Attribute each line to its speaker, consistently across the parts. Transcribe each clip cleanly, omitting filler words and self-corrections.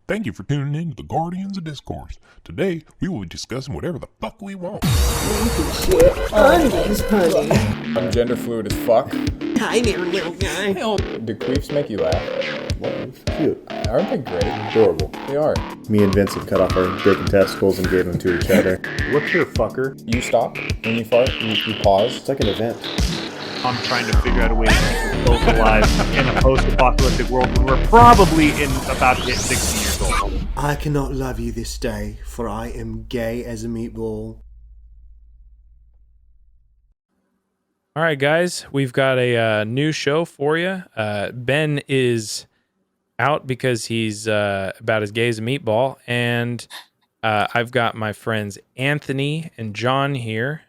Speaker 1: Thank you for tuning in to the Guardians of Discourse. Today, we will be discussing whatever the fuck we want.
Speaker 2: You can share undies, honey.
Speaker 3: I'm gender fluid as fuck.
Speaker 2: Hi there, little guy.
Speaker 3: Do queefs make you laugh?
Speaker 4: Cute.
Speaker 3: Aren't they great?
Speaker 4: Adorable.
Speaker 3: They are.
Speaker 4: Me and Vincent cut off our dick and testicles and gave them to each other. Look here, fucker.
Speaker 3: You stop when you fart? You pause?
Speaker 4: It's like an event.
Speaker 5: I'm trying to figure out a way to keep us both alive in a post-apocalyptic world when we're probably about to hit 60 years old.
Speaker 6: I cannot love you this day, for I am gay as a meatball.
Speaker 7: All right, guys, we've got a new show for you. Ben is out because he's about as gay as a meatball, and I've got my friends Anthony and John here.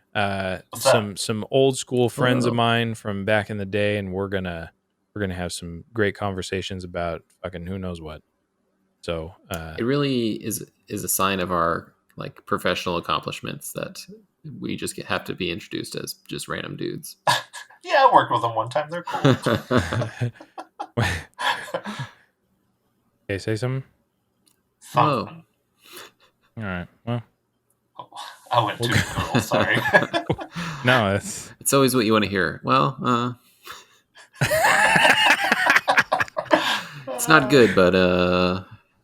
Speaker 7: Some old school friends of mine from back in the day, and we're gonna have some great conversations about fucking who knows what. So
Speaker 8: it really is a sign of our like professional accomplishments that we just have to be introduced as just random dudes.
Speaker 9: Yeah, I worked with them one time. They're cool.
Speaker 7: Okay, say something.
Speaker 9: Something.
Speaker 7: All right. Well,
Speaker 9: I went too cool. Sorry.
Speaker 7: no, it's
Speaker 8: always what you want to hear. Well, it's not good, but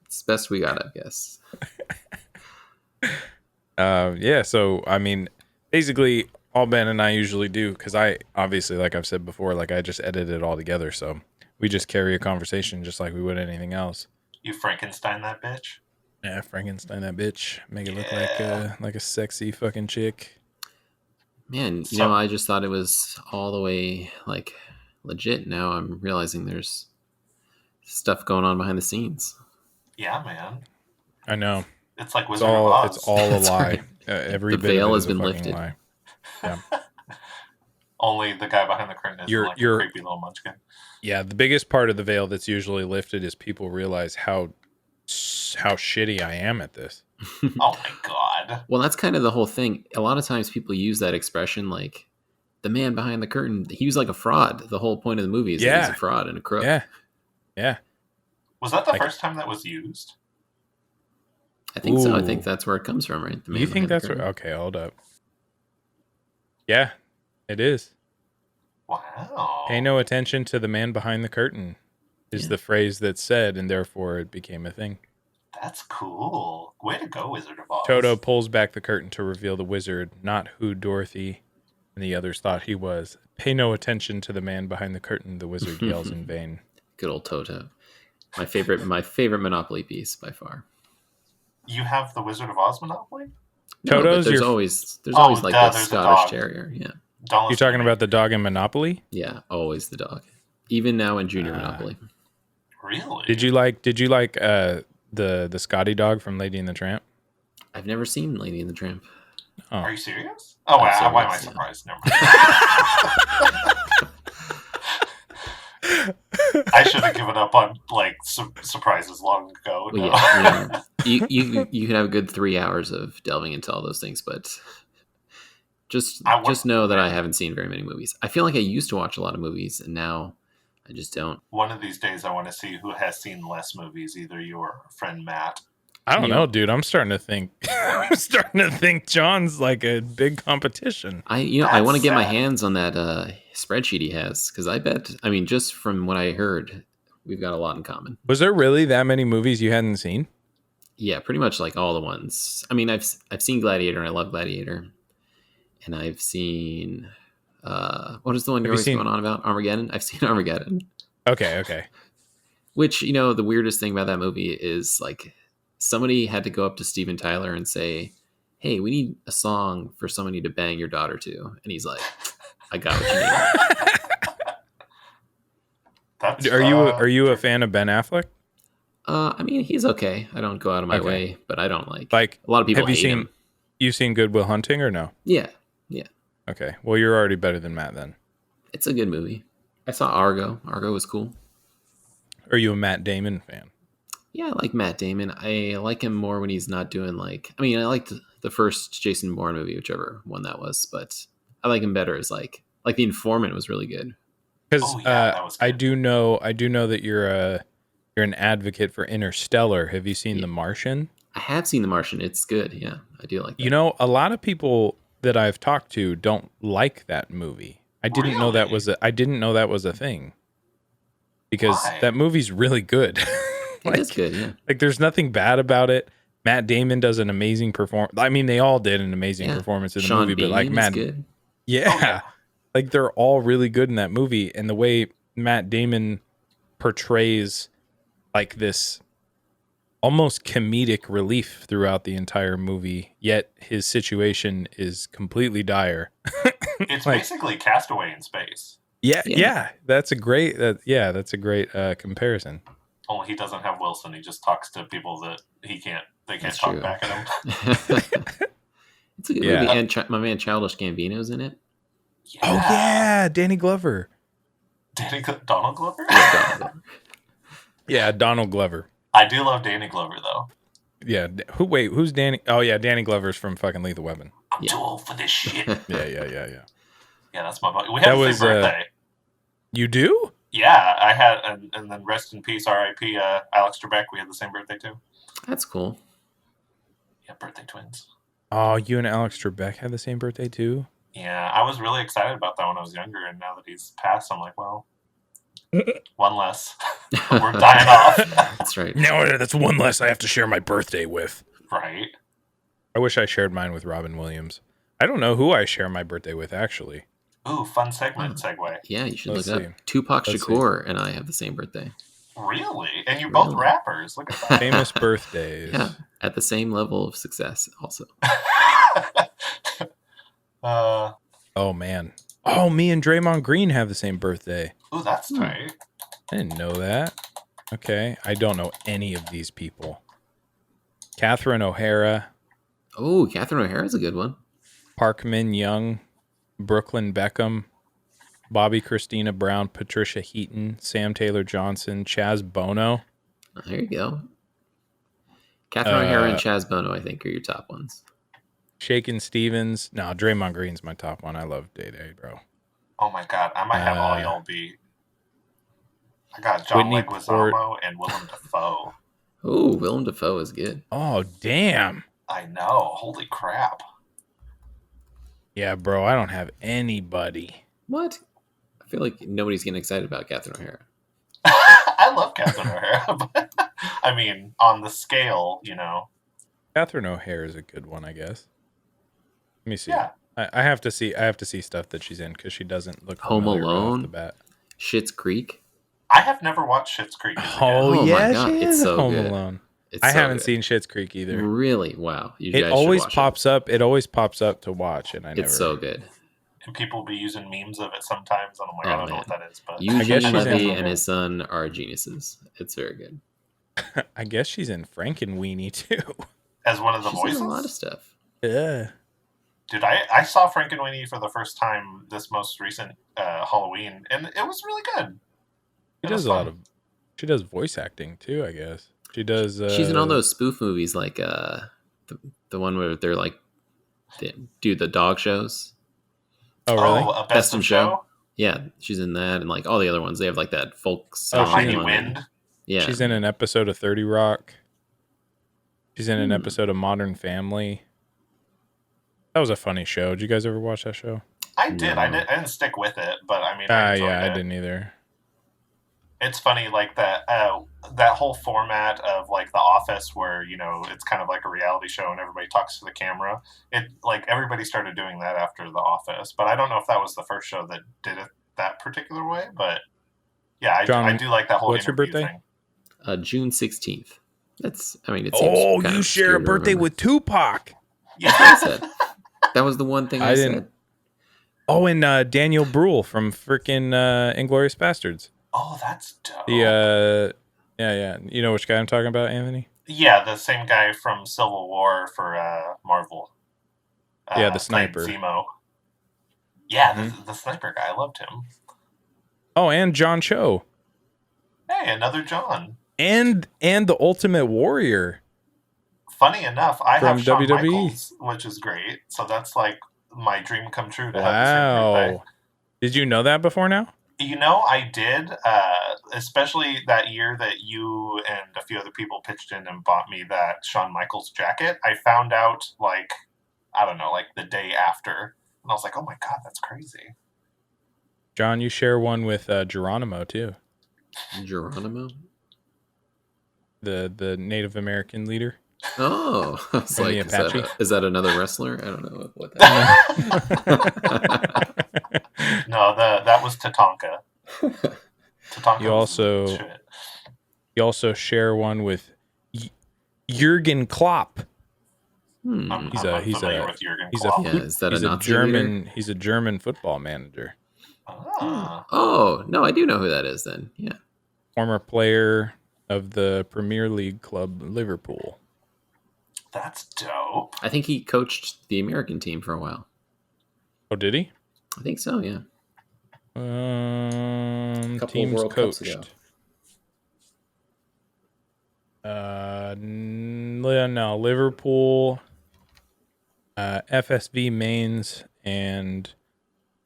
Speaker 8: it's the best we got, I guess.
Speaker 7: Yeah. So I mean, basically, all Ben and I usually do, because I obviously, like I've said before, like I just edit it all together, so we just carry a conversation just like we would anything else.
Speaker 9: You Frankenstein that bitch.
Speaker 7: Yeah, Frankenstein that bitch. Make it look like a sexy fucking chick.
Speaker 8: Man, you know, I just thought it was all the way like legit. Now I'm realizing there's stuff going on behind the scenes.
Speaker 9: Yeah, man.
Speaker 7: I know.
Speaker 9: It's like Wizard of Oz.
Speaker 7: It's all a lie.
Speaker 8: Right.
Speaker 7: Every
Speaker 8: the
Speaker 7: bit
Speaker 8: veil
Speaker 7: of it
Speaker 8: has
Speaker 7: is
Speaker 8: been
Speaker 7: a fucking
Speaker 8: lifted.
Speaker 7: lie. Yeah.
Speaker 9: Only the guy behind the curtain is
Speaker 7: You're-
Speaker 9: like a
Speaker 7: you're-
Speaker 9: creepy little munchkin.
Speaker 7: Yeah, the biggest part of the veil that's usually lifted is people realize how shitty I am at this.
Speaker 9: Oh my god.
Speaker 8: Well, that's kind of the whole thing. A lot of times people use that expression like the man behind the curtain. He was like a fraud. The whole point of the movie is that he's a fraud and a crook.
Speaker 7: Yeah.
Speaker 9: Was that the first time that was used?
Speaker 8: I think so. I
Speaker 7: Ooh.
Speaker 8: think that's where it comes from, right? The man
Speaker 7: You think
Speaker 8: behind the
Speaker 7: that's
Speaker 8: curtain.
Speaker 7: where? Okay, hold up. Yeah, it is.
Speaker 9: Wow.
Speaker 7: Pay no attention to the man behind the curtain is the phrase that's said, and therefore it became a thing.
Speaker 9: That's cool. Way to go, Wizard of Oz.
Speaker 7: Toto pulls back the curtain to reveal the wizard, not who Dorothy and the others thought he was. Pay no attention to the man behind the curtain, the wizard yells in vain.
Speaker 8: Good old Toto. My favorite Monopoly piece by far.
Speaker 9: You have the Wizard of Oz Monopoly?
Speaker 8: No, but
Speaker 7: Toto's
Speaker 8: there's
Speaker 7: your...
Speaker 8: always like the
Speaker 9: there's a
Speaker 8: Scottish
Speaker 9: dog.
Speaker 8: Terrier. Yeah.
Speaker 9: Don't
Speaker 7: You're
Speaker 9: listen to
Speaker 7: talking
Speaker 9: me.
Speaker 7: about the dog in Monopoly?
Speaker 8: Yeah, always the dog. Even now in Junior Monopoly.
Speaker 9: Really?
Speaker 7: Did you like the Scotty dog from Lady and the Tramp?
Speaker 8: I've never seen Lady and the Tramp.
Speaker 7: Oh.
Speaker 9: Are you serious? Oh, wow.
Speaker 8: I'm
Speaker 9: Why am I
Speaker 8: serious,
Speaker 9: surprised? Never mind. I should have given up on like surprises long ago.
Speaker 8: Well,
Speaker 9: No.
Speaker 8: yeah, you can have a good 3 hours of delving into all those things, but just know that I haven't seen very many movies. I feel like I used to watch a lot of movies, and now I just don't.
Speaker 9: One of these days, I want to see who has seen less movies, either you or friend Matt.
Speaker 7: I don't know, dude. I'm starting to think John's like a big competition.
Speaker 8: I want to get my hands on that spreadsheet he has, because I mean, just from what I heard, we've got a lot in common.
Speaker 7: Was there really that many movies you hadn't seen?
Speaker 8: Yeah, pretty much like all the ones. I mean, I've seen Gladiator, and I love Gladiator, and I've seen what is the one you're always going on about? Armageddon. I've seen Armageddon.
Speaker 7: Okay.
Speaker 8: Which, you know, the weirdest thing about that movie is like somebody had to go up to Steven Tyler and say, "Hey, we need a song for somebody to bang your daughter to," and he's like, "I got what you need."
Speaker 7: Are you a fan of Ben Affleck?
Speaker 8: I mean, he's okay. I don't go out of my way, but I don't like a lot of people hate him.
Speaker 7: You've seen Good Will Hunting or no?
Speaker 8: Yeah.
Speaker 7: Okay. Well, you're already better than Matt then.
Speaker 8: It's a good movie. I saw Argo. Argo was cool.
Speaker 7: Are you a Matt Damon fan?
Speaker 8: Yeah, I like Matt Damon. I like him more when he's not doing I liked the first Jason Bourne movie, whichever one that was, but I like him better as like The Informant was really good.
Speaker 7: Because I do know that you're a you're an advocate for Interstellar. Have you seen The Martian?
Speaker 8: I have seen The Martian. It's good. Yeah, I do like that.
Speaker 7: You know, a lot of people that I've talked to don't like that movie. I didn't know that was a thing. Because
Speaker 9: Why?
Speaker 7: that movie's really good.
Speaker 8: It is good, yeah.
Speaker 7: Like there's nothing bad about it. Matt Damon does an amazing performance. I mean, they all did an amazing performance in the
Speaker 8: Sean
Speaker 7: movie,
Speaker 8: Bean
Speaker 7: but like
Speaker 8: is good.
Speaker 7: Yeah. Like they're all really good in that movie. And the way Matt Damon portrays like this almost comedic relief throughout the entire movie, yet his situation is completely dire.
Speaker 9: It's basically Castaway in space.
Speaker 7: Yeah. That's a great comparison.
Speaker 9: Only he doesn't have Wilson. He just talks to people that they can't
Speaker 8: That's
Speaker 9: talk
Speaker 8: true.
Speaker 9: back at him.
Speaker 8: It's a good movie, and my man Childish Gambino's in it.
Speaker 9: Yeah.
Speaker 7: Oh yeah, Danny Glover.
Speaker 9: Donald Glover?
Speaker 7: Yeah, Donald Glover.
Speaker 9: I do love Danny Glover though.
Speaker 7: Yeah. Who's Danny? Oh yeah, Danny Glover's from fucking Lethal Weapon.
Speaker 9: I'm too old for this shit.
Speaker 7: Yeah.
Speaker 9: Yeah, that's my buddy. We had the same birthday.
Speaker 7: You do?
Speaker 9: Yeah, I had, and then rest in peace, R.I.P. Alex Trebek. We had the same birthday too.
Speaker 8: That's cool.
Speaker 9: Yeah, birthday twins.
Speaker 7: Oh, you and Alex Trebek had the same birthday too?
Speaker 9: Yeah, I was really excited about that when I was younger, and now that he's passed, I'm like, well, one less. We're dying off.
Speaker 8: That's right.
Speaker 7: No, that's one less I have to share my birthday with.
Speaker 9: Right.
Speaker 7: I wish I shared mine with Robin Williams. I don't know who I share my birthday with, actually.
Speaker 9: Ooh, fun segment segue.
Speaker 8: Yeah, you should
Speaker 7: Let's
Speaker 8: look
Speaker 7: see.
Speaker 8: up. Tupac
Speaker 7: Let's
Speaker 8: Shakur and I have the same birthday.
Speaker 9: Really? And you're both rappers. Look at that.
Speaker 7: Famous birthdays.
Speaker 8: Yeah, at the same level of success also.
Speaker 7: Oh, man. Oh, me and Draymond Green have the same birthday.
Speaker 9: Ooh, that's tight.
Speaker 7: I didn't know that. Okay. I don't know any of these people. Catherine O'Hara,
Speaker 8: Oh, Catherine O'Hara's a good one.
Speaker 7: Parkman Young, Brooklyn Beckham, Bobby Christina Brown, Patricia Heaton, Sam Taylor Johnson, Chaz Bono.
Speaker 8: Oh, there you go. Catherine O'Hara and Chaz Bono, I think, are your top ones.
Speaker 7: Shakin' Stevens. No, Draymond Green's my top one. I love Day-Day, bro.
Speaker 9: Oh my god, I might have all y'all beat. I got John
Speaker 7: Whitney
Speaker 9: Leguizamo and Willem Dafoe.
Speaker 8: Oh, Willem Dafoe is good.
Speaker 7: Oh, damn.
Speaker 9: I know. Holy crap.
Speaker 7: Yeah, bro, I don't have anybody.
Speaker 8: What? I feel like nobody's getting excited about Catherine O'Hara.
Speaker 9: I love Catherine O'Hara, but I mean, on the scale, you know.
Speaker 7: Catherine O'Hara is a good one, I guess. Let me see.
Speaker 9: Yeah.
Speaker 7: I have to see stuff that she's in because she doesn't look
Speaker 8: Home
Speaker 7: familiar right off
Speaker 8: Alone?
Speaker 7: the bat.
Speaker 8: Schitt's Creek.
Speaker 9: I have never watched Schitt's Creek.
Speaker 7: Oh,
Speaker 8: Oh my
Speaker 7: yeah,
Speaker 8: God,
Speaker 7: she
Speaker 8: it's
Speaker 7: is
Speaker 8: so
Speaker 7: Home
Speaker 8: good.
Speaker 7: Alone.
Speaker 8: It's
Speaker 7: I
Speaker 8: so
Speaker 7: haven't
Speaker 8: good.
Speaker 7: seen Schitt's Creek either.
Speaker 8: Really? Wow. You
Speaker 7: It
Speaker 8: guys
Speaker 7: always
Speaker 8: should watch
Speaker 7: pops up. It always pops up to watch, and I never.
Speaker 8: It's so good.
Speaker 9: And people be using memes of it sometimes, and I'm like, I don't know what that is, but
Speaker 8: Eugene
Speaker 7: guess she's
Speaker 8: Levy
Speaker 7: in-
Speaker 8: and his son are geniuses. It's very good.
Speaker 7: I guess she's in Frankenweenie too.
Speaker 9: as one of the
Speaker 8: She's
Speaker 9: voices.
Speaker 8: in a lot of stuff.
Speaker 7: Yeah.
Speaker 9: Dude, I saw Frankenweenie for the first time this most recent Halloween, and it was really good.
Speaker 7: She
Speaker 9: It
Speaker 7: does
Speaker 9: was
Speaker 7: a lot
Speaker 9: fun.
Speaker 7: of. She does voice acting too, I guess. She does.
Speaker 8: She's in all those spoof movies, like the one where they're like they do the dog shows.
Speaker 7: Oh, really?
Speaker 9: Oh, a Best in Show?
Speaker 8: Yeah, she's in that, and like all the other ones, they have like that folk
Speaker 7: Oh,
Speaker 8: song.
Speaker 9: Mighty
Speaker 8: one.
Speaker 9: Wind?
Speaker 8: Yeah,
Speaker 7: She's in an episode of 30 Rock. She's in an episode of Modern Family. That was a funny show. Did you guys ever watch that show?
Speaker 9: I did. I didn't stick with it, but I mean, I enjoyed
Speaker 7: I
Speaker 9: it.
Speaker 7: didn't either.
Speaker 9: It's funny, like that whole format of like The Office, where you know it's kind of like a reality show and everybody talks to the camera. It like everybody started doing that after The Office, but I don't know if that was the first show that did it that particular way. But yeah,
Speaker 7: John,
Speaker 9: I do like that whole.
Speaker 7: what's your
Speaker 9: interview
Speaker 7: birthday?
Speaker 9: Thing.
Speaker 8: June 16th. That's, I mean, it seems
Speaker 7: Oh,
Speaker 8: kind
Speaker 7: you
Speaker 8: of
Speaker 7: share a
Speaker 8: obscure to
Speaker 7: birthday
Speaker 8: remember.
Speaker 7: with Tupac.
Speaker 8: That's what I said. That was the one thing I
Speaker 7: didn't.
Speaker 8: said.
Speaker 7: Oh, and Daniel Bruhl from freaking Inglourious Bastards.
Speaker 9: Oh, that's dope.
Speaker 7: The yeah. You know which guy I'm talking about, Anthony?
Speaker 9: Yeah, the same guy from Civil War for Marvel.
Speaker 7: Yeah, the
Speaker 9: played
Speaker 7: sniper.
Speaker 9: Zemo. Yeah, the sniper guy. I loved him.
Speaker 7: Oh, and John Cho.
Speaker 9: Hey, another John.
Speaker 7: And the Ultimate Warrior.
Speaker 9: Funny enough, I
Speaker 7: From
Speaker 9: have Shawn
Speaker 7: WWE.
Speaker 9: Michaels, which is great. So that's like my dream come true to have the same birthday.
Speaker 7: Wow. Did you know that before now?
Speaker 9: You know, I did. especially that year that you and a few other people pitched in and bought me that Shawn Michaels jacket. I found out like, I don't know, like the day after, and I was like, oh my God, that's crazy.
Speaker 7: John, you share one with Geronimo too,
Speaker 8: Geronimo?
Speaker 7: the Native American leader.
Speaker 8: Oh, I was
Speaker 7: From
Speaker 8: like,
Speaker 7: the Apache?
Speaker 8: is that another wrestler? I don't know what that
Speaker 9: No, that was Tatanka. Tatanka
Speaker 7: You
Speaker 9: was
Speaker 7: also
Speaker 9: shit.
Speaker 7: you also share one with Jurgen Klopp.
Speaker 9: I'm unfamiliar with Jurgen Klopp.
Speaker 8: Yeah, is that
Speaker 7: he's
Speaker 8: a
Speaker 7: a
Speaker 8: Nazi
Speaker 7: German
Speaker 8: leader?
Speaker 7: he's a German football manager.
Speaker 9: Ah.
Speaker 8: Oh, no, I do know who that is then. Yeah.
Speaker 7: Former player of the Premier League club Liverpool.
Speaker 9: That's dope.
Speaker 8: I think he coached the American team for a while.
Speaker 7: Oh, did he?
Speaker 8: I think so, yeah. Couple
Speaker 7: Teams
Speaker 8: World Cups
Speaker 7: coached.
Speaker 8: ago.
Speaker 7: No, Liverpool, FSV Mainz, and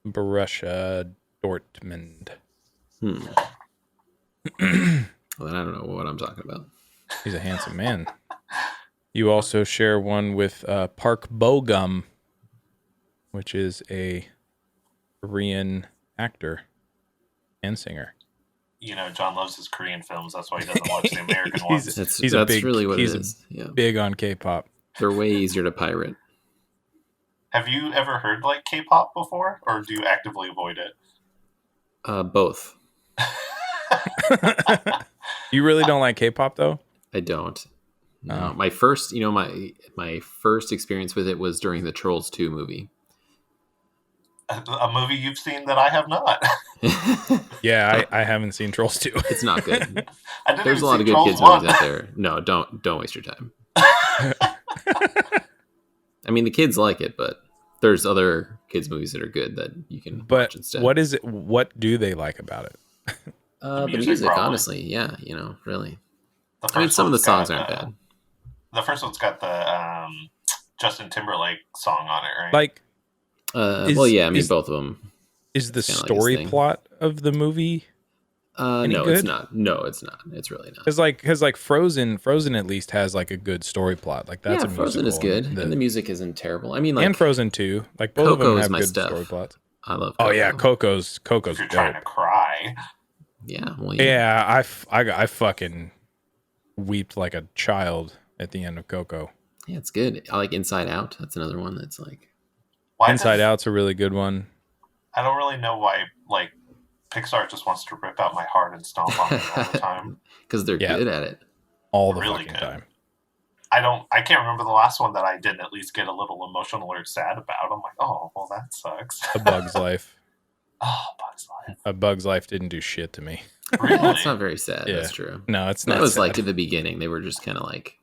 Speaker 7: Borussia Dortmund.
Speaker 8: Well, then I don't know what I'm talking about.
Speaker 7: He's a handsome man. You also share one with Park Bo-gum, which is a Korean actor and singer.
Speaker 9: You know, John loves his Korean films. That's why he doesn't watch the American ones.
Speaker 8: That's
Speaker 7: a big,
Speaker 8: really what
Speaker 7: he's
Speaker 8: it is. Yeah.
Speaker 7: big on K-pop.
Speaker 8: They're way easier to pirate.
Speaker 9: Have you ever heard like K-pop before, or do you actively avoid it?
Speaker 8: Both.
Speaker 7: You really don't like K-pop though?
Speaker 8: I don't. No, my first experience with it was during the Trolls 2 movie.
Speaker 9: A movie you've seen that I have not.
Speaker 7: Yeah, I haven't seen Trolls 2.
Speaker 8: It's not good.
Speaker 9: I didn't
Speaker 8: There's
Speaker 9: even
Speaker 8: a lot
Speaker 9: see
Speaker 8: of good
Speaker 9: Trolls
Speaker 8: kids
Speaker 9: 1.
Speaker 8: movies out there. No, don't waste your time. I mean, the kids like it, but there's other kids movies that are good that you can watch instead.
Speaker 7: What is it? What do they like about it?
Speaker 8: The
Speaker 9: music,
Speaker 8: music,
Speaker 9: probably.
Speaker 8: honestly, yeah, really.
Speaker 9: The
Speaker 8: I mean,
Speaker 9: first
Speaker 8: some of the
Speaker 9: one's
Speaker 8: songs
Speaker 9: got,
Speaker 8: aren't bad.
Speaker 9: The first one's got the Justin Timberlake song on it, right?
Speaker 7: Like,
Speaker 8: Well, yeah, I mean, both of them.
Speaker 7: is the
Speaker 8: kinda like his
Speaker 7: story
Speaker 8: thing.
Speaker 7: plot of the movie? Any
Speaker 8: No,
Speaker 7: good?
Speaker 8: it's not. No, it's not. It's really not.
Speaker 7: Because like Frozen at least has like a good story plot. Like that's
Speaker 8: Yeah,
Speaker 7: a
Speaker 8: Frozen is
Speaker 7: musical,
Speaker 8: good, and the music isn't terrible. I mean, like,
Speaker 7: and Frozen 2, like both
Speaker 8: Coco
Speaker 7: of them
Speaker 8: is
Speaker 7: have
Speaker 8: my
Speaker 7: good
Speaker 8: stuff.
Speaker 7: story plots.
Speaker 8: I love
Speaker 7: Oh
Speaker 8: Coco.
Speaker 7: yeah, Coco's
Speaker 9: if you're trying to
Speaker 7: dope.
Speaker 9: cry.
Speaker 8: Yeah, well,
Speaker 7: Yeah, I fucking weeped like a child at the end of Coco.
Speaker 8: Yeah, it's good. I like Inside Out. That's another one that's like
Speaker 9: Why
Speaker 7: Inside
Speaker 9: does-
Speaker 7: Out's a really good one.
Speaker 9: I don't really know why, like, Pixar just wants to rip out my heart and stomp on me all the time.
Speaker 8: because they're
Speaker 7: Yeah.
Speaker 8: good at it.
Speaker 7: All the
Speaker 9: Really
Speaker 7: fucking
Speaker 9: good.
Speaker 7: time.
Speaker 9: I can't remember the last one that I didn't at least get a little emotional or sad about. I'm like, oh, well, that sucks.
Speaker 7: A Bug's Life.
Speaker 9: Oh, Bug's Life.
Speaker 7: A Bug's Life didn't do shit to me.
Speaker 9: Really?
Speaker 8: That's not very sad.
Speaker 7: Yeah.
Speaker 8: That's true.
Speaker 7: No, it's not.
Speaker 8: That was
Speaker 7: sad.
Speaker 8: like at the beginning. They were just kind of like,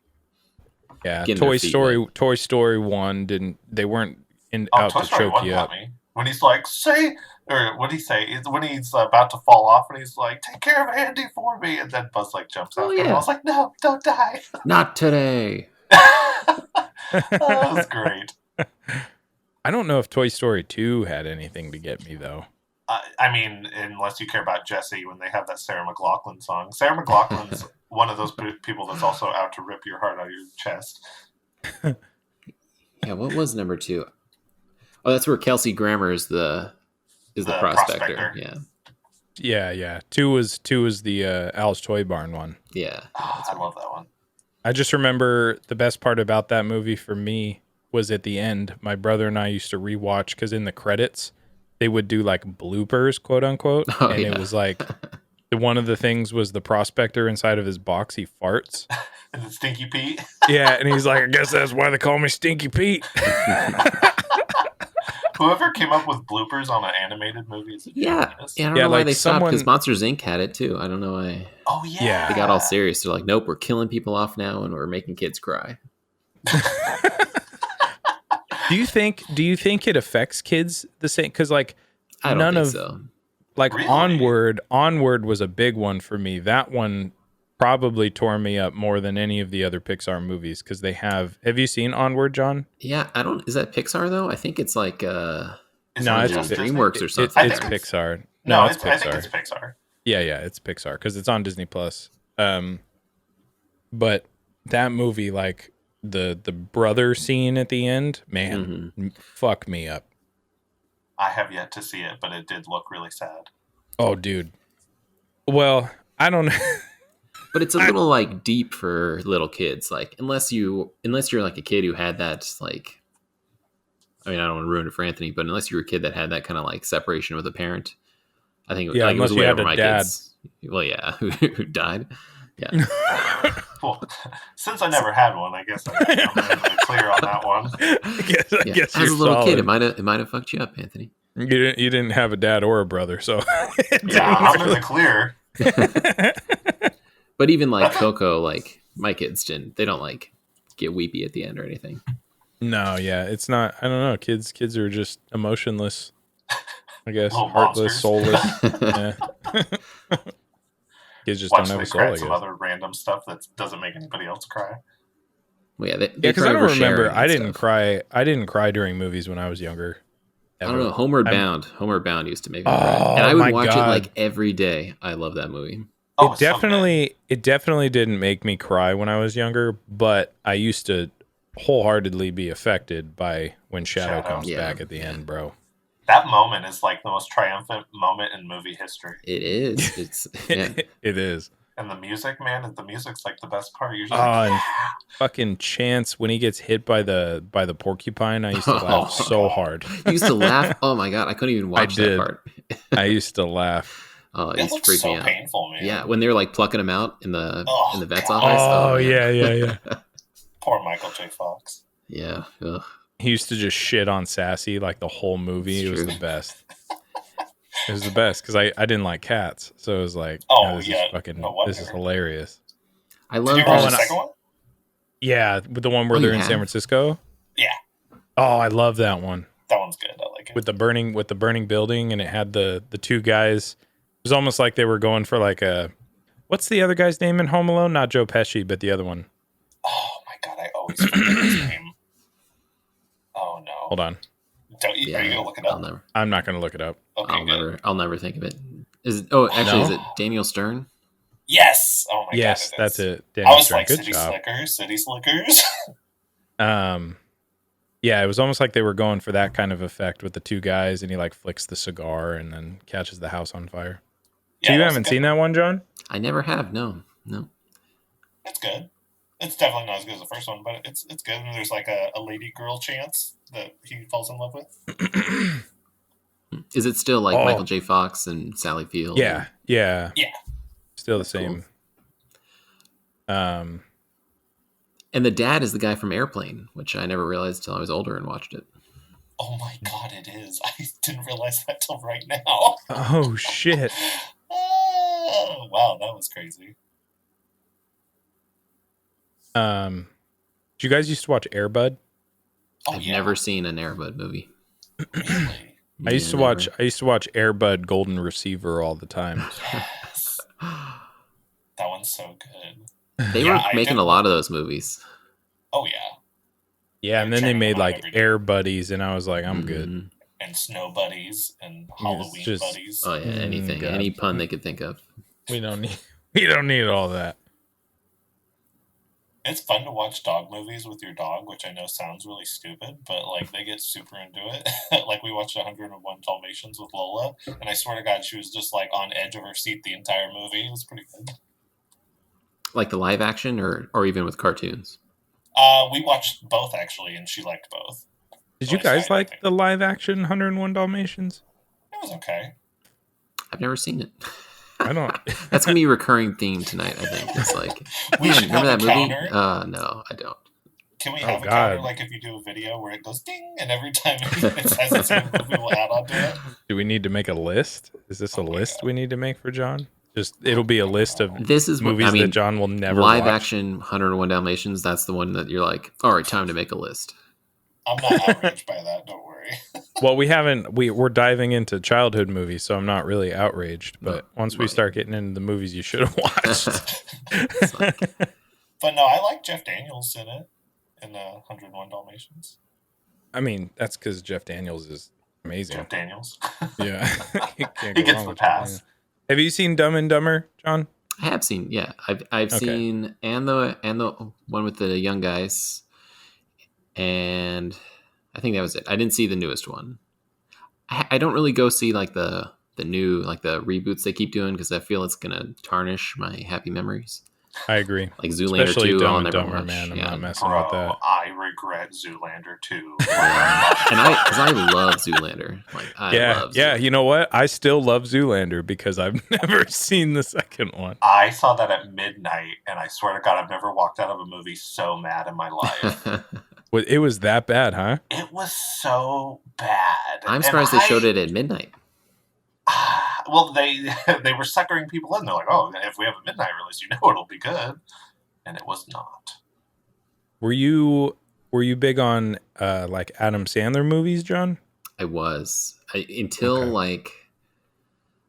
Speaker 7: Yeah,
Speaker 8: getting their feet
Speaker 7: Toy Story 1 didn't. They weren't
Speaker 9: Oh,
Speaker 7: out
Speaker 9: Toy
Speaker 7: to
Speaker 9: Story
Speaker 7: choke
Speaker 9: 1
Speaker 7: you
Speaker 9: got
Speaker 7: up.
Speaker 9: me. When he's like, or what did he say? It's when he's about to fall off and he's like, take care of Andy for me. And then Buzz like jumps out.
Speaker 8: Oh,
Speaker 9: And
Speaker 8: yeah.
Speaker 9: I was like, no, don't die.
Speaker 8: not today.
Speaker 9: That was great.
Speaker 7: I don't know if Toy Story 2 had anything to get me though.
Speaker 9: I mean, unless you care about Jesse, when they have that Sarah McLachlan song. Sarah McLachlan's one of those people that's also out to rip your heart out of your chest.
Speaker 8: Yeah, what was number 2? Oh, that's where Kelsey Grammer is the prospector. Yeah,
Speaker 7: Yeah. 2 was the Al's Toy Barn one.
Speaker 8: yeah.
Speaker 9: Oh, I love that one.
Speaker 7: I just remember the best part about that movie for me was at the end. My brother and I used to rewatch because in the credits they would do like bloopers, quote unquote,
Speaker 8: Oh,
Speaker 7: and
Speaker 8: yeah.
Speaker 7: it was like one of the things was the prospector inside of his box. He farts.
Speaker 9: Is it Stinky Pete?
Speaker 7: Yeah, and he's like, I guess that's why they call me Stinky Pete.
Speaker 9: Whoever came up with bloopers on an animated movie is a
Speaker 8: Yeah.
Speaker 9: genius.
Speaker 8: Yeah, I don't
Speaker 7: Yeah,
Speaker 8: know why
Speaker 7: like
Speaker 8: they stopped because
Speaker 7: someone-
Speaker 8: Monsters Inc. had it too. I don't know why
Speaker 9: Oh, yeah.
Speaker 7: Yeah.
Speaker 8: they got all serious. They're like, nope, we're killing people off now and we're making kids cry.
Speaker 7: Do you think it affects kids the same? Because like
Speaker 8: I don't
Speaker 7: none
Speaker 8: think
Speaker 7: of
Speaker 8: so.
Speaker 7: like
Speaker 9: Really?
Speaker 7: Onward was a big one for me. That one probably tore me up more than any of the other Pixar movies because they have you seen Onward, John?
Speaker 8: Yeah, I don't. Is that Pixar though? I think it's like
Speaker 9: Is
Speaker 7: No,
Speaker 9: it
Speaker 7: it's
Speaker 9: just
Speaker 8: DreamWorks or
Speaker 9: Disney?
Speaker 8: something.
Speaker 7: It's
Speaker 9: I think
Speaker 7: Pixar.
Speaker 9: No,
Speaker 7: No, it's
Speaker 9: I think
Speaker 7: Pixar.
Speaker 9: it's Pixar.
Speaker 7: Yeah, it's Pixar because it's on Disney Plus. But that movie, like the brother scene at the end, man, fuck me up.
Speaker 9: I have yet to see it, but it did look really sad.
Speaker 7: Oh, dude. Well, I don't know.
Speaker 8: But it's a little like deep for little kids. Like unless you're like a kid who had that like, I mean, I don't want to ruin it for Anthony, but unless you were a kid that had that kind of like separation with a parent, I think
Speaker 7: Yeah,
Speaker 8: like, it was
Speaker 7: unless you
Speaker 8: way
Speaker 7: had
Speaker 8: over
Speaker 7: a
Speaker 8: my
Speaker 7: dad.
Speaker 8: kids. Well, yeah, who died. Yeah.
Speaker 9: Well, since I never had one, I guess I'm really clear on that one.
Speaker 7: I guess
Speaker 8: As a
Speaker 7: you're
Speaker 8: little kid,
Speaker 7: solid.
Speaker 8: it might have fucked you up, Anthony.
Speaker 7: You didn't have a dad or a brother, so
Speaker 9: Yeah, I'm in the clear.
Speaker 8: But even like Coco, like my kids didn't. They don't like get weepy at the end or anything.
Speaker 7: No, yeah, it's not. I don't know. Kids are just emotionless. I guess
Speaker 9: Little
Speaker 7: heartless,
Speaker 9: monsters.
Speaker 7: soulless. Yeah. Kids just
Speaker 9: Watch
Speaker 7: don't have
Speaker 9: them
Speaker 7: a soul. I
Speaker 9: crack
Speaker 7: guess.
Speaker 9: some other random stuff that doesn't make anybody else cry.
Speaker 8: Well, yeah,
Speaker 7: Yeah, because I don't remember. I didn't
Speaker 8: stuff.
Speaker 7: cry. I didn't cry during movies when I was younger.
Speaker 8: I don't know. Homeward Bound used to make me cry,
Speaker 7: Oh,
Speaker 8: and I
Speaker 7: my
Speaker 8: would watch
Speaker 7: God.
Speaker 8: it like every day. I love that movie.
Speaker 9: Oh,
Speaker 7: It definitely didn't make me cry when I was younger, but I used to wholeheartedly be affected by when Shadow
Speaker 9: Shadow.
Speaker 7: comes
Speaker 8: Yeah.
Speaker 7: back at the end, bro.
Speaker 9: That moment is like the most triumphant moment in movie history.
Speaker 8: It is. It's yeah.
Speaker 7: It is.
Speaker 9: And the music, man, the music's like the best part. You're just
Speaker 7: Oh,
Speaker 9: like,
Speaker 7: and fucking Chance when he gets hit by the porcupine, I used to laugh so hard.
Speaker 8: You used to laugh. Oh my god, I couldn't even watch that
Speaker 7: did.
Speaker 8: part.
Speaker 7: I used to laugh.
Speaker 8: Oh, it
Speaker 9: it
Speaker 8: used to
Speaker 9: looks
Speaker 8: freak
Speaker 9: so
Speaker 8: me out.
Speaker 9: painful, man.
Speaker 8: Yeah, when they were like plucking him out in the vet's
Speaker 9: God.
Speaker 8: office.
Speaker 7: Oh
Speaker 8: man.
Speaker 7: yeah.
Speaker 9: Poor Michael J. Fox.
Speaker 8: Yeah. Ugh.
Speaker 7: He used to just shit on Sassy like the whole movie.
Speaker 8: It's
Speaker 7: It was
Speaker 8: true.
Speaker 7: the best. It was the best because I didn't like cats, so it was like,
Speaker 9: Oh,
Speaker 7: this
Speaker 9: yeah,
Speaker 7: is fucking,
Speaker 9: no wonder.
Speaker 7: this is hilarious.
Speaker 8: I
Speaker 9: Did
Speaker 8: love
Speaker 9: you watch the
Speaker 7: and I-
Speaker 9: second one?
Speaker 7: Yeah, with the one where
Speaker 8: Oh,
Speaker 7: they're
Speaker 8: you
Speaker 7: in
Speaker 8: have?
Speaker 7: San Francisco.
Speaker 9: Yeah.
Speaker 7: Oh, I love that one
Speaker 9: That one's good. I like it.
Speaker 7: with the burning building, and it had the two guys. It was almost like they were going for like a, what's the other guy's name in Home Alone? Not Joe Pesci, but the other one.
Speaker 9: Oh my god, I always forget his name. Oh no.
Speaker 7: Hold on,
Speaker 9: Don't you,
Speaker 8: Yeah,
Speaker 9: are you gonna look it
Speaker 8: I'll
Speaker 9: up?
Speaker 8: never.
Speaker 7: I'm not gonna look it up.
Speaker 9: Okay, good.
Speaker 8: I'll never think of it. Is it Daniel Stern?
Speaker 9: Yes. Oh my
Speaker 7: Yes,
Speaker 9: god.
Speaker 7: that's it.
Speaker 9: I
Speaker 7: Daniel
Speaker 9: was
Speaker 7: Stern.
Speaker 9: like
Speaker 7: Good
Speaker 9: City
Speaker 7: job.
Speaker 9: Slickers.
Speaker 7: Yeah, it was almost like they were going for that kind of effect with the two guys, and he like flicks the cigar and then catches the house on fire.
Speaker 9: Yeah,
Speaker 7: So you
Speaker 9: that was
Speaker 7: haven't
Speaker 9: good.
Speaker 7: seen that one, John?
Speaker 8: I never have. No.
Speaker 9: It's good. It's definitely not as good as the first one, but it's good. And there's like a lady girl chance that he falls in love with.
Speaker 8: Is it still like
Speaker 7: Oh.
Speaker 8: Michael J. Fox and Sally Field?
Speaker 7: Yeah.
Speaker 9: Yeah.
Speaker 7: Still the
Speaker 8: That's cool.
Speaker 7: same.
Speaker 8: And the dad is the guy from Airplane, which I never realized until I was older and watched it.
Speaker 9: Oh my god, it is. I didn't realize that till right now.
Speaker 7: Oh shit.
Speaker 9: Oh, wow, that was crazy.
Speaker 7: Did you guys used to watch Air Bud?
Speaker 9: Oh,
Speaker 8: I've
Speaker 9: yeah.
Speaker 8: never seen an Air Bud movie.
Speaker 9: Really?
Speaker 7: I used to watch Air Bud Golden Receiver all the time.
Speaker 9: Yes. That one's so good.
Speaker 8: They
Speaker 9: Yeah,
Speaker 8: were
Speaker 9: I
Speaker 8: making
Speaker 9: did-
Speaker 8: a lot of those movies.
Speaker 9: Oh, yeah.
Speaker 7: Yeah, and then they made like Air Buddies, and I was like, I'm good.
Speaker 8: Mhm.
Speaker 9: And Snow Buddies and Halloween
Speaker 7: just-
Speaker 9: Buddies.
Speaker 8: Oh yeah, anything,
Speaker 7: God.
Speaker 8: any pun they could think of.
Speaker 7: We don't need all that.
Speaker 9: It's fun to watch dog movies with your dog, which I know sounds really stupid, but like they get super into it. Like we watched 101 Dalmatians with Lola, and I swear to God, she was just like on edge of her seat the entire movie. It was pretty good.
Speaker 8: Like the live action, or even with cartoons.
Speaker 9: We watched both actually, and she liked both.
Speaker 7: Did you
Speaker 9: Well, I
Speaker 7: guys
Speaker 9: tried, I
Speaker 7: like
Speaker 9: think.
Speaker 7: the live action 101 Dalmatians?
Speaker 9: It was okay.
Speaker 8: I've never seen it.
Speaker 7: I don't.
Speaker 8: That's gonna be a recurring theme tonight. I think it's like,
Speaker 9: We
Speaker 8: man,
Speaker 9: should
Speaker 8: remember that
Speaker 9: have a
Speaker 8: movie?
Speaker 9: counter.
Speaker 8: No, I don't.
Speaker 9: Can we
Speaker 7: Oh,
Speaker 9: have a
Speaker 7: God.
Speaker 9: counter like if you do a video where it goes ding, and every time it says the same movie, we'll add on to it?
Speaker 7: Do we need to make a list? Is this a
Speaker 9: Oh my
Speaker 7: list
Speaker 9: God.
Speaker 7: we need to make for John? Just it'll be a list of
Speaker 8: This is what
Speaker 7: movies
Speaker 8: I mean.
Speaker 7: that John will never
Speaker 8: Live
Speaker 7: watch.
Speaker 8: action 101 Dalmatians. That's the one that you're like, all right, time to make a list.
Speaker 9: I'm not outraged by that. Don't worry.
Speaker 7: Well, we're diving into childhood movies, so I'm not really outraged. But once we
Speaker 8: right.
Speaker 7: start getting into the movies you should have watched,
Speaker 8: It's like,
Speaker 9: But no, I like Jeff Daniels in it in the 101 Dalmatians.
Speaker 7: I mean, that's because Jeff Daniels is amazing.
Speaker 9: Jeff Daniels.
Speaker 7: Yeah, you can't
Speaker 9: He
Speaker 7: go
Speaker 9: gets
Speaker 7: wrong
Speaker 9: the
Speaker 7: with Jeff
Speaker 9: pass.
Speaker 7: Daniels. Have you seen Dumb and Dumber, John?
Speaker 8: I have seen, yeah. I've
Speaker 7: Okay.
Speaker 8: seen and the one with the young guys, and I think that was it. I didn't see the newest one. I don't really go see like the new like the reboots they keep doing because I feel it's gonna tarnish my happy memories.
Speaker 7: I agree.
Speaker 8: Like Zoolander
Speaker 7: Especially
Speaker 8: 2,
Speaker 7: Dumb
Speaker 8: I'll
Speaker 7: and
Speaker 8: never
Speaker 7: Dumber,
Speaker 8: watch.
Speaker 7: man. I'm
Speaker 8: Yeah.
Speaker 7: not messing
Speaker 9: Bro,
Speaker 7: with that.
Speaker 9: I regret Zoolander too.
Speaker 8: And I love Zoolander. Like I love
Speaker 7: Yeah.
Speaker 8: Zoolander.
Speaker 7: You know what? I still love Zoolander because I've never seen the second one.
Speaker 9: I saw that at midnight, and I swear to God, I've never walked out of a movie so mad in my life.
Speaker 7: It was that bad, huh?
Speaker 9: It was so bad.
Speaker 8: I'm surprised they showed it at midnight.
Speaker 9: Well, they were suckering people in. They're like, "Oh, if we have a midnight release, you know it'll be good," and it was not.
Speaker 7: Were you big on like Adam Sandler movies, John?
Speaker 8: I was until
Speaker 7: Okay.
Speaker 8: like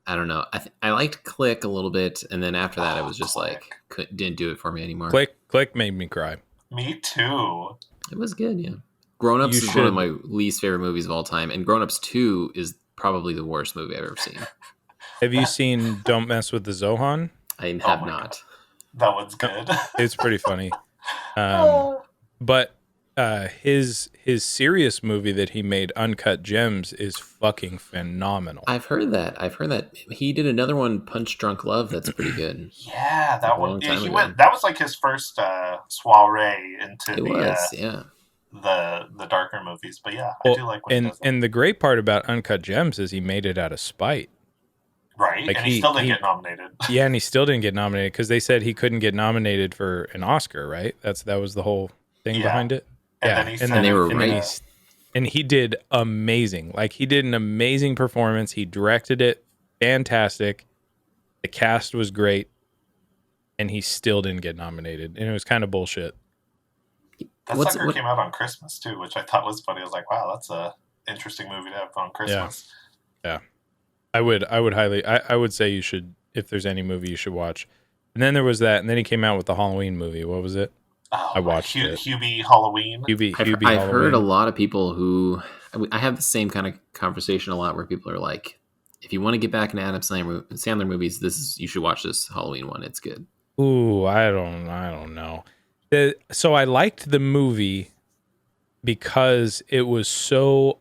Speaker 8: I don't know. I liked Click a little bit, and then after that, it was just
Speaker 9: Click.
Speaker 8: like didn't do it for me anymore.
Speaker 7: Click made me cry.
Speaker 9: Me too.
Speaker 8: It was good, yeah. Grown Ups
Speaker 7: You
Speaker 8: is one
Speaker 7: should-
Speaker 8: of my least favorite movies of all time, and Grown Ups 2 is probably the worst movie I've ever seen.
Speaker 7: Have you seen Don't Mess with the Zohan?
Speaker 8: I have
Speaker 9: my
Speaker 8: not.
Speaker 9: That one's good.
Speaker 7: It's pretty funny. But his serious movie that he made, Uncut Gems, is fucking phenomenal.
Speaker 8: I've heard that. He did another one, Punch Drunk Love, that's pretty good.
Speaker 9: Yeah,
Speaker 8: A
Speaker 9: that
Speaker 8: long
Speaker 9: one.
Speaker 8: time
Speaker 9: He
Speaker 8: ago.
Speaker 9: went. That was like his first soiree into
Speaker 8: It
Speaker 9: the
Speaker 8: was, yeah.
Speaker 9: the darker movies. But yeah, I do like when he does that.
Speaker 7: And the great part about Uncut Gems is he made it out of spite.
Speaker 9: Right,
Speaker 7: like
Speaker 9: and he still didn't get nominated.
Speaker 7: Yeah, and he still didn't get nominated because they said he couldn't get nominated for an Oscar, right? That was the whole thing
Speaker 9: Yeah.
Speaker 7: behind it.
Speaker 9: And
Speaker 7: Yeah,
Speaker 9: then he said,
Speaker 8: And they were
Speaker 7: and then
Speaker 8: right.
Speaker 7: and he did amazing. Like he did an amazing performance. He directed it fantastic. The cast was great, and he still didn't get nominated, and it was kind of bullshit.
Speaker 9: That
Speaker 8: What's-
Speaker 9: sucker
Speaker 8: what-
Speaker 9: came out on Christmas too, which I thought was funny. I was like, wow, that's a interesting movie to have on Christmas.
Speaker 7: I would highly. I would say you should, if there's any movie you should watch. And then there was that, and then he came out with the Halloween movie. What was it?
Speaker 9: Oh,
Speaker 7: I watched it.
Speaker 9: Hubie Halloween.
Speaker 7: Hubie
Speaker 8: I've
Speaker 7: Halloween.
Speaker 8: heard a lot of people who I have the same kind of conversation a lot where people are like, if you want to get back into Adam Sandler movies, you should watch this Halloween one. It's good.
Speaker 7: Ooh, I don't know. So I liked the movie because it was so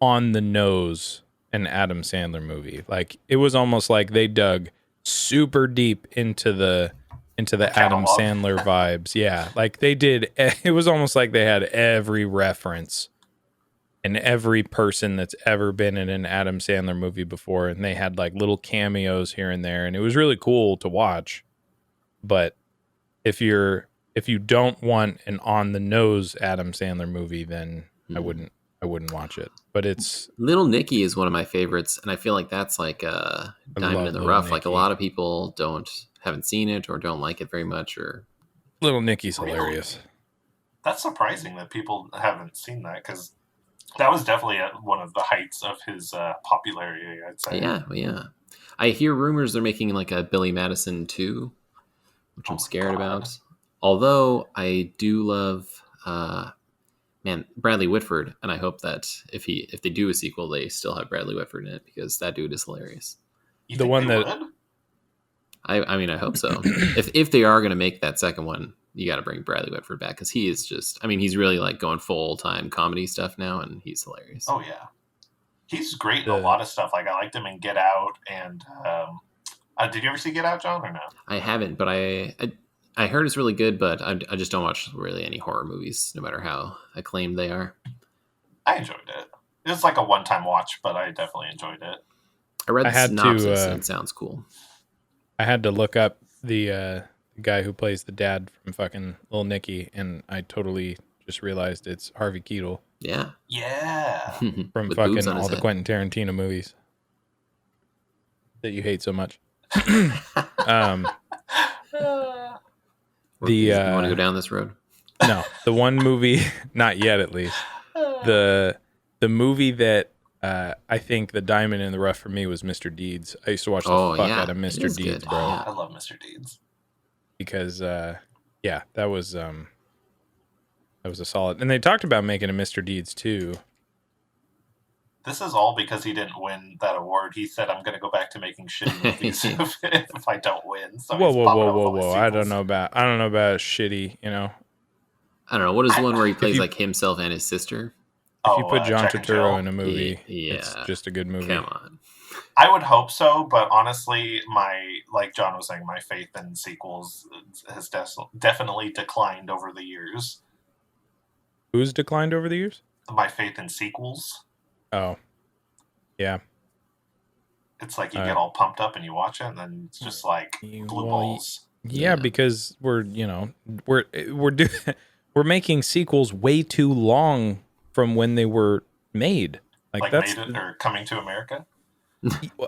Speaker 7: on the nose an Adam Sandler movie. Like it was almost like they dug super deep into the Adam
Speaker 9: catalog.
Speaker 7: Sandler vibes. Yeah, like they did. It was almost like they had every reference and every person that's ever been in an Adam Sandler movie before, and they had like little cameos here and there, and it was really cool to watch. But if you don't want an on the nose Adam Sandler movie, then I wouldn't watch it. But it's
Speaker 8: Little Nicky is one of my favorites, and I feel like that's like a diamond
Speaker 7: love
Speaker 8: in the
Speaker 7: Little
Speaker 8: rough. Like a
Speaker 7: Nicky.
Speaker 8: lot of people haven't seen it or don't like it very much. Or
Speaker 7: Little Nicky's
Speaker 9: Really?
Speaker 7: hilarious.
Speaker 9: That's surprising that people haven't seen that because that was definitely one of the heights of his popularity, I'd say.
Speaker 8: yeah. I hear rumors they're making like a Billy Madison 2, which I'm
Speaker 9: Oh my
Speaker 8: scared
Speaker 9: God.
Speaker 8: about. Although I do love Bradley Whitford, and I hope that if they do a sequel, they still have Bradley Whitford in it because that dude is hilarious.
Speaker 9: You
Speaker 7: The
Speaker 9: think
Speaker 7: one
Speaker 9: they
Speaker 7: that-
Speaker 9: would?
Speaker 8: I mean, I hope so. if they are going to make that second one, you got to bring Bradley Whitford back because he is just. I mean, he's really like going full time comedy stuff now, and he's hilarious.
Speaker 9: Oh yeah, he's great in a lot of stuff. Like I liked him in Get Out, and did you ever see Get Out, John, or no?
Speaker 8: I haven't, but I heard it's really good, but I just don't watch really any horror movies, no matter how acclaimed they are.
Speaker 9: I enjoyed it. It was like a one-time watch, but I definitely enjoyed it.
Speaker 8: I read
Speaker 7: I
Speaker 8: the
Speaker 7: had to,
Speaker 8: synopsis and it sounds cool.
Speaker 7: I had to look up the guy who plays the dad from fucking Little Nicky, and I totally just realized it's Harvey Keitel
Speaker 8: Yeah.
Speaker 9: Yeah.
Speaker 7: from
Speaker 8: With
Speaker 7: fucking
Speaker 8: boobs on
Speaker 7: all
Speaker 8: his
Speaker 7: the
Speaker 8: head.
Speaker 7: Quentin Tarantino movies that you hate so much.
Speaker 8: You want to go down this road?
Speaker 7: No, the one movie, not yet at least. The movie that I think the diamond in the rough for me was Mr. Deeds. I used to watch the fuck out of
Speaker 8: it
Speaker 7: Mr.
Speaker 8: is
Speaker 7: Deeds,
Speaker 8: good.
Speaker 7: bro,
Speaker 8: Yeah.
Speaker 9: I love Mr. Deeds.
Speaker 7: because that was a solid. And they talked about making a Mr. Deeds too.
Speaker 9: This is all because he didn't win that award. He said, "I'm going to go back to making shitty movies if I don't win." So
Speaker 7: Whoa,
Speaker 9: he's
Speaker 7: whoa,
Speaker 9: popping
Speaker 7: whoa,
Speaker 9: up
Speaker 7: whoa,
Speaker 9: all these
Speaker 7: whoa! I don't
Speaker 9: sequels.
Speaker 7: know about shitty. You know,
Speaker 8: I don't know. What is the one where he plays
Speaker 7: you-
Speaker 8: like himself and his sister?
Speaker 7: if you put John
Speaker 9: Jack and
Speaker 7: Turturro
Speaker 9: Jill.
Speaker 7: in a movie,
Speaker 8: Yeah.
Speaker 7: it's just a good movie.
Speaker 8: Come on.
Speaker 9: I would hope so, but honestly, like John was saying, my faith in sequels has definitely declined over the years.
Speaker 7: Who's declined over the years?
Speaker 9: My faith in sequels.
Speaker 7: Oh, yeah.
Speaker 9: It's like you get all pumped up and you watch it, and then it's just like blue balls.
Speaker 7: Yeah, because we're making sequels way too long from when they were made. Like that's
Speaker 9: Made It or Coming to America.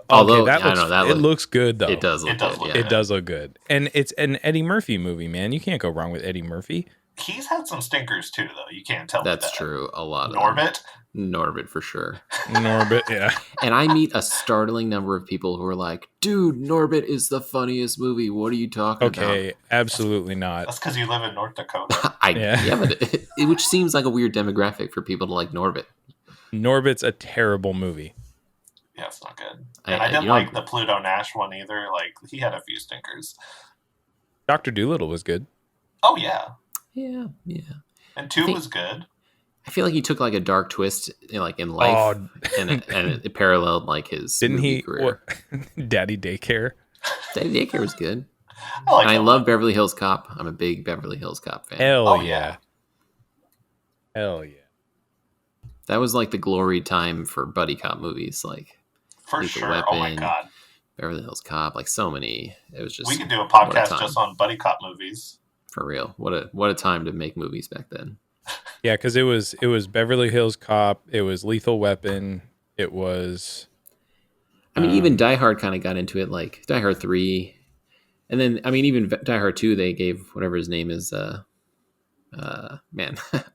Speaker 8: Although,
Speaker 7: that
Speaker 8: I
Speaker 7: looks,
Speaker 8: don't know,
Speaker 7: it looks good though.
Speaker 8: It does look
Speaker 9: It does
Speaker 8: good.
Speaker 9: look
Speaker 8: Yeah.
Speaker 7: It does look good, and it's an Eddie Murphy movie, man. You can't go wrong with Eddie Murphy.
Speaker 9: He's had some stinkers too, though. You can't tell me
Speaker 8: That's
Speaker 9: that.
Speaker 8: true. A lot of
Speaker 9: Norbit.
Speaker 8: Norbit for sure.
Speaker 7: Norbit, yeah.
Speaker 8: And I meet a startling number of people who are like, dude, Norbit is the funniest movie. What are you talking about?
Speaker 7: Okay, absolutely not.
Speaker 9: That's because you live in North Dakota.
Speaker 8: Yeah, but which seems like a weird demographic for people to like Norbit.
Speaker 7: Norbit's a terrible movie.
Speaker 9: Yeah, it's not good. And I didn't like the Pluto Nash one either. Like, he had a few stinkers.
Speaker 7: Dr. Dolittle was good.
Speaker 9: Oh, yeah.
Speaker 8: Yeah.
Speaker 9: And 2 was good.
Speaker 8: I feel like he took like a dark twist, in life, and it paralleled like his
Speaker 7: Didn't
Speaker 8: movie
Speaker 7: he?
Speaker 8: career.
Speaker 7: Daddy Daycare.
Speaker 8: Daddy Daycare was good.
Speaker 9: I
Speaker 8: love Beverly Hills Cop. I'm a big Beverly Hills Cop fan.
Speaker 7: Hell yeah.
Speaker 8: That was like the glory time for buddy cop movies, like
Speaker 9: For
Speaker 8: Lethal
Speaker 9: sure.
Speaker 8: Weapon,
Speaker 9: Oh, my God.
Speaker 8: Beverly Hills Cop, like so many. It was just
Speaker 9: We could do a
Speaker 8: what
Speaker 9: podcast
Speaker 8: time.
Speaker 9: just on buddy cop movies.
Speaker 8: For real. What a time to make movies back then.
Speaker 7: Yeah, because it was Beverly Hills Cop. It was Lethal Weapon. It was.
Speaker 8: I mean, even Die Hard kind of got into it, like Die Hard 3. And then, I mean, even Die Hard 2, they gave whatever his name is,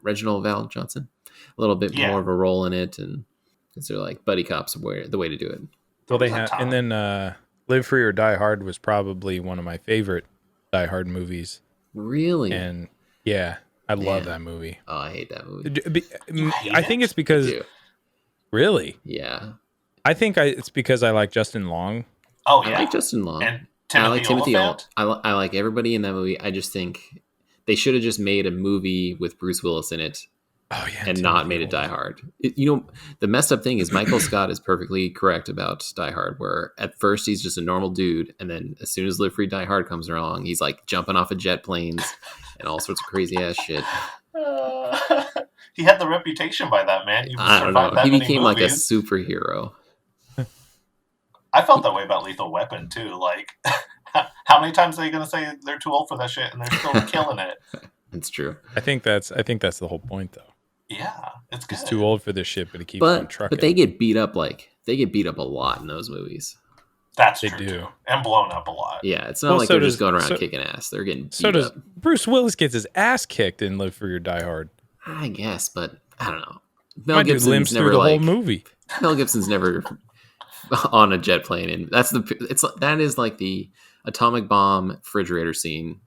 Speaker 8: Reginald Val Johnson, a little bit more of a role in it. And because they're like, buddy cops are the way to do it.
Speaker 7: Well, they have. And then Live Free or Die Hard was probably one of my favorite Die Hard movies.
Speaker 8: Really?
Speaker 7: And yeah, I love that movie.
Speaker 8: Oh, I hate that movie.
Speaker 7: I think it's because. Really?
Speaker 8: Yeah.
Speaker 7: I think it's because I like Justin Long.
Speaker 9: Oh, yeah.
Speaker 8: I like Justin Long.
Speaker 9: And
Speaker 8: I like Timothy
Speaker 9: Olyphant.
Speaker 8: I like everybody in that movie. I just think they should have just made a movie with Bruce Willis in it.
Speaker 7: Oh, yeah,
Speaker 8: and not made it Die Hard. The messed up thing is Michael Scott is perfectly correct about Die Hard, where at first he's just a normal dude, and then as soon as Live Free Die Hard comes along, he's like jumping off of jet planes and all sorts of crazy ass shit.
Speaker 9: He had the reputation by that, man.
Speaker 8: I don't know. He became like a superhero.
Speaker 9: I felt that way about Lethal Weapon too. Like, how many times are they going to say they're too old for that shit and they're still killing it?
Speaker 8: It's true.
Speaker 7: I think that's the whole point, though.
Speaker 9: Yeah, it's good.
Speaker 7: He's too old for this shit, but he keeps on trucking.
Speaker 8: But they get beat up a lot in those movies.
Speaker 9: That's
Speaker 7: they
Speaker 9: true.
Speaker 7: do.
Speaker 9: Too. And blown up a lot.
Speaker 8: Yeah, it's not like they're just going around kicking ass. They're getting beat up.
Speaker 7: Bruce Willis gets his ass kicked in Live Free or Die Hard.
Speaker 8: I guess, but I don't know.
Speaker 7: Mel Gibson's never the whole movie.
Speaker 8: Mel Gibson's never on a jet plane, and that is like the atomic bomb refrigerator scene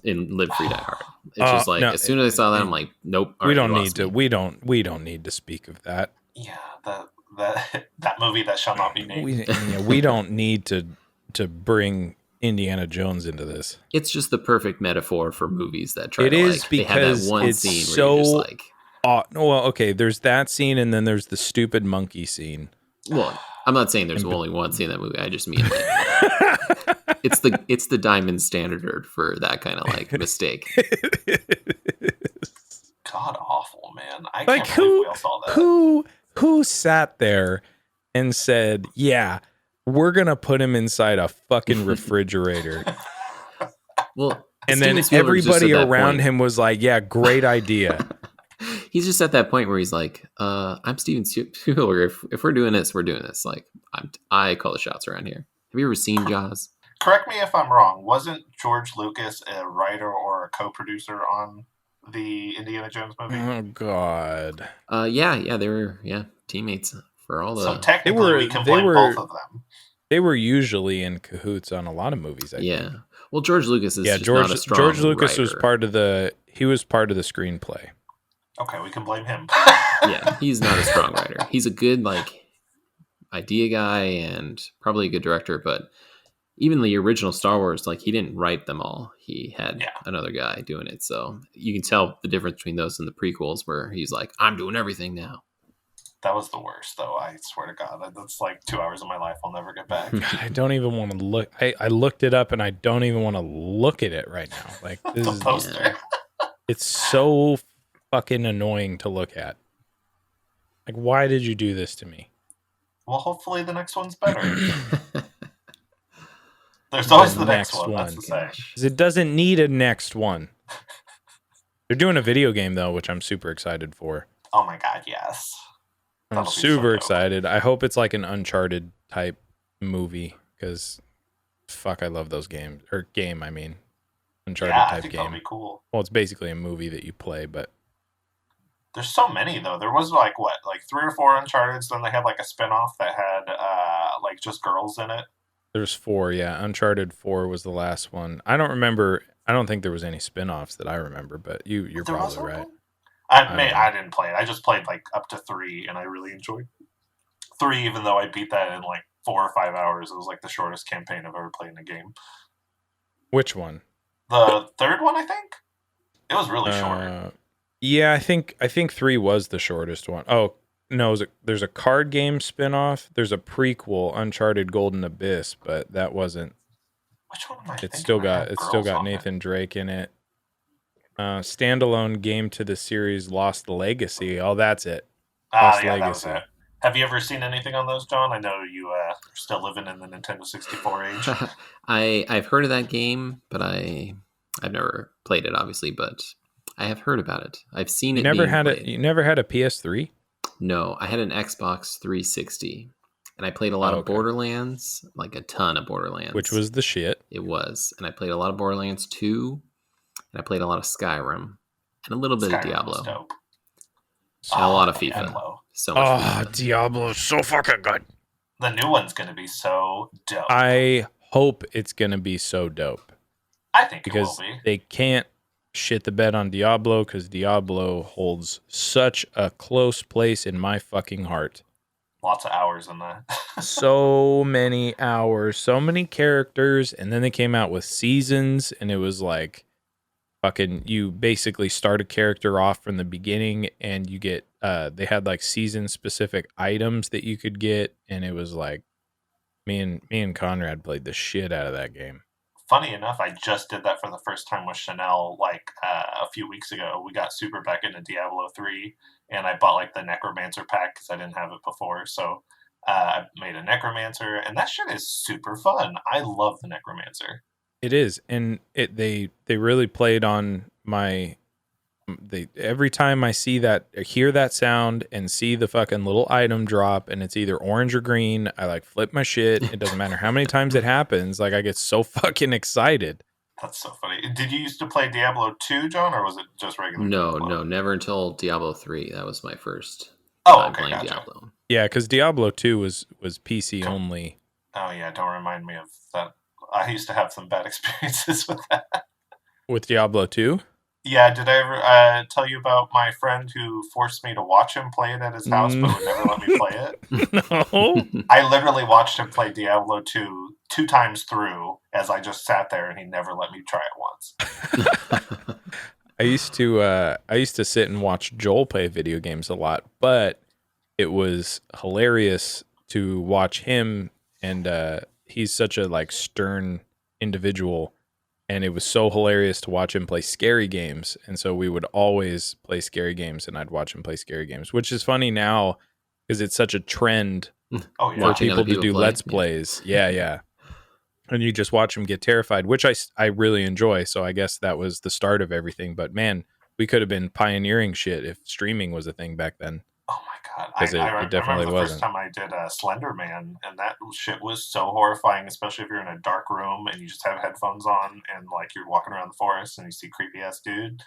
Speaker 8: in Live Free Die Hard. It's just like as soon as I saw that, I'm like, nope.
Speaker 7: We don't need to speak of that.
Speaker 9: Yeah, that movie that shall not be named.
Speaker 7: We don't need to bring Indiana Jones into this.
Speaker 8: It's just the perfect metaphor for movies that try.
Speaker 7: It is because
Speaker 8: they have that one
Speaker 7: it's
Speaker 8: scene
Speaker 7: so.
Speaker 8: Where you're just like,
Speaker 7: well, okay. There's that scene, and then there's the stupid monkey scene.
Speaker 8: Well, I'm not saying there's only one scene in that movie. I just mean like, it's the diamond standard for that kind of like mistake.
Speaker 9: God awful, man. I
Speaker 7: like
Speaker 9: can't believe we all saw that.
Speaker 7: Who sat there and said, "Yeah, we're gonna put him inside a fucking refrigerator."
Speaker 8: Well,
Speaker 7: and then everybody around him was like, "Yeah, great idea."
Speaker 8: He's just at that point where he's like, I'm Steven Spielberg. If we're doing this, we're doing this. Like, I call the shots around here. Have you ever seen Jaws?
Speaker 9: Correct me if I'm wrong. Wasn't George Lucas a writer or a co-producer on the Indiana Jones movie?
Speaker 7: Oh God.
Speaker 8: Yeah, they were teammates for all the.
Speaker 9: So technically, we can blame both of them.
Speaker 7: They were usually in cahoots on a lot of movies. I think.
Speaker 8: Well, George Lucas is
Speaker 7: George
Speaker 8: not a strong
Speaker 7: George Lucas
Speaker 8: writer.
Speaker 7: was part of the screenplay.
Speaker 9: Okay, we can blame him.
Speaker 8: Yeah, he's not a strong writer. He's a good idea guy and probably a good director, but even the original Star Wars, he didn't write them all. He had another guy doing it. So you can tell the difference between those and the prequels where he's like, I'm doing everything now.
Speaker 9: That was the worst, though. I swear to God. That's 2 hours of my life I'll never get back.
Speaker 7: I don't even want to look. I looked it up and I don't even want to look at it right now. This
Speaker 9: the poster.
Speaker 7: It's so fucking annoying to look at. Why did you do this to me?
Speaker 9: Well, hopefully the next one's better. There's always the next one. That's the saying.
Speaker 7: It doesn't need a next one. They're doing a video game, though, which I'm super excited for.
Speaker 9: Oh my God, yes.
Speaker 7: I'm super excited. I hope it's like an Uncharted type movie because, fuck, I love those games. Or game, I mean. Uncharted type game.
Speaker 9: That'll be cool.
Speaker 7: Well, it's basically a movie that you play, but.
Speaker 9: There's so many, though. There was 3 or 4 Uncharted's, then they had a spinoff that had just girls in it.
Speaker 7: There's 4, yeah. Uncharted 4 was the last one. I don't remember. I don't think there was any spin-offs that I remember, but you're probably right.
Speaker 9: I didn't play it. I just played up to 3, and I really enjoyed 3, even though I beat that in 4 or 5 hours. It was the shortest campaign I've ever played in a game.
Speaker 7: Which one?
Speaker 9: The third one, I think. It was really short.
Speaker 7: Yeah, I think 3 was the shortest one. Oh no, there's a card game spin-off. There's a prequel, Uncharted Golden Abyss, but that wasn't.
Speaker 9: Which one am I
Speaker 7: It's still got Nathan Drake in it. Standalone game to the series Lost Legacy. Oh, that's it. Lost
Speaker 9: yeah,
Speaker 7: Legacy.
Speaker 9: That was it. Have you ever seen anything on those, John? I know you are still living in the Nintendo 64 age.
Speaker 8: I've heard of that game, but I've never played it, obviously, but I have heard about it. I've seen it.
Speaker 7: You never had a PS3?
Speaker 8: No, I had an Xbox 360, and I played a lot of Borderlands, a ton of Borderlands.
Speaker 7: Which was the shit.
Speaker 8: It was. And I played a lot of Borderlands 2, and I played a lot of Skyrim, and a little bit of Diablo.
Speaker 9: Dope.
Speaker 8: And a lot of FIFA.
Speaker 9: Diablo.
Speaker 8: So much FIFA.
Speaker 7: Diablo is so fucking good.
Speaker 9: The new one's going to be so dope.
Speaker 7: I hope it's going to be so dope.
Speaker 9: I think
Speaker 7: because
Speaker 9: it will be.
Speaker 7: They can't shit the bed on Diablo because Diablo holds such a close place in my fucking heart.
Speaker 9: Lots of hours in that.
Speaker 7: So many hours, so many characters, and then they came out with seasons, and it was fucking, you basically start a character off from the beginning, and you get they had season specific items that you could get, and it was me and Conrad played the shit out of that game.
Speaker 9: Funny enough, I just did that for the first time with Chanel a few weeks ago. We got super back into Diablo 3, and I bought the Necromancer pack because I didn't have it before. So I made a Necromancer, and that shit is super fun. I love the Necromancer.
Speaker 7: It is, and they really played on my. Every time I hear that sound and see the fucking little item drop, and it's either orange or green, I flip my shit. It doesn't matter how many times it happens. I get so fucking excited.
Speaker 9: That's so funny. Did you used to play Diablo 2, John, or was it just regular?
Speaker 8: No, never until Diablo 3. That was my first
Speaker 9: time
Speaker 8: playing
Speaker 9: gotcha.
Speaker 8: Diablo.
Speaker 7: Yeah, because Diablo 2 was PC only.
Speaker 9: Oh yeah, don't remind me of that. I used to have some bad experiences with that.
Speaker 7: With Diablo 2?
Speaker 9: Yeah, did I ever tell you about my friend who forced me to watch him play it at his house, but would never let me play it?
Speaker 7: No.
Speaker 9: I literally watched him play Diablo 2 times through as I just sat there, and he never let me try it once.
Speaker 7: I used to sit and watch Joel play video games a lot, but it was hilarious to watch him, and he's such a stern individual. And it was so hilarious to watch him play scary games. And so we would always play scary games, and I'd watch him play scary games, which is funny now because it's such a trend for people to do Let's Plays. Yeah. And you just watch him get terrified, which I really enjoy. So I guess that was the start of everything. But man, we could have been pioneering shit if streaming was a thing back then.
Speaker 9: Oh my God.
Speaker 7: Because it definitely
Speaker 9: wasn't. The first time I did Slender Man, and that shit was so horrifying, especially if you're in a dark room and you just have headphones on and you're walking around the forest and you see creepy ass dude.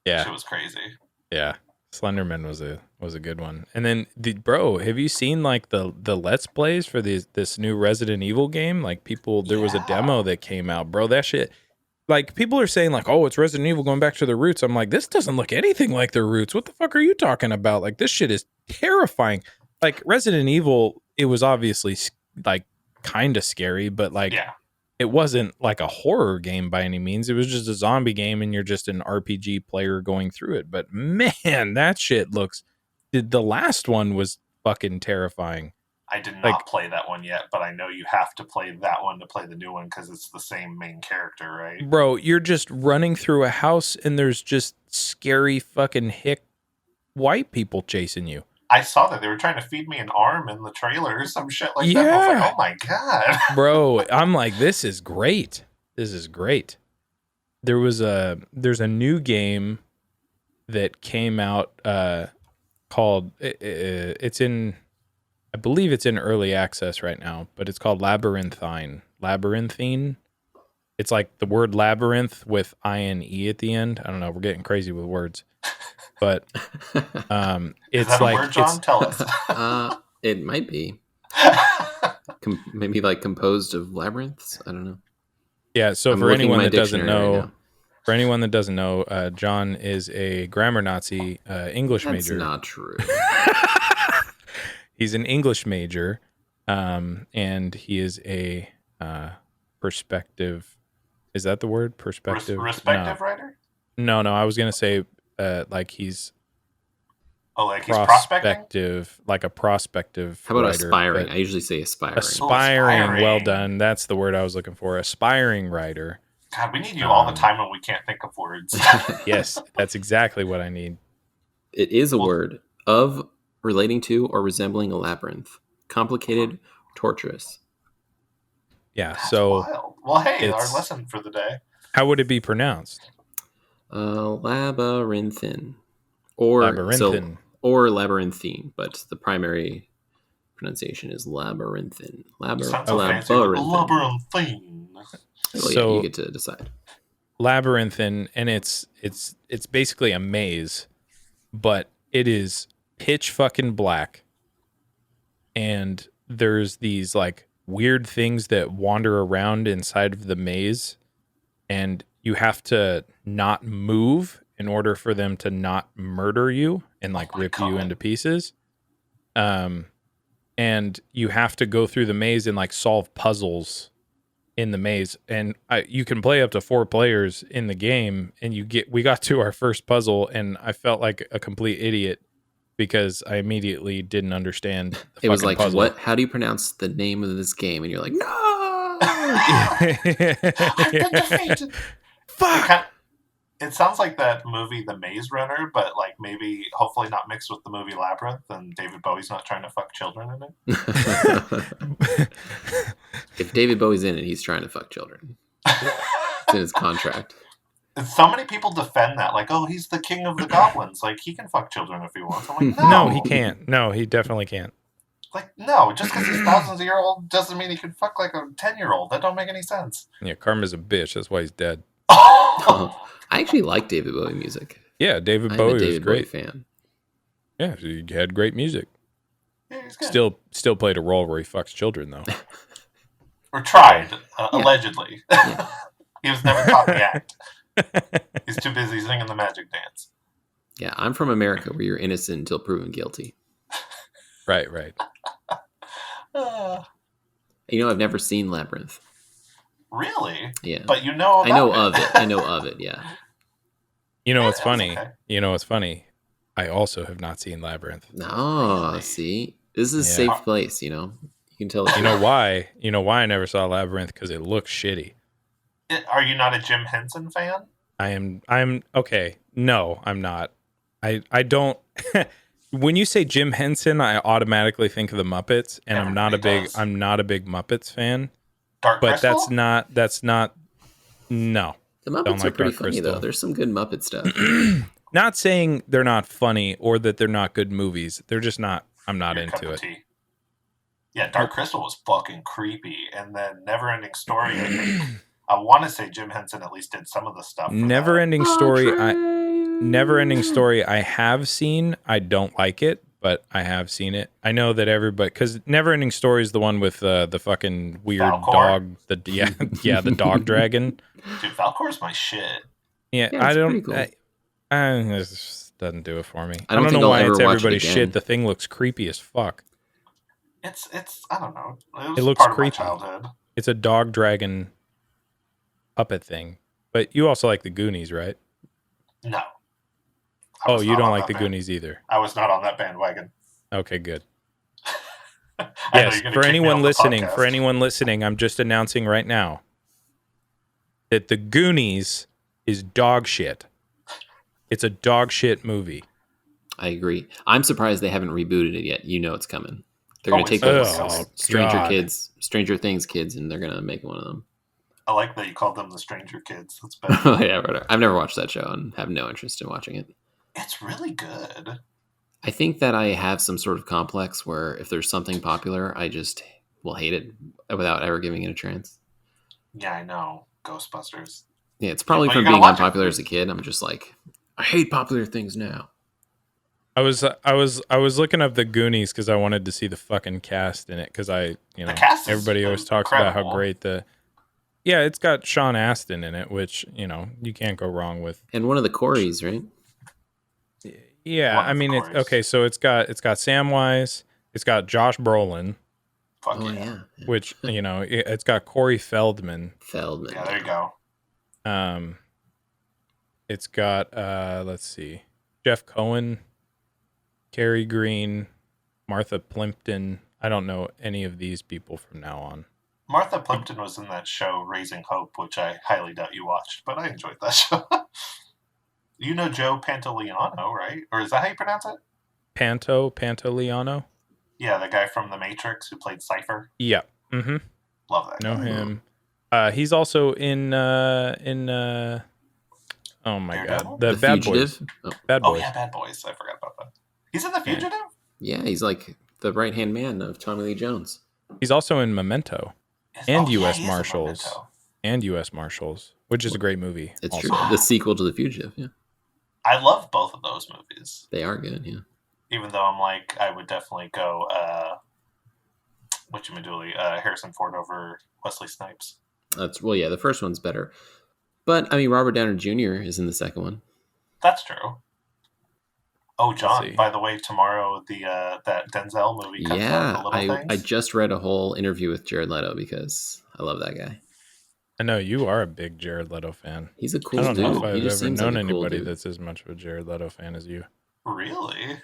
Speaker 7: Yeah.
Speaker 9: Shit was crazy.
Speaker 7: Yeah. Slenderman was a good one. And then bro, have you seen the Let's Plays for this new Resident Evil game? There was a demo that came out. Bro, that shit, like people are saying like, oh, it's Resident Evil going back to their roots. I'm like, this doesn't look anything like their roots. What the fuck are you talking about? Like, this shit is terrifying. Like Resident Evil, it was obviously like kind of scary, but like it wasn't like a horror game by any means. It was just a zombie game, and you're just an RPG player going through it. But man, that shit looks. The last one was fucking terrifying.
Speaker 9: I did not play that one yet, but I know you have to play that one to play the new one because it's the same main character, right?
Speaker 7: Bro, you're just running through a house and there's just scary fucking hick white people chasing you.
Speaker 9: I saw that. They were trying to feed me an arm in the trailer or some shit like that. I was like, oh my God.
Speaker 7: Bro, I'm like, this is great. This is great. There's a new game that came out called, I believe it's in early access right now, but it's called Labyrinthine. It's like the word labyrinth with I-N-E at the end. I don't know. We're getting crazy with words. But it's
Speaker 9: that
Speaker 7: like...
Speaker 9: a word, John? Tell us.
Speaker 8: It might be. Maybe like composed of labyrinths? I don't know.
Speaker 7: Yeah, so
Speaker 8: I'm
Speaker 7: for anyone that doesn't
Speaker 8: right
Speaker 7: know, John is a grammar Nazi English major.
Speaker 8: That's not true.
Speaker 7: He's an English major, and he is a perspective. Is that the word? Perspective?
Speaker 9: Respective writer?
Speaker 7: No. I was gonna say like he's.
Speaker 9: Oh, like he's prospecting?
Speaker 7: Like a prospective.
Speaker 8: How about
Speaker 7: writer,
Speaker 8: aspiring? I usually say aspiring.
Speaker 7: Aspiring. Well done. That's the word I was looking for. Aspiring writer.
Speaker 9: God, we need you all the time when we can't think of words.
Speaker 7: Yes, that's exactly what I need.
Speaker 8: It is a word of. Relating to or resembling a labyrinth. Complicated, torturous.
Speaker 7: Yeah,
Speaker 9: That's
Speaker 7: so...
Speaker 9: wild. Well, hey, our lesson for the day.
Speaker 7: How would it be pronounced?
Speaker 8: Labyrinthine. Or
Speaker 7: Labyrinthine.
Speaker 8: Or labyrinthine, but the primary pronunciation is labyrinthine.
Speaker 9: Sounds so fancy. Labyrinthine.
Speaker 8: Well, yeah, you get to decide.
Speaker 7: Labyrinthine, and it's basically a maze, but it is pitch fucking black, and there's these like weird things that wander around inside of the maze, and you have to not move in order for them to not murder you and like rip you into pieces. And you have to go through the maze and like solve puzzles in the maze, and you can play up to 4 players in the game, and we got to our first puzzle, and I felt like a complete idiot because I immediately didn't understand the
Speaker 8: It was like,
Speaker 7: puzzle.
Speaker 8: what? How do you pronounce the name of this game? And you're like, no!
Speaker 9: I've been defeated.
Speaker 7: Fuck!
Speaker 9: It sounds like that movie, The Maze Runner, but like maybe, hopefully not mixed with the movie Labyrinth, and David Bowie's not trying to fuck children in it.
Speaker 8: If David Bowie's in it, he's trying to fuck children. It's in his contract.
Speaker 9: So many people defend that, like, oh, he's the king of the goblins. Like, he can fuck children if he wants. I'm like, no.
Speaker 7: No, he can't. No, he definitely can't.
Speaker 9: Like, no, just because he's thousands of years old doesn't mean he can fuck like a 10-year-old. That don't make any sense.
Speaker 7: Yeah, Karma's a bitch. That's why he's dead.
Speaker 8: I actually like David Bowie music.
Speaker 7: Yeah, David Bowie was great.
Speaker 8: Bowie fan.
Speaker 7: Yeah, he had great music.
Speaker 9: Yeah, he's good.
Speaker 7: Still played a role where he fucks children, though.
Speaker 9: Or tried, allegedly. Yeah. He was never caught in the act. He's too busy singing the magic dance.
Speaker 8: Yeah, I'm from America where you're innocent until proven guilty.
Speaker 7: Right.
Speaker 8: I've never seen Labyrinth.
Speaker 9: Really?
Speaker 8: Yeah.
Speaker 9: But you know about
Speaker 8: I know of it, yeah.
Speaker 7: You know what's funny?
Speaker 9: Okay.
Speaker 7: You know what's funny? I also have not seen Labyrinth.
Speaker 8: Oh, see? This is a safe place, You can tell.
Speaker 7: You know why? You know why I never saw Labyrinth? Because it looks shitty.
Speaker 9: Are you not a Jim Henson fan?
Speaker 7: I'm okay. No, I'm not. I don't. When you say Jim Henson, I automatically think of the Muppets, and I'm not a big Muppets fan.
Speaker 9: Dark
Speaker 7: but
Speaker 9: Crystal?
Speaker 7: that's not. No,
Speaker 8: the Muppets are pretty funny though. There's some good Muppet stuff.
Speaker 7: Not saying they're not funny or that they're not good movies. They're just not. I'm not into it.
Speaker 9: Yeah, Dark Crystal was fucking creepy, and then Neverending Story. I want to say Jim Henson at least did some of the stuff.
Speaker 7: Neverending Story. I have seen. I don't like it, but I have seen it. I know that everybody, because Neverending Story is the one with the fucking weird
Speaker 9: Falcor?
Speaker 7: dog. The dog dragon.
Speaker 9: Dude, Falcor's my shit.
Speaker 7: Yeah,
Speaker 8: Yeah,
Speaker 7: I
Speaker 8: it's
Speaker 7: don't.
Speaker 8: pretty cool.
Speaker 7: It just doesn't do it for me.
Speaker 8: I don't think
Speaker 7: know
Speaker 8: I'll
Speaker 7: why
Speaker 8: ever
Speaker 7: it's
Speaker 8: watch it
Speaker 7: everybody's
Speaker 8: again.
Speaker 7: shit. The thing looks creepy as fuck.
Speaker 9: It's I don't know. It was
Speaker 7: looks
Speaker 9: part
Speaker 7: creepy.
Speaker 9: of my childhood.
Speaker 7: It's a dog dragon puppet thing. But you also like the Goonies, right?
Speaker 9: No. I
Speaker 7: Oh,
Speaker 9: was
Speaker 7: you
Speaker 9: not
Speaker 7: don't
Speaker 9: on
Speaker 7: like
Speaker 9: that
Speaker 7: the
Speaker 9: band-
Speaker 7: Goonies either.
Speaker 9: I was not on that bandwagon.
Speaker 7: Okay, good.
Speaker 9: I know
Speaker 7: Yes,
Speaker 9: you're gonna
Speaker 7: for
Speaker 9: kick me
Speaker 7: anyone
Speaker 9: off the
Speaker 7: listening, I'm just announcing right now that the Goonies is dog shit. It's a dog shit movie.
Speaker 8: I agree. I'm surprised they haven't rebooted it yet. You know it's coming. They're going to take
Speaker 9: it's
Speaker 8: those
Speaker 9: coming.
Speaker 8: Stranger Things kids, and they're going to make one of them.
Speaker 9: I like that you called them the Stranger Kids. That's better.
Speaker 8: Oh, yeah, right. I've never watched that show and have no interest in watching it.
Speaker 9: It's really good.
Speaker 8: I think that I have some sort of complex where if there's something popular, I just will hate it without ever giving it a chance.
Speaker 9: Yeah, I know. Ghostbusters.
Speaker 8: Yeah, it's probably
Speaker 9: but
Speaker 8: from
Speaker 9: you're gonna
Speaker 8: being
Speaker 9: watch it.
Speaker 8: unpopular as a kid. I'm just like, I hate popular things now.
Speaker 7: I was looking up the Goonies because I wanted to see the fucking cast in it because
Speaker 9: The cast is
Speaker 7: everybody always talks about how
Speaker 9: incredible.
Speaker 7: great it's got Sean Astin in it, which you can't go wrong with.
Speaker 8: And one of the Coreys, right?
Speaker 7: Yeah,
Speaker 9: One of
Speaker 7: I
Speaker 9: the
Speaker 7: mean it's
Speaker 9: Coreys.
Speaker 7: okay. So it's got Samwise, it's got Josh Brolin,
Speaker 9: Fuck
Speaker 8: Oh,
Speaker 9: yeah.
Speaker 8: yeah.
Speaker 7: which it's got Corey Feldman.
Speaker 8: Feldman.
Speaker 9: Yeah, there you go.
Speaker 7: It's got let's see, Jeff Cohen, Cary Green, Martha Plimpton. I don't know any of these people from now on.
Speaker 9: Martha Plimpton was in that show Raising Hope, which I highly doubt you watched, but I enjoyed that show. You know Joe Pantoliano, right? Or is that how you pronounce it?
Speaker 7: Pantoliano?
Speaker 9: Yeah, the guy from The Matrix who played Cypher.
Speaker 7: Yeah. Mm-hmm.
Speaker 9: Love that
Speaker 7: Know
Speaker 9: guy.
Speaker 7: him. He's also in oh my
Speaker 9: Daredevil?
Speaker 7: god. The Bad
Speaker 8: Fugitive?
Speaker 7: Boys.
Speaker 8: Oh.
Speaker 7: Bad
Speaker 9: Oh
Speaker 7: Boys.
Speaker 9: yeah, Bad Boys. I forgot about that. He's in The Fugitive?
Speaker 8: Yeah, he's like the right-hand man of Tommy Lee Jones.
Speaker 7: He's also in Memento and
Speaker 9: yeah,
Speaker 7: U.S.
Speaker 9: he is in
Speaker 7: Marshals.
Speaker 9: Memento.
Speaker 7: And U.S. Marshals, which is a great movie.
Speaker 8: It's
Speaker 7: also.
Speaker 8: true. The sequel to The Fugitive. Yeah,
Speaker 9: I love both of those movies.
Speaker 8: they are good. Yeah.
Speaker 9: Even though I'm like, I would definitely go Harrison Ford over Wesley Snipes.
Speaker 8: Yeah, the first one's better. But I mean, Robert Downey Jr. is in the second one.
Speaker 9: That's true. Oh,
Speaker 7: see.
Speaker 9: John, by the way, tomorrow that Denzel movie comes out, The Little
Speaker 8: I
Speaker 9: Things.
Speaker 8: just read a whole interview with Jared Leto because I love that guy.
Speaker 7: I know you are a big Jared Leto fan.
Speaker 8: He's a cool
Speaker 7: I don't
Speaker 8: dude.
Speaker 7: know if
Speaker 8: He
Speaker 7: I've
Speaker 8: just
Speaker 7: ever
Speaker 8: seems
Speaker 7: known
Speaker 8: like a cool
Speaker 7: anybody
Speaker 8: dude.
Speaker 7: that's as much of a Jared Leto fan as you.
Speaker 9: Really?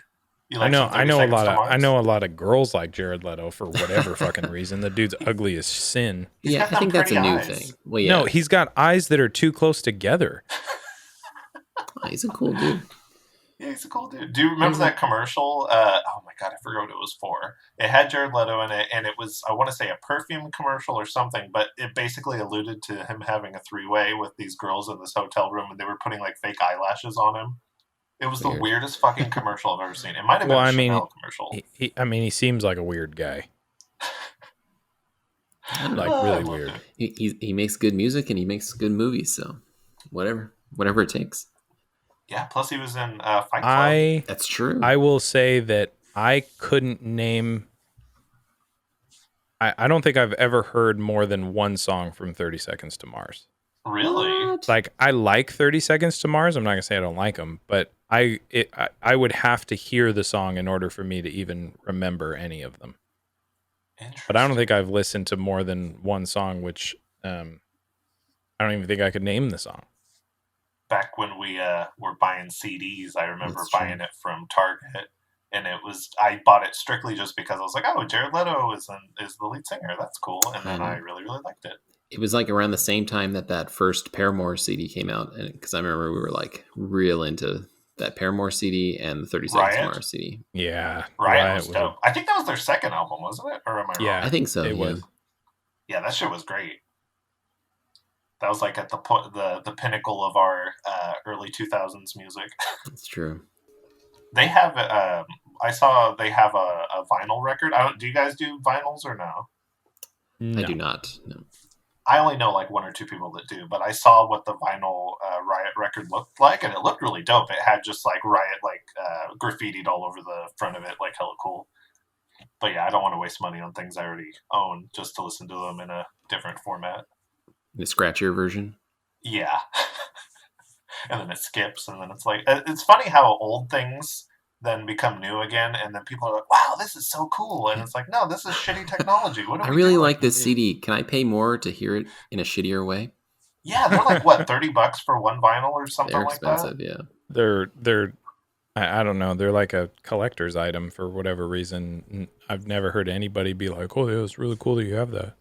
Speaker 9: You
Speaker 7: I
Speaker 9: like
Speaker 7: know
Speaker 9: some 30
Speaker 7: a
Speaker 9: Seconds
Speaker 7: lot
Speaker 9: to
Speaker 7: of
Speaker 9: Mars?
Speaker 7: a lot of girls like Jared Leto for whatever fucking reason. The dude's ugly as sin.
Speaker 9: He's
Speaker 8: Yeah,
Speaker 9: got
Speaker 8: I
Speaker 9: them
Speaker 8: think that's a
Speaker 9: pretty
Speaker 8: new
Speaker 9: eyes.
Speaker 8: thing. Well, yeah,
Speaker 7: No, he's got eyes that are too close together.
Speaker 8: he's a cool dude.
Speaker 9: Yeah, he's a cool dude. Do you remember that commercial? Oh my god, I forgot what it was for. It had Jared Leto in it, and it was, I want to say, a perfume commercial or something, but it basically alluded to him having a three-way with these girls in this hotel room, and they were putting like fake eyelashes on him. It was the
Speaker 8: Weird.
Speaker 9: weirdest fucking commercial I've ever seen. It might have been
Speaker 7: Well,
Speaker 9: a
Speaker 7: I mean,
Speaker 9: Chanel commercial.
Speaker 7: he seems like a weird guy.
Speaker 8: I don't know.
Speaker 7: Like
Speaker 9: I
Speaker 7: really
Speaker 9: loved
Speaker 7: weird.
Speaker 9: it.
Speaker 8: He makes good music and he makes good movies. So whatever it takes.
Speaker 9: Yeah, plus he was in Fight Club.
Speaker 8: That's true.
Speaker 7: I will say that I couldn't name. I don't think I've ever heard more than one song from 30 Seconds to Mars.
Speaker 9: Really?
Speaker 7: Like, I like 30 Seconds to Mars. I'm not gonna say I don't like them, but I would have to hear the song in order for me to even remember any of them. But I don't think I've listened to more than one song, which I don't even think I could name the song.
Speaker 9: Back when we were buying CDs, I remember
Speaker 8: That's
Speaker 9: buying
Speaker 8: true.
Speaker 9: it from Target, and I bought it strictly just because I was like, oh, Jared Leto is the lead singer. That's cool. And then I really, really liked it.
Speaker 8: It was like around the same time that first Paramore CD came out, and because I remember we were like real into that Paramore CD and the 30 Seconds to
Speaker 9: Riot?
Speaker 8: Mars CD.
Speaker 7: Yeah,
Speaker 9: Riot was dope. I think that was their second album, wasn't it? Or am I wrong?
Speaker 7: Yeah,
Speaker 8: I think so.
Speaker 7: it
Speaker 8: yeah.
Speaker 7: was.
Speaker 9: Yeah, that shit was great. That was like at the pinnacle of our early 2000s music.
Speaker 8: That's true.
Speaker 9: They have I saw they have a vinyl record. Do you guys do vinyls or no?
Speaker 7: No.
Speaker 8: I do not. No.
Speaker 9: I only know like one or two people that do, but I saw what the vinyl Riot record looked like, and it looked really dope. It had just like Riot graffitied all over the front of it, like hella cool. But yeah, I don't want to waste money on things I already own just to listen to them in a different format.
Speaker 8: The scratchier version.
Speaker 9: Yeah. And then it skips, and then it's like, it's funny how old things then become new again, and then people are like, wow, this is so cool. And it's like, no, this is shitty technology. What
Speaker 8: I
Speaker 9: are we
Speaker 8: really
Speaker 9: doing?
Speaker 8: like this CD. Can I pay more to hear it in a shittier way?
Speaker 9: Yeah, they're like, what, $30 for one vinyl or something
Speaker 8: They're
Speaker 9: like
Speaker 8: expensive,
Speaker 9: that?
Speaker 8: yeah.
Speaker 7: They're I don't know. They're like a collector's item for whatever reason. I've never heard anybody be like, "Oh, yeah, it's really cool that you have that."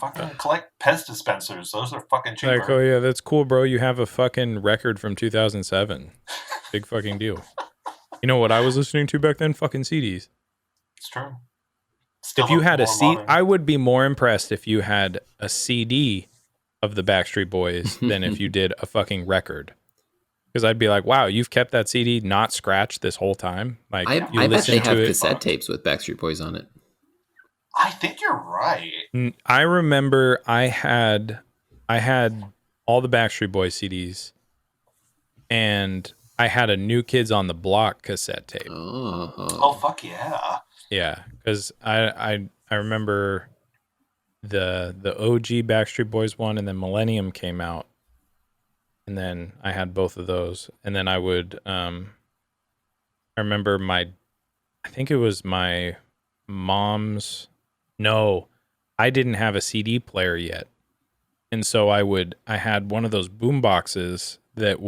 Speaker 9: Fucking collect Pez dispensers. Those are fucking cheaper.
Speaker 7: Like, oh yeah, that's cool, bro. You have a fucking record from 2007. Big fucking deal. You know what I was listening to back then? Fucking CDs.
Speaker 9: It's true. Still
Speaker 7: If you had a
Speaker 9: more
Speaker 7: CD,
Speaker 9: modern.
Speaker 7: I would be more impressed if you had a CD of the Backstreet Boys than if you did a fucking record. Because I'd be like, wow, you've kept that CD not scratched this whole time. Like,
Speaker 8: I
Speaker 7: you
Speaker 8: bet
Speaker 7: listen
Speaker 8: they
Speaker 7: to
Speaker 8: have
Speaker 7: it.
Speaker 8: cassette tapes with Backstreet Boys on it.
Speaker 9: I think you're right.
Speaker 7: I remember I had all the Backstreet Boys CDs, and I had a New Kids on the Block cassette tape.
Speaker 9: Oh fuck yeah.
Speaker 7: Yeah, because I remember the OG Backstreet Boys one, and then Millennium came out, and then I had both of those, and then I would I remember I think it was my mom's. No, I didn't have a CD player yet. And so I had one of those boom boxes that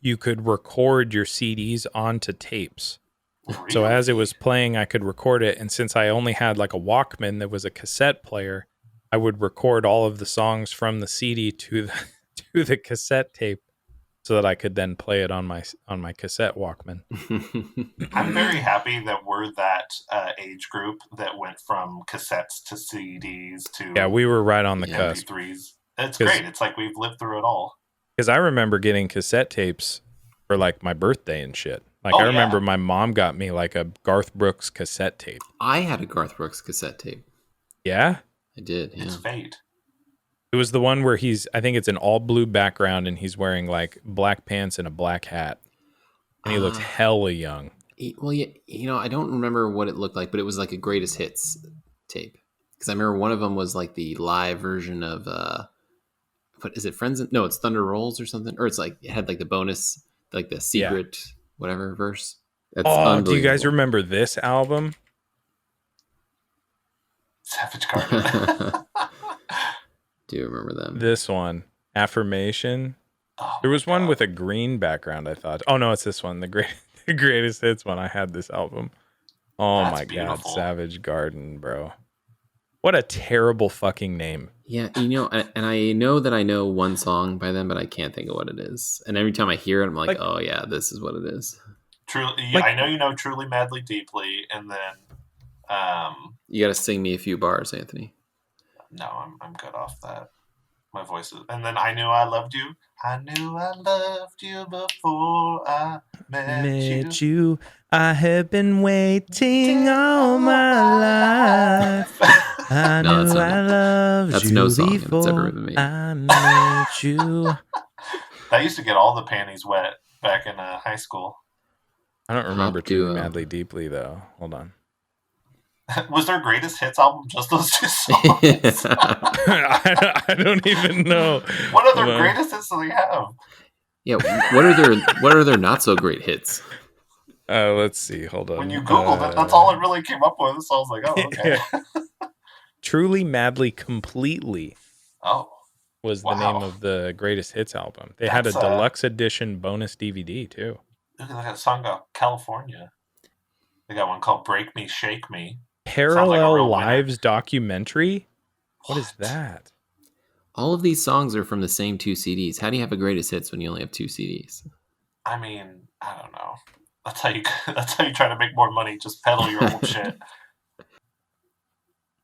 Speaker 7: you could record your CDs onto tapes.
Speaker 9: Really?
Speaker 7: So as it was playing, I could record it. And since I only had like a Walkman that was a cassette player, I would record all of the songs from the CD to the cassette tape so that I could then play it on my cassette Walkman.
Speaker 9: I'm very happy that we're that age group that went from cassettes to CDs to
Speaker 7: Yeah, we were right on the cusp.
Speaker 9: MP3s. It's great. It's like we've lived through it all.
Speaker 7: Because I remember getting cassette tapes for like my birthday and shit. Like I remember my mom got me like a Garth Brooks cassette tape.
Speaker 8: I had a Garth Brooks cassette tape.
Speaker 7: Yeah?
Speaker 8: I did, yeah.
Speaker 9: It's fate.
Speaker 7: It was the one where I think it's an all blue background and he's wearing like black pants and a black hat. And he looks hella young.
Speaker 8: Well, I don't remember what it looked like, but it was like a greatest hits tape. Because I remember one of them was like the live version of, what is it, No, it's Thunder Rolls or something. Or it's like, it had like the bonus, like the secret, whatever verse. That's
Speaker 7: do you guys remember this album?
Speaker 9: Savage Garden.
Speaker 8: Do you remember them?
Speaker 7: This one, Affirmation.
Speaker 9: Oh
Speaker 7: There was
Speaker 9: my
Speaker 7: one
Speaker 9: God.
Speaker 7: with a green background, I thought. Oh no, it's this one, the greatest hits one. I had this album. Oh
Speaker 9: That's
Speaker 7: my
Speaker 9: beautiful.
Speaker 7: God, Savage Garden, bro. What a terrible fucking name.
Speaker 8: Yeah, and I know that I know one song by them, but I can't think of what it is. And every time I hear it, I'm like, oh yeah, this is what it is.
Speaker 9: Truly,
Speaker 7: Like-
Speaker 9: I know you know Truly Madly Deeply, and then
Speaker 8: You got to sing me a few bars, Anthony.
Speaker 9: no, I'm good off that. My voice is, and then I Knew I Loved You. I knew I loved you before I met you.
Speaker 7: I have been waiting all my life. I
Speaker 8: No, that's
Speaker 7: knew
Speaker 8: not-
Speaker 7: I loved
Speaker 8: that's
Speaker 7: you
Speaker 8: no song that's
Speaker 7: before
Speaker 8: ever been made.
Speaker 7: I met you.
Speaker 9: That used to get all the panties wet back in high school.
Speaker 7: I don't remember
Speaker 8: Pop
Speaker 7: too
Speaker 8: duo.
Speaker 7: madly deeply though. Hold on.
Speaker 9: Was their greatest hits album just those two songs?
Speaker 7: I don't even know.
Speaker 9: What other
Speaker 7: Hold on.
Speaker 9: greatest hits do they have?
Speaker 8: Yeah, what are their not so great hits?
Speaker 7: Let's see. Hold on.
Speaker 9: When you Googled it, that's all it really came up with. So I was like, oh, okay.
Speaker 7: Truly, Madly, Completely
Speaker 9: Oh,
Speaker 7: was the
Speaker 9: Wow.
Speaker 7: name of the greatest hits album. They had a
Speaker 9: That's,
Speaker 7: deluxe edition bonus DVD too.
Speaker 9: look at that song called California. They got one called Break Me, Shake Me.
Speaker 7: Parallel
Speaker 9: real winner.
Speaker 7: Lives documentary. What is that?
Speaker 8: All of these songs are from the same two CDs. How do you have a greatest hits when you only have two CDs?
Speaker 9: I mean, I don't know. That's how you. That's how you try to make more money. Just peddle your old shit.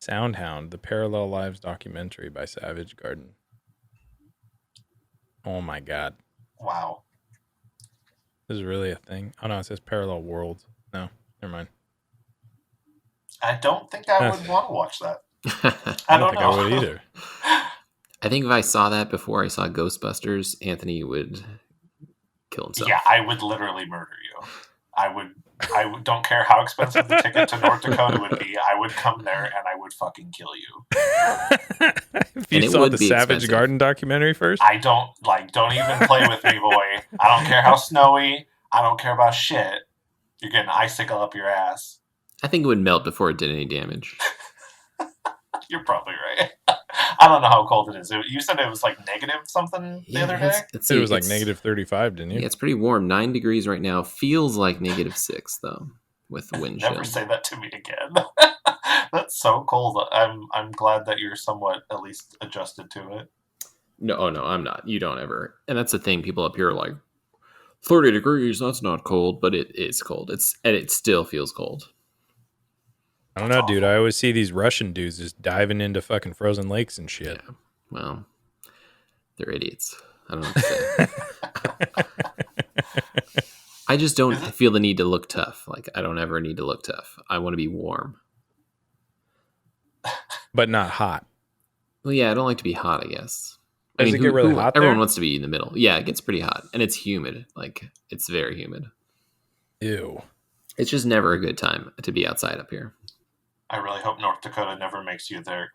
Speaker 7: Soundhound, the Parallel Lives documentary by Savage Garden. Oh my God.
Speaker 9: Wow.
Speaker 7: This is really a thing. Oh no, it says Parallel Worlds. No, never mind.
Speaker 9: I don't think I would want to watch that.
Speaker 7: I don't think I would either.
Speaker 8: I think if I saw that before I saw Ghostbusters, Anthony would kill himself.
Speaker 9: Yeah, I would literally murder you. Don't care how expensive the ticket to North Dakota would be. I would come there and I would fucking kill you.
Speaker 7: If you saw the Savage Garden documentary first?
Speaker 9: Don't even play with me, boy. I don't care how snowy. I don't care about shit. You're getting an icicle up your ass.
Speaker 8: I think it would melt before it did any damage.
Speaker 9: You're probably right. I don't know how cold it is. You said it was like negative something the other day?
Speaker 7: It was like negative 35, didn't you?
Speaker 8: Yeah, it's pretty warm. 9 degrees right now. Feels like negative 6, though, with the wind chill.
Speaker 9: Never say that to me again. That's so cold. I'm glad that you're somewhat at least adjusted to it.
Speaker 8: No, I'm not. You don't ever. And that's the thing. People up here are like, 30 degrees, that's not cold, but it is cold. It still feels cold.
Speaker 7: I don't know, dude. I always see these Russian dudes just diving into fucking frozen lakes and shit.
Speaker 8: Yeah. Well, they're idiots. I don't know what to say. I just don't feel the need to look tough. Like, I don't ever need to look tough. I want to be warm.
Speaker 7: But not hot.
Speaker 8: Well, yeah, I don't like to be hot, I guess.
Speaker 7: Does it get really hot there?
Speaker 8: Everyone wants to be in the middle. Yeah, it gets pretty hot. And it's humid. Like, it's very humid.
Speaker 7: Ew.
Speaker 8: It's just never a good time to be outside up here.
Speaker 9: I really hope North Dakota never makes you their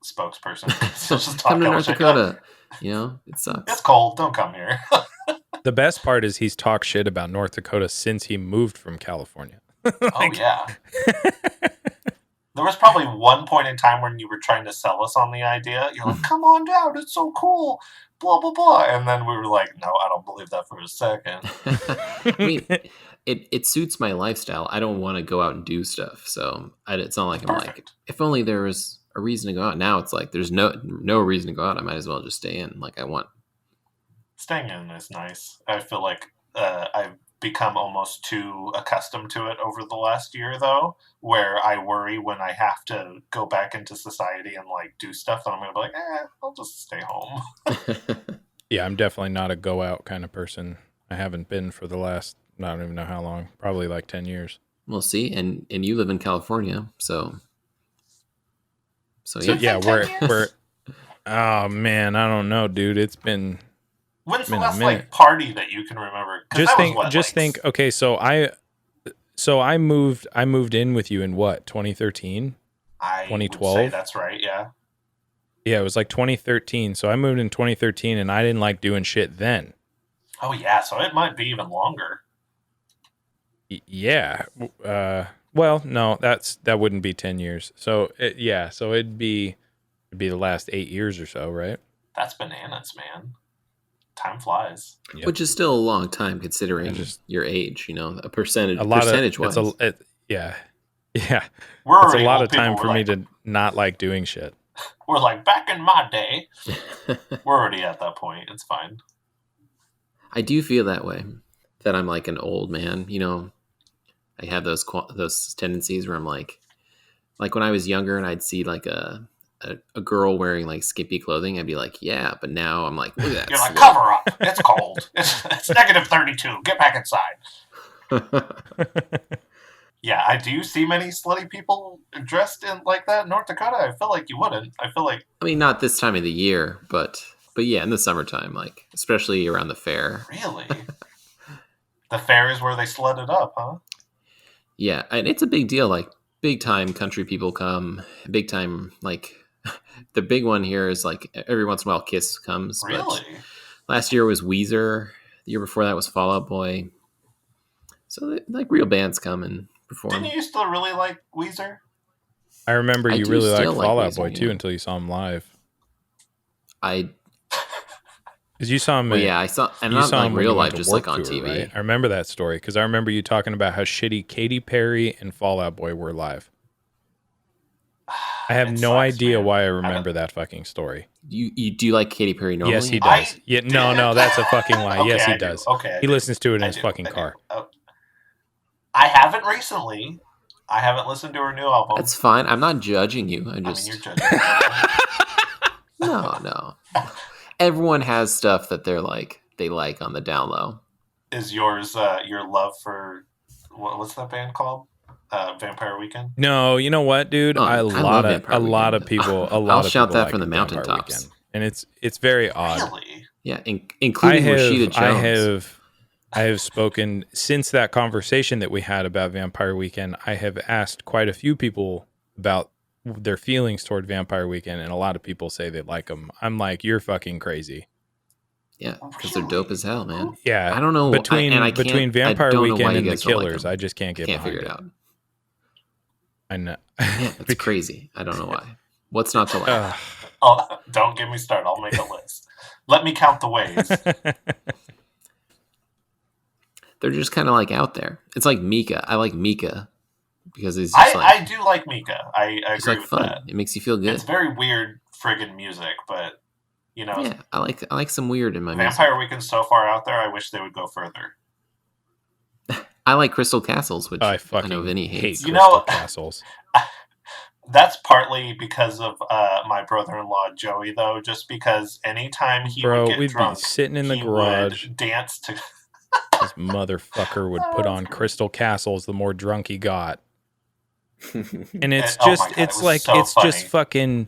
Speaker 9: spokesperson. Just
Speaker 8: come to North Dakota. You know, it sucks.
Speaker 9: It's cold. Don't come here.
Speaker 7: The best part is he's talked shit about North Dakota since he moved from California.
Speaker 9: Oh, yeah. There was probably one point in time when you were trying to sell us on the idea. You're like, come on down. It's so cool. Blah, blah, blah. And then we were like, no, I don't believe that for a second.
Speaker 8: I mean, it suits my lifestyle. I don't want to go out and do stuff. So it's not like I'm like, if only there was a reason to go out. Now it's like there's no reason to go out. I might as well just stay in. Like I want.
Speaker 9: Staying in is nice. I feel like I've become almost too accustomed to it over the last year, though, where I worry when I have to go back into society and like do stuff that I'm going to be like, I'll just stay home.
Speaker 7: Yeah, I'm definitely not a go out kind of person. I haven't been for the last, I don't even know how long, probably like 10 years.
Speaker 8: We'll see. And you live in California, so
Speaker 7: yeah, we're oh man, I don't know, dude. It's been
Speaker 9: When's the last like party that you can remember?
Speaker 7: Just think. Okay, so I moved in with you in what, 2013? 2012.
Speaker 9: That's right. Yeah.
Speaker 7: Yeah, it was like 2013. So I moved in 2013, and I didn't like doing shit then.
Speaker 9: Oh yeah, so it might be even longer.
Speaker 7: Yeah. Well, no, that wouldn't be 10 years. So so it'd be the last 8 years or so, right?
Speaker 9: That's bananas, man. Time flies.
Speaker 8: Yep. Which is still a long time considering your age, you know, percentage wise.
Speaker 7: Yeah.
Speaker 9: It's
Speaker 7: a lot of time for me to not like doing shit.
Speaker 9: We're like, back in my day. We're already at that point. It's fine.
Speaker 8: I do feel that way, that I'm like an old man, you know. I have those tendencies where I'm like when I was younger and I'd see like a girl wearing like skimpy clothing, I'd be like, yeah, but now I'm like, look at that.
Speaker 9: You're like, cover up. It's cold. It's negative 32. Get back inside. Yeah, do you see many slutty people dressed in like that in North Dakota? I feel like you wouldn't. I
Speaker 8: mean, not this time of the year, but yeah, in the summertime, like especially around the fair.
Speaker 9: Really? The fair is where they slut it up, huh?
Speaker 8: Yeah, and it's a big deal. Like big time country people come. Big time, like the big one here is like every once in a while Kiss comes.
Speaker 9: Really?
Speaker 8: But last year was Weezer. The year before that was Fall Out Boy. So like real bands come and perform.
Speaker 9: Didn't you used to really like Weezer?
Speaker 7: I remember you really liked Fall Out Boy
Speaker 8: Weezer,
Speaker 7: too until you saw him live. Because you saw him.
Speaker 8: Well, yeah, I saw. And not like real life, just like on TV.
Speaker 7: Right? I remember that story because I remember you talking about how shitty Katy Perry and Fall Out Boy were live. I have no idea why I remember that fucking story.
Speaker 8: You do like Katy Perry normally?
Speaker 7: Yes, he does. No, that's a fucking lie.
Speaker 9: Okay,
Speaker 7: yes, he
Speaker 9: I
Speaker 7: does.
Speaker 9: Do. Okay,
Speaker 7: he listens to it in his fucking car.
Speaker 9: I haven't recently. I haven't listened to her new album.
Speaker 8: That's fine. I'm not judging you.
Speaker 9: I mean, you're judging me.
Speaker 8: No. Everyone has stuff that they like on the down low.
Speaker 9: Is yours your love for what's that band called? Vampire Weekend?
Speaker 7: No, you know what, dude?
Speaker 8: Oh, I love Vampire
Speaker 7: a lot
Speaker 8: Weekend.
Speaker 7: of people,
Speaker 8: I'll shout that
Speaker 7: like
Speaker 8: from the
Speaker 7: Vampire
Speaker 8: mountaintops.
Speaker 7: Weekend. And it's very odd.
Speaker 9: Really?
Speaker 8: Yeah, including Rashida Jones.
Speaker 7: I have spoken since that conversation that we had about Vampire Weekend. I have asked quite a few people about their feelings toward Vampire Weekend, and a lot of people say they like them. I'm like, you're fucking crazy.
Speaker 8: Yeah, because they're dope as hell, man.
Speaker 7: Yeah,
Speaker 8: I don't know
Speaker 7: between Vampire Weekend and the
Speaker 8: guys don't like
Speaker 7: Killers,
Speaker 8: them.
Speaker 7: I just can't get
Speaker 8: Can't
Speaker 7: behind
Speaker 8: figure it
Speaker 7: it.
Speaker 8: out.
Speaker 7: I know.
Speaker 8: Yeah, it's crazy. I don't know why. What's not to like?
Speaker 9: Oh, don't get me started. I'll make a list. Let me count the ways.
Speaker 8: They're just kind of like out there. It's like Mika. I like Mika because he's just
Speaker 9: I do like Mika. I
Speaker 8: it's
Speaker 9: agree
Speaker 8: like
Speaker 9: with
Speaker 8: fun.
Speaker 9: that.
Speaker 8: It makes you feel good.
Speaker 9: It's very weird friggin' music, but you know,
Speaker 8: Yeah, I like some weird in my music.
Speaker 9: Vampire Weekend's so far out there. I wish they would go further.
Speaker 8: I like Crystal Castles, which
Speaker 7: I fucking
Speaker 8: know Vinny
Speaker 7: hate
Speaker 8: hates.
Speaker 7: Crystal
Speaker 9: You know-
Speaker 7: Castles.
Speaker 9: That's partly because of my brother-in-law Joey, though. Just because anytime he
Speaker 7: Bro,
Speaker 9: would get
Speaker 7: we'd
Speaker 9: drunk,
Speaker 7: be sitting in the
Speaker 9: he
Speaker 7: garage.
Speaker 9: would dance to.
Speaker 7: This motherfucker would put on Crystal Castles the more drunk he got. And it's
Speaker 9: Oh my
Speaker 7: just,
Speaker 9: God,
Speaker 7: it's
Speaker 9: it was
Speaker 7: like,
Speaker 9: so
Speaker 7: it's just
Speaker 9: funny.
Speaker 7: fucking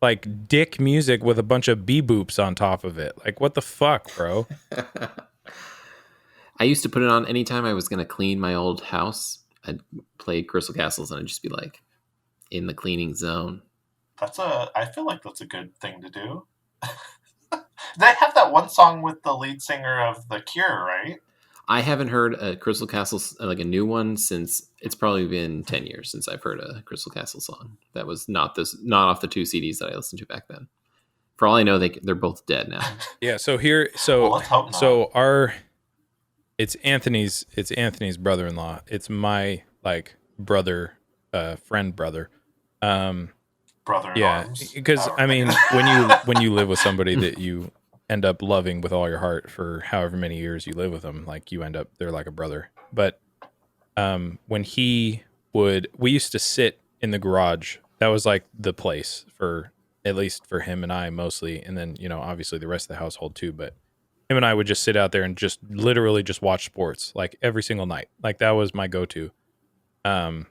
Speaker 7: like dick music with a bunch of bee-boops on top of it. Like, what the fuck, bro?
Speaker 8: I used to put it on anytime I was going to clean my old house. I'd play Crystal Castles and I'd just be like in the cleaning zone.
Speaker 9: I feel like that's a good thing to do. They have that one song with the lead singer of The Cure, right?
Speaker 8: I haven't heard a Crystal Castles, like a new one, since it's probably been 10 years since I've heard a Crystal Castle song. That was not off the 2 CDs that I listened to back then. For all I know, they're both dead now.
Speaker 7: Yeah, so
Speaker 9: Well, let's hope not.
Speaker 7: so it's Anthony's brother-in-law. It's my like brother, friend brother.
Speaker 9: Brother in
Speaker 7: Yeah,
Speaker 9: arms.
Speaker 7: because I mean, when you live with somebody that you end up loving with all your heart for however many years you live with them, like they're like a brother. But when we used to sit in the garage. That was like the place for, at least for him and I mostly, and then obviously the rest of the household too. But him and I would just sit out there and just literally just watch sports like every single night. Like that was my go-to. And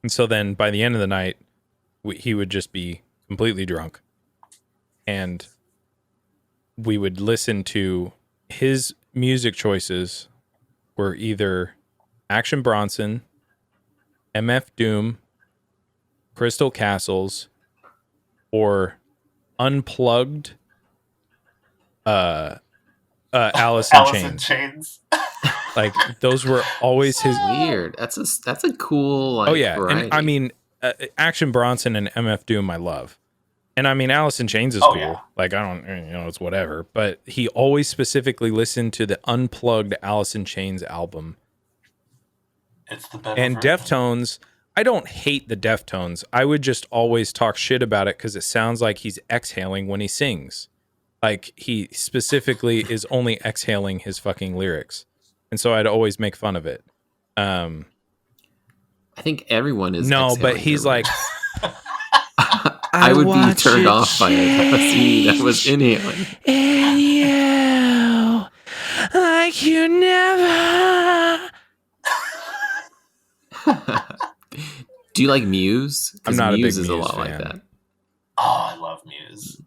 Speaker 7: so then by the end of the night, he would just be completely drunk, and we would listen to his music choices were either Action Bronson, MF Doom, Crystal Castles, or Unplugged, Alice in Chains. Like those were always his.
Speaker 8: Weird. That's a cool. Like,
Speaker 7: Oh yeah,
Speaker 8: variety.
Speaker 7: and I mean, Action Bronson and MF Doom, I love, and I mean Alice in Chains is
Speaker 9: Oh,
Speaker 7: cool.
Speaker 9: yeah.
Speaker 7: Like I don't, it's whatever. But he always specifically listened to the Unplugged Alice in Chains album.
Speaker 9: It's the better
Speaker 7: And
Speaker 9: version.
Speaker 7: Deftones, I don't hate the Deftones. I would just always talk shit about it because it sounds like he's exhaling when he sings. Like he specifically is only exhaling his fucking lyrics. And so I'd always make fun of it.
Speaker 8: I think everyone is.
Speaker 7: No, but
Speaker 8: exhaling
Speaker 7: he's
Speaker 8: their
Speaker 7: like,
Speaker 8: I would be turned off by a CD that was inhaling.
Speaker 7: and you, like you never.
Speaker 8: Do you like Muse? 'Cause
Speaker 7: I'm not
Speaker 8: Muse
Speaker 7: a big
Speaker 8: is a
Speaker 7: Muse
Speaker 8: lot like
Speaker 7: fan.
Speaker 8: that.
Speaker 9: Oh, I love Muse.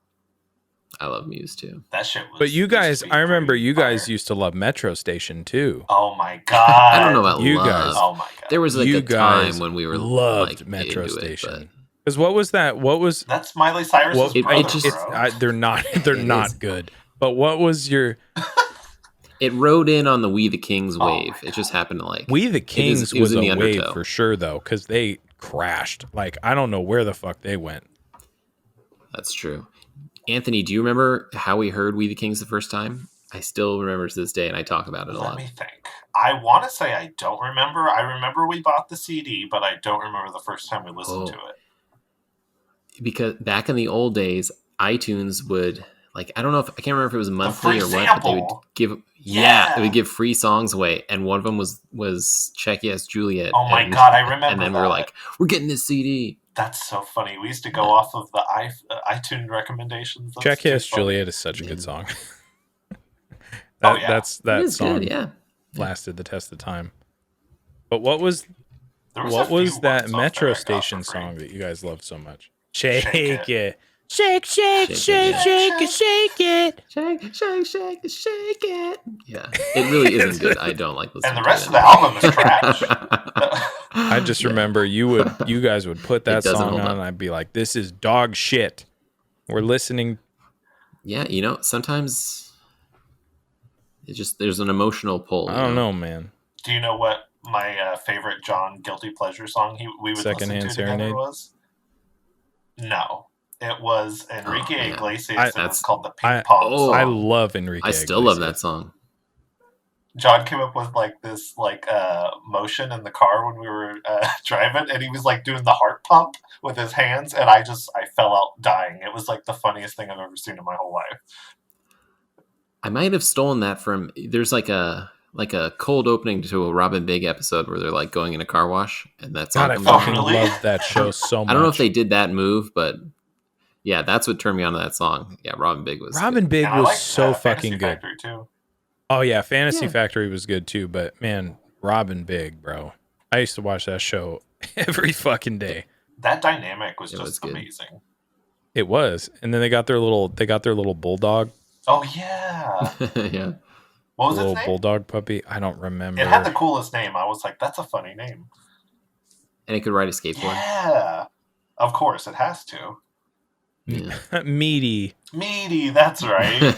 Speaker 8: I love Muse too.
Speaker 9: That shit was.
Speaker 7: But you
Speaker 9: used to
Speaker 7: guys,
Speaker 9: be
Speaker 7: I remember
Speaker 9: pretty
Speaker 7: you guys
Speaker 9: fire.
Speaker 7: used to love Metro Station too.
Speaker 9: Oh my god!
Speaker 8: I don't know about
Speaker 7: You
Speaker 8: love.
Speaker 7: guys-
Speaker 9: Oh my god!
Speaker 8: There was like
Speaker 7: You
Speaker 8: a
Speaker 7: guys
Speaker 8: time when we were
Speaker 7: loved
Speaker 8: like,
Speaker 7: Metro
Speaker 8: into
Speaker 7: Station. Because what was that? What was
Speaker 9: That's Miley Cyrus's
Speaker 7: well,
Speaker 9: brother,
Speaker 8: it just-
Speaker 9: bro.
Speaker 7: they're not they're
Speaker 8: It
Speaker 7: not
Speaker 8: is.
Speaker 7: good. But what was your
Speaker 8: it rode in on the We the Kings
Speaker 9: Oh
Speaker 8: wave.
Speaker 9: my
Speaker 8: It just happened to like
Speaker 7: We the Kings
Speaker 8: it was
Speaker 7: was
Speaker 8: in
Speaker 7: a
Speaker 8: the
Speaker 7: wave
Speaker 8: undertow.
Speaker 7: for sure though, because they crashed. Like I don't know where the fuck they went.
Speaker 8: That's true. Anthony, do you remember how we heard We the Kings the first time? I still remember to this day, and I talk about it a
Speaker 9: Let
Speaker 8: lot.
Speaker 9: me think. I want to say I don't remember. I remember we bought the CD, but I don't remember the first time we listened to it.
Speaker 8: Because back in the old days, iTunes would like I can't remember if it was monthly
Speaker 9: free
Speaker 8: or what, but they would
Speaker 9: sample.
Speaker 8: give
Speaker 9: Yeah.
Speaker 8: they would give free songs away, and one of them was Check Yes Juliet.
Speaker 9: Oh my
Speaker 8: and-
Speaker 9: god, I remember.
Speaker 8: And then we were
Speaker 9: that.
Speaker 8: like, we're getting this CD.
Speaker 9: That's so funny. We used to go off of the iTunes recommendations. That's
Speaker 7: Check
Speaker 9: too
Speaker 7: Yes
Speaker 9: funny.
Speaker 7: Juliet is such a good song.
Speaker 9: Yeah.
Speaker 7: That
Speaker 8: It is
Speaker 7: song
Speaker 8: good, yeah.
Speaker 7: lasted the test of time. But what was
Speaker 9: There was a
Speaker 7: What
Speaker 9: few
Speaker 7: was that
Speaker 9: ones off
Speaker 7: Metro
Speaker 9: there I got
Speaker 7: Station
Speaker 9: for free.
Speaker 7: song that you guys loved so much?
Speaker 9: Shake
Speaker 7: Shake
Speaker 9: It.
Speaker 7: it. Shake, shake,
Speaker 8: Shake
Speaker 7: shake,
Speaker 8: it,
Speaker 7: shake it, shake it.
Speaker 8: Shake it. Yeah, it really isn't good. I don't like listening
Speaker 9: And the
Speaker 8: to
Speaker 9: rest
Speaker 8: it
Speaker 9: of the
Speaker 8: anymore.
Speaker 9: album is trash.
Speaker 7: I just
Speaker 8: Yeah.
Speaker 7: remember you guys would put that
Speaker 8: doesn't
Speaker 7: song
Speaker 8: hold
Speaker 7: on,
Speaker 8: up.
Speaker 7: and I'd be like, "This is dog shit." We're listening.
Speaker 8: Yeah, sometimes there's an emotional pull.
Speaker 7: I don't know, man.
Speaker 9: Do you know what my favorite John guilty pleasure song we would
Speaker 7: Secondhand
Speaker 9: listen to together
Speaker 7: Serenade?
Speaker 9: was? No, it was Enrique
Speaker 8: man.
Speaker 9: Iglesias. It was called the Ping
Speaker 7: I-
Speaker 9: Pong
Speaker 8: oh,
Speaker 9: song.
Speaker 7: I love Enrique.
Speaker 8: I still love that
Speaker 7: Iglesias.
Speaker 8: song.
Speaker 9: John came up with like this motion in the car when we were driving, and he was like doing the heart pump with his hands, and I fell out dying. It was like the funniest thing I've ever seen in my whole life.
Speaker 8: I might have stolen that from. There's like a cold opening to a Robin Big episode where they're like going in a car wash, and that song
Speaker 7: God, I
Speaker 8: comes on.
Speaker 7: fucking
Speaker 9: really?
Speaker 7: love that show so much.
Speaker 8: I don't know if they did that move, but yeah, that's what turned me on to that song. Yeah, Robin Big was
Speaker 7: Robin
Speaker 8: good.
Speaker 7: Big
Speaker 9: And I
Speaker 7: was
Speaker 9: liked,
Speaker 7: so
Speaker 9: Fantasy
Speaker 7: fucking good.
Speaker 9: Factory too.
Speaker 7: Oh yeah, Fantasy
Speaker 8: Yeah.
Speaker 7: Factory was good too, but man, Robin Big, bro. I used to watch that show every fucking day.
Speaker 9: That dynamic was
Speaker 8: It
Speaker 9: just
Speaker 8: was good.
Speaker 9: amazing.
Speaker 7: It was. And then they got their little bulldog,
Speaker 9: Oh yeah,
Speaker 8: Yeah.
Speaker 9: what was its
Speaker 7: little
Speaker 9: name?
Speaker 7: bulldog puppy. I don't remember.
Speaker 9: It had the coolest name. I was like, that's a funny name.
Speaker 8: And it could ride a skateboard.
Speaker 9: Yeah, of course it has to.
Speaker 8: Yeah.
Speaker 7: Meaty.
Speaker 9: Meaty, that's right.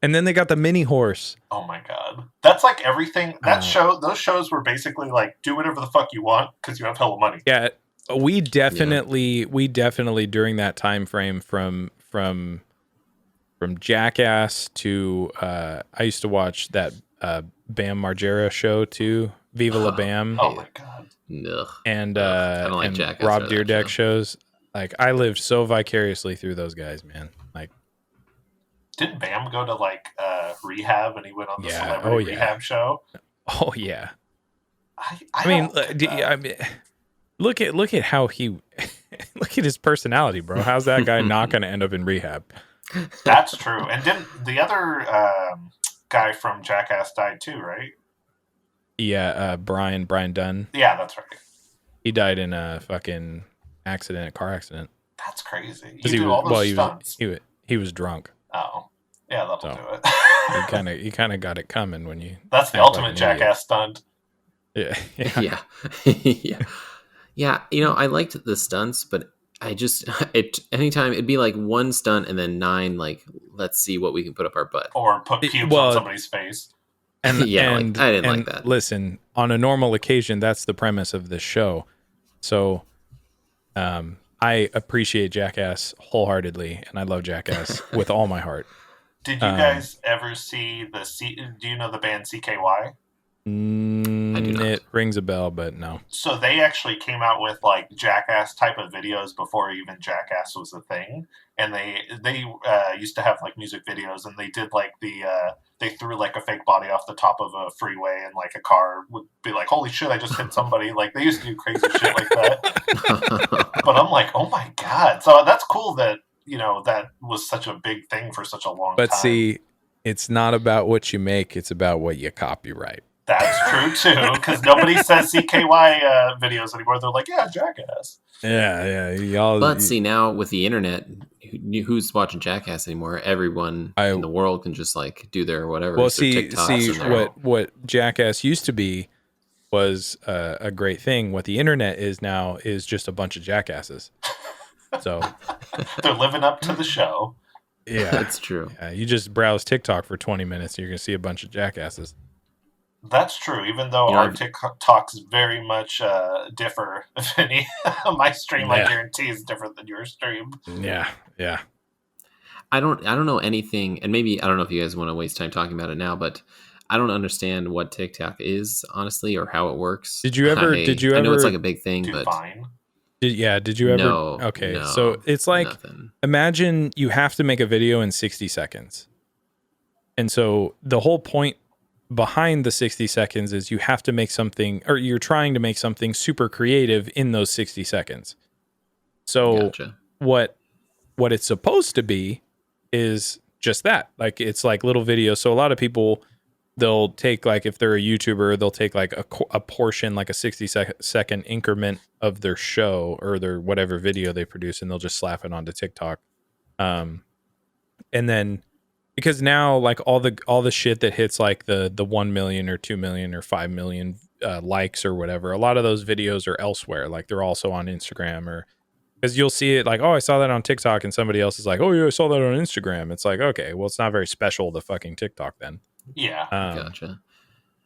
Speaker 7: And then they got the mini horse.
Speaker 9: Oh my god, that's like everything. That
Speaker 7: Oh.
Speaker 9: those shows were basically like do whatever the fuck you want because you have hella money.
Speaker 7: Yeah, we definitely during that time frame from Jackass to I used to watch that Bam Margera show too, Viva La Bam,
Speaker 9: Oh my god,
Speaker 8: Ugh.
Speaker 7: and
Speaker 8: I don't like
Speaker 7: and
Speaker 8: Jackass
Speaker 7: Rob
Speaker 8: or that
Speaker 7: Dyrdek
Speaker 8: show.
Speaker 7: shows. Like I lived so vicariously through those guys, man. Like
Speaker 9: didn't Bam go to like rehab and he went on the
Speaker 7: Yeah,
Speaker 9: celebrity
Speaker 7: oh, yeah.
Speaker 9: rehab show?
Speaker 7: oh yeah.
Speaker 9: I
Speaker 7: mean,
Speaker 9: don't get that.
Speaker 7: I mean, look at how he look at his personality, bro. How's that guy not going to end up in rehab?
Speaker 9: That's true. And didn't the other guy from Jackass died too, right?
Speaker 7: Yeah, Brian Dunn.
Speaker 9: Yeah, that's right.
Speaker 7: He died in a fucking a car accident.
Speaker 9: That's crazy. You
Speaker 7: 'Cause
Speaker 9: do all those
Speaker 7: he
Speaker 9: stunts.
Speaker 7: he was drunk.
Speaker 9: Oh, yeah, that'll
Speaker 7: So,
Speaker 9: do it.
Speaker 7: You kind of got it coming when you.
Speaker 9: That's the
Speaker 7: act
Speaker 9: ultimate
Speaker 7: like an idiot.
Speaker 9: Jackass stunt.
Speaker 7: Yeah,
Speaker 8: Yeah. Yeah. Yeah. I liked the stunts, but I just anytime it'd be like one stunt and then 9 like let's see what we can put up our butt.
Speaker 9: Or put pubes
Speaker 7: well,
Speaker 9: on somebody's face.
Speaker 7: And
Speaker 8: Yeah, like,
Speaker 7: and,
Speaker 8: I didn't like
Speaker 7: and
Speaker 8: that.
Speaker 7: Listen, on a normal occasion, that's the premise of this show. So, I appreciate Jackass wholeheartedly, and I love Jackass with all my heart.
Speaker 9: Did you guys ever see do you know the band CKY?
Speaker 8: I do not.
Speaker 7: It rings a bell, but no.
Speaker 9: So they actually came out with like Jackass type of videos before even Jackass was a thing, and they used to have like music videos, and they did like they threw like a fake body off the top of a freeway, and like a car would be like, "Holy shit, I just hit somebody!" Like they used to do crazy shit like that. But I'm like, oh my god! So that's cool that that was such a big thing for such a long time.
Speaker 7: But see, it's not about what you make; it's about what you copyright.
Speaker 9: That's true too, because nobody says CKY videos anymore. They're like, yeah, Jackass.
Speaker 7: Yeah, y'all.
Speaker 8: But see, now with the internet, who's watching Jackass anymore? Everyone in the world can just like do their whatever.
Speaker 7: Well,
Speaker 8: their
Speaker 7: see,
Speaker 8: TikToks and their-
Speaker 7: what Jackass used to be was a great thing. What the internet is now is just a bunch of jackasses. So
Speaker 9: They're living up to the show.
Speaker 7: yeah,
Speaker 8: That's true.
Speaker 7: Yeah, you just browse TikTok for 20 minutes, you're gonna see a bunch of jackasses.
Speaker 9: That's true, even though our TikToks very much differ, Vinny. My stream, I
Speaker 7: Yeah.
Speaker 9: guarantee, is different than your stream.
Speaker 7: Yeah.
Speaker 8: I don't know anything, and maybe I don't know if you guys want to waste time talking about it now, but I don't understand what TikTok is honestly or how it works.
Speaker 7: Did you ever?
Speaker 8: I know it's like a big thing,
Speaker 9: Do
Speaker 8: but
Speaker 9: fine.
Speaker 7: Did you ever?
Speaker 8: No,
Speaker 7: Okay,
Speaker 8: no,
Speaker 7: so it's like
Speaker 8: nothing.
Speaker 7: imagine you have to make a video in 60 seconds, and so the whole point behind the 60 seconds is you have to make something, or you're trying to make something super creative in those 60 seconds. So
Speaker 8: Gotcha.
Speaker 7: what it's supposed to be is just that. Like it's like little videos. So a lot of people they'll take like, if they're a YouTuber, they'll take like a portion, like a 60-second increment of their show or their whatever video they produce, and they'll just slap it onto TikTok. And then because now like all the shit that hits like the 1 million or 2 million or 5 million likes or whatever, a lot of those videos are elsewhere. Like they're also on Instagram, or because you'll see it like, oh, I saw that on TikTok, and somebody else is like, oh yeah, I saw that on Instagram. It's like, okay, well, it's not very special to fucking TikTok then.
Speaker 9: Yeah.
Speaker 8: Gotcha.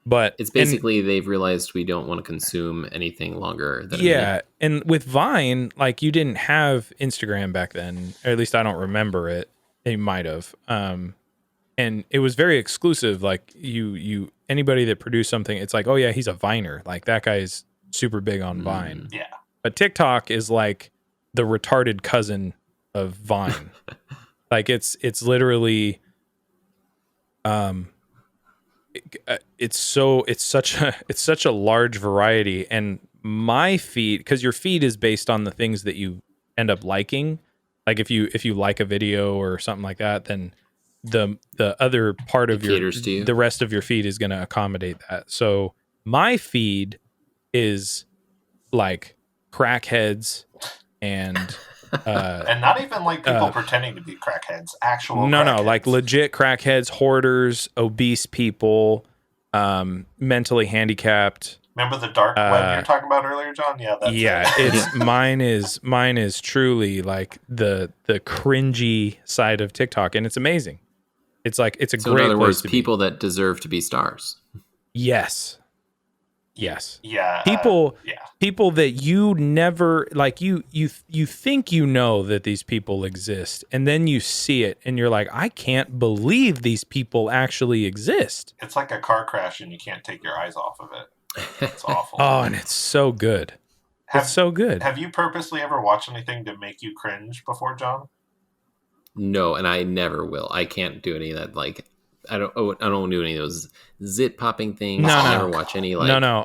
Speaker 7: But
Speaker 8: it's basically they've realized we don't want to consume anything longer than a
Speaker 7: yeah.
Speaker 8: minute.
Speaker 7: And with Vine, like you didn't have Instagram back then, or at least I don't remember it. It might have. And it was very exclusive. Like you anybody that produced something, it's like, oh yeah, he's a Viner. Like that guy's super big on Vine.
Speaker 9: Yeah.
Speaker 7: But TikTok is like the retarded cousin of Vine. Like it's literally it's such a large variety. And my feed, because your feed is based on the things that you end up liking. Like if you like a video or something like that, then the other part of the rest of your feed is going to accommodate that. So my feed is like crackheads and
Speaker 9: and not even like people pretending to be crackheads, actual
Speaker 7: no
Speaker 9: crackheads.
Speaker 7: like legit crackheads, hoarders, obese people, mentally handicapped.
Speaker 9: Remember the dark web you were talking about earlier, John? Yeah, that's
Speaker 7: it's mine is truly like the cringy side of TikTok, and it's amazing. It's like it's a
Speaker 8: so
Speaker 7: great
Speaker 8: in other
Speaker 7: place
Speaker 8: words,
Speaker 7: to
Speaker 8: people that deserve to be stars.
Speaker 7: Yes.
Speaker 9: Yeah.
Speaker 7: People that you never like. You think you know that these people exist, and then you see it, and you're like, I can't believe these people actually exist.
Speaker 9: It's like a car crash, and you can't take your eyes off of it. It's awful.
Speaker 7: Oh, and it's so good. It's so good.
Speaker 9: Have you purposely ever watched anything to make you cringe before, John?
Speaker 8: No, and I never will. I can't do any of that. Like, I don't do any of those zit popping things. I never watch any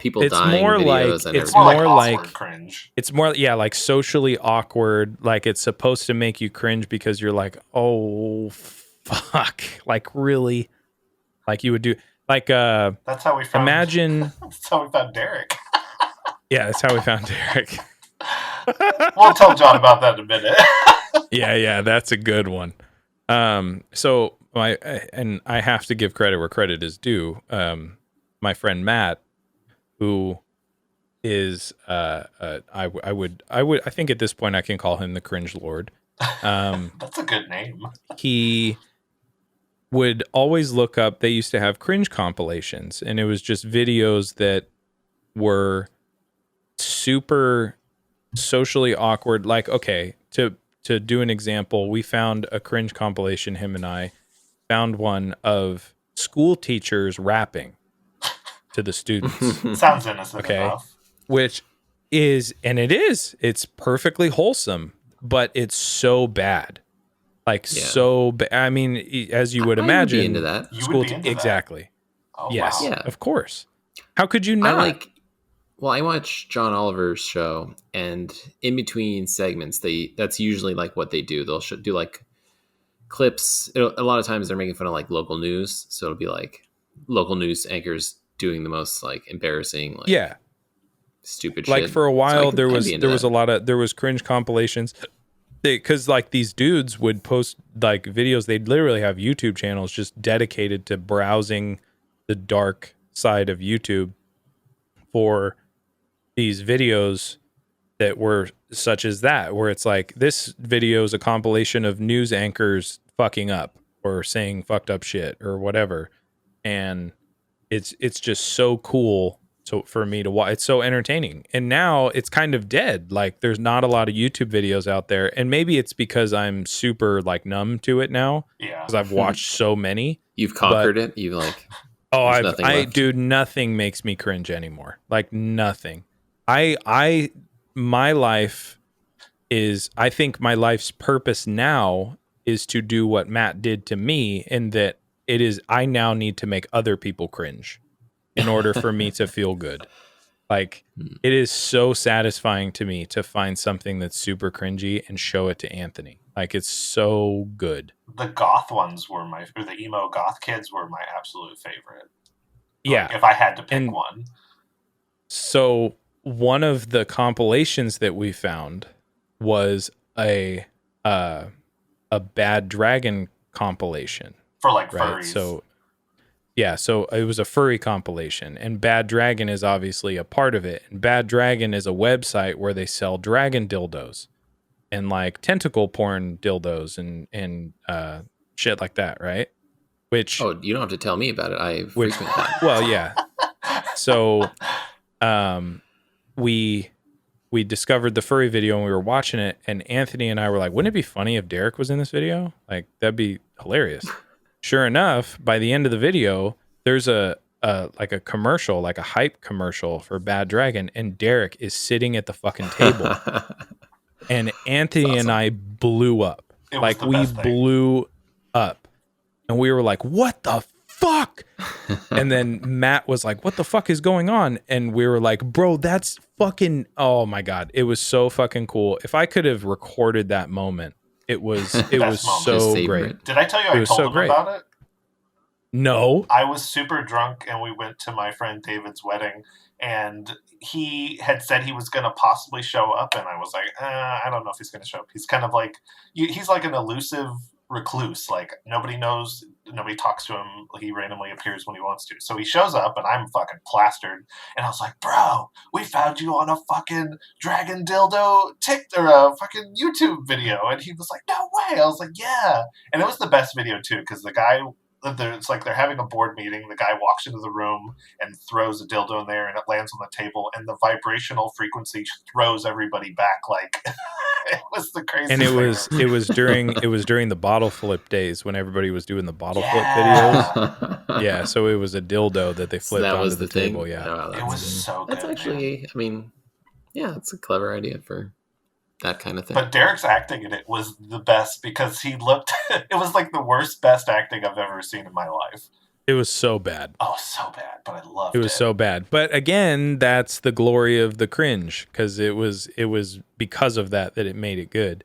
Speaker 8: people
Speaker 7: it's
Speaker 8: dying
Speaker 7: more
Speaker 8: videos.
Speaker 7: Like,
Speaker 9: it's more like cringe.
Speaker 7: It's more like socially awkward. Like it's supposed to make you cringe because you're like, oh fuck, like really, like you would do. Like
Speaker 9: that's how we found.
Speaker 7: Imagine.
Speaker 9: That's how we found Derek.
Speaker 7: Yeah, that's how we found Derek.
Speaker 9: We'll tell John about that in a minute.
Speaker 7: Yeah, that's a good one. So I have to give credit where credit is due. My friend Matt, who is I think at this point I can call him the cringe lord.
Speaker 9: That's a good name.
Speaker 7: He would always look up, they used to have cringe compilations, and it was just videos that were super socially awkward. Like, okay, to do an example, we found a cringe compilation, him and I found one of school teachers rapping to the students.
Speaker 9: Sounds innocent enough.
Speaker 7: Which is, and it's perfectly wholesome, but it's so bad. Like so bad. I mean, as you would imagine,
Speaker 8: I would be into that.
Speaker 9: You would be into
Speaker 7: exactly.
Speaker 9: That? Oh,
Speaker 7: yes,
Speaker 9: wow.
Speaker 8: Yeah.
Speaker 7: of course. How could you not?
Speaker 8: I watch John Oliver's show, and in between segments, that's usually like what they do. They'll do like clips. A lot of times they're making fun of like local news, so it'll be like local news anchors doing the most like embarrassing, like stupid
Speaker 7: like
Speaker 8: shit.
Speaker 7: for a while
Speaker 8: So
Speaker 7: there was cringe compilations, because like these dudes would post like videos. They'd literally have YouTube channels just dedicated to browsing the dark side of YouTube for these videos that were such as that, where it's like, this video is a compilation of news anchors fucking up or saying fucked up shit or whatever. And it's just so cool for me to watch. It's so entertaining. And now it's kind of dead. Like there's not a lot of YouTube videos out there. And maybe it's because I'm super like numb to it now.
Speaker 9: Yeah.
Speaker 7: Because I've watched so many.
Speaker 8: You've conquered it. You've like,
Speaker 7: nothing makes me cringe anymore. Like nothing. My life is, I think my life's purpose now is to do what Matt did to me, and that it is, I now need to make other people cringe in order for me to feel good. Like it is so satisfying to me to find something that's super cringy and show it to Anthony. Like it's so good.
Speaker 9: The goth ones were the emo goth kids were my absolute favorite.
Speaker 7: Yeah.
Speaker 9: Like, if I had to pick
Speaker 7: And-
Speaker 9: one.
Speaker 7: So one of the compilations that we found was a Bad Dragon compilation,
Speaker 9: For like
Speaker 7: right?
Speaker 9: furries.
Speaker 7: So yeah, so it was a furry compilation, and Bad Dragon is obviously a part of it. And Bad Dragon is a website where they sell dragon dildos and like tentacle porn dildos and shit like that, right? Which
Speaker 8: Oh, you don't have to tell me about it. I
Speaker 7: Which-
Speaker 8: frequent that.
Speaker 7: well, yeah. So we discovered the furry video and we were watching it, and Anthony and I were like, wouldn't it be funny if Derek was in this video? Like, that'd be hilarious. Sure enough, by the end of the video, there's a commercial, like a hype commercial for Bad Dragon, and Derek is sitting at the fucking table. And Anthony and I blew up.
Speaker 9: It was
Speaker 7: Like,
Speaker 9: the
Speaker 7: we
Speaker 9: best thing.
Speaker 7: blew up. And we were like, what the fuck? And then Matt was like, what the fuck is going on? And we were like, bro, that's fucking, oh my God. It was so fucking cool. If I could have recorded that moment, it was
Speaker 9: Best
Speaker 7: so
Speaker 9: moment.
Speaker 8: Just savor
Speaker 7: great.
Speaker 8: it.
Speaker 9: Did I tell you
Speaker 7: It
Speaker 9: I
Speaker 7: was
Speaker 9: told
Speaker 7: so
Speaker 9: him
Speaker 7: great.
Speaker 9: about it?
Speaker 7: No.
Speaker 9: I was super drunk and we went to my friend David's wedding, and he had said he was going to possibly show up, and I was like, I don't know if he's going to show up. He's kind of like, he's like an elusive recluse. Like, nobody knows, nobody talks to him. He randomly appears when he wants to. So he shows up and I'm fucking plastered, and I was like, bro, we found you on a fucking dragon dildo or a fucking YouTube video. And he was like, no way. I was like, yeah. And it was the best video too, because the guy, it's like they're having a board meeting. The guy walks into the room and throws a dildo in there, and it lands on the table, and the vibrational frequency throws everybody back. Like, it was the craziest
Speaker 7: And
Speaker 9: thing.
Speaker 7: it was during the bottle flip days when everybody was doing the bottle flip
Speaker 9: Yeah.
Speaker 7: videos. Yeah, so it was a dildo that they
Speaker 8: So
Speaker 7: flipped
Speaker 8: that
Speaker 7: onto
Speaker 8: was
Speaker 7: the
Speaker 8: thing.
Speaker 7: table. Yeah.
Speaker 8: Oh,
Speaker 9: It was so good.
Speaker 8: That's actually, I mean, yeah, it's a clever idea for that kind of thing.
Speaker 9: But Derek's acting in it was the best, because he looked, it was like the worst, best acting I've ever seen in my life.
Speaker 7: It was so bad.
Speaker 9: Oh, so bad, but I loved it.
Speaker 7: It was so bad. But again, that's the glory of the cringe, because it was because of that it made it good.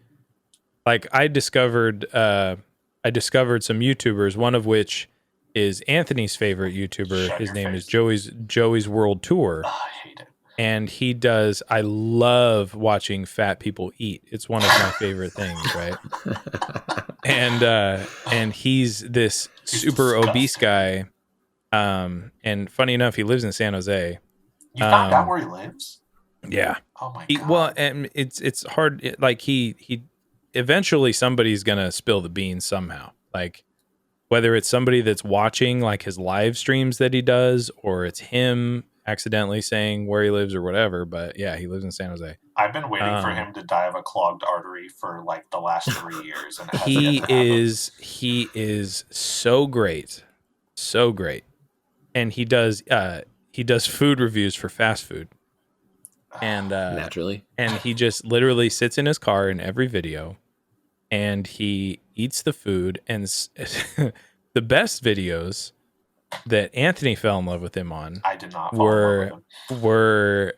Speaker 7: Like, I discovered some YouTubers, one of which is Anthony's favorite YouTuber.
Speaker 9: Shut
Speaker 7: His
Speaker 9: your
Speaker 7: name
Speaker 9: face.
Speaker 7: is Joey's World Tour.
Speaker 9: Oh, I hate it.
Speaker 7: And he does, I love watching fat people eat. It's one of my favorite things, right? And he's this
Speaker 9: He's
Speaker 7: super
Speaker 9: disgusting.
Speaker 7: obese guy. And funny enough, he lives in San Jose.
Speaker 9: You found out where he lives?
Speaker 7: Yeah.
Speaker 9: Oh my god.
Speaker 7: Well, and it's hard. Like he eventually somebody's gonna spill the beans somehow. Like, whether it's somebody that's watching like his live streams that he does, or it's him accidentally saying where he lives or whatever. But yeah, he lives in San Jose.
Speaker 9: I've been waiting for him to die of a clogged artery for like the last 3 years, and it hasn't
Speaker 7: He
Speaker 9: yet to happen.
Speaker 7: is so great, and he does food reviews for fast food, and
Speaker 8: Naturally.
Speaker 7: and he just literally sits in his car in every video, and he eats the food. And the best videos that Anthony fell in love with him on
Speaker 9: I did not fall in love with him.
Speaker 7: were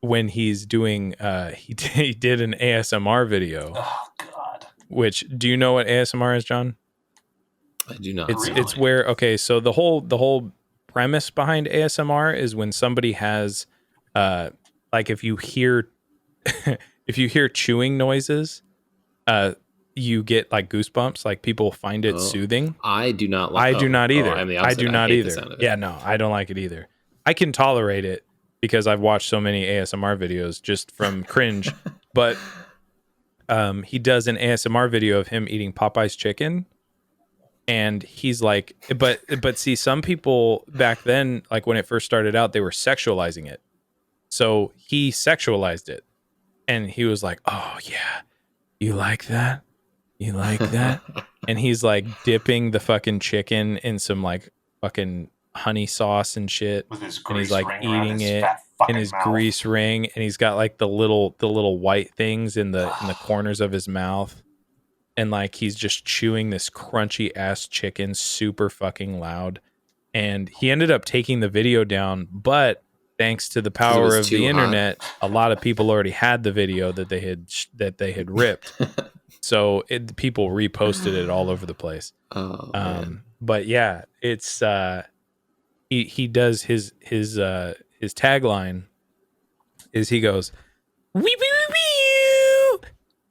Speaker 7: when he's doing he did an ASMR video.
Speaker 9: Oh god.
Speaker 7: Which, do you know what ASMR is, John?
Speaker 8: I do not.
Speaker 7: It's
Speaker 9: Really?
Speaker 7: it's where, okay, so the whole premise behind ASMR is when somebody has like, if you hear chewing noises, you get like goosebumps. Like, people find it soothing.
Speaker 8: I do not
Speaker 7: I do not either.
Speaker 8: I'm the
Speaker 7: I
Speaker 8: opposite.
Speaker 7: do not
Speaker 8: hate the
Speaker 7: either.
Speaker 8: sound of it.
Speaker 7: Yeah, no, I don't like it either. I can tolerate it because I've watched so many ASMR videos just from cringe. But he does an ASMR video of him eating Popeye's chicken, and he's like, but see, some people back then, like when it first started out, they were sexualizing it. So he sexualized it, and he was like, "Oh yeah, you like that? You like that?" And he's like dipping the fucking chicken in some like fucking honey sauce and shit,
Speaker 9: With his
Speaker 7: and
Speaker 9: grease
Speaker 7: he's like
Speaker 9: ring around
Speaker 7: eating
Speaker 9: his
Speaker 7: it
Speaker 9: fat
Speaker 7: in
Speaker 9: fucking
Speaker 7: his
Speaker 9: mouth.
Speaker 7: grease ring, and he's got like the little white things in the corners of his mouth, and like he's just chewing this crunchy ass chicken super fucking loud. And he ended up taking the video down, but thanks to the power
Speaker 8: was
Speaker 7: of
Speaker 8: too
Speaker 7: the
Speaker 8: hot.
Speaker 7: internet, a lot of people already had the video that they had ripped. So people reposted it all over the place.
Speaker 8: Oh, man.
Speaker 7: But yeah, it's he does his tagline is he goes wee wee wee wee.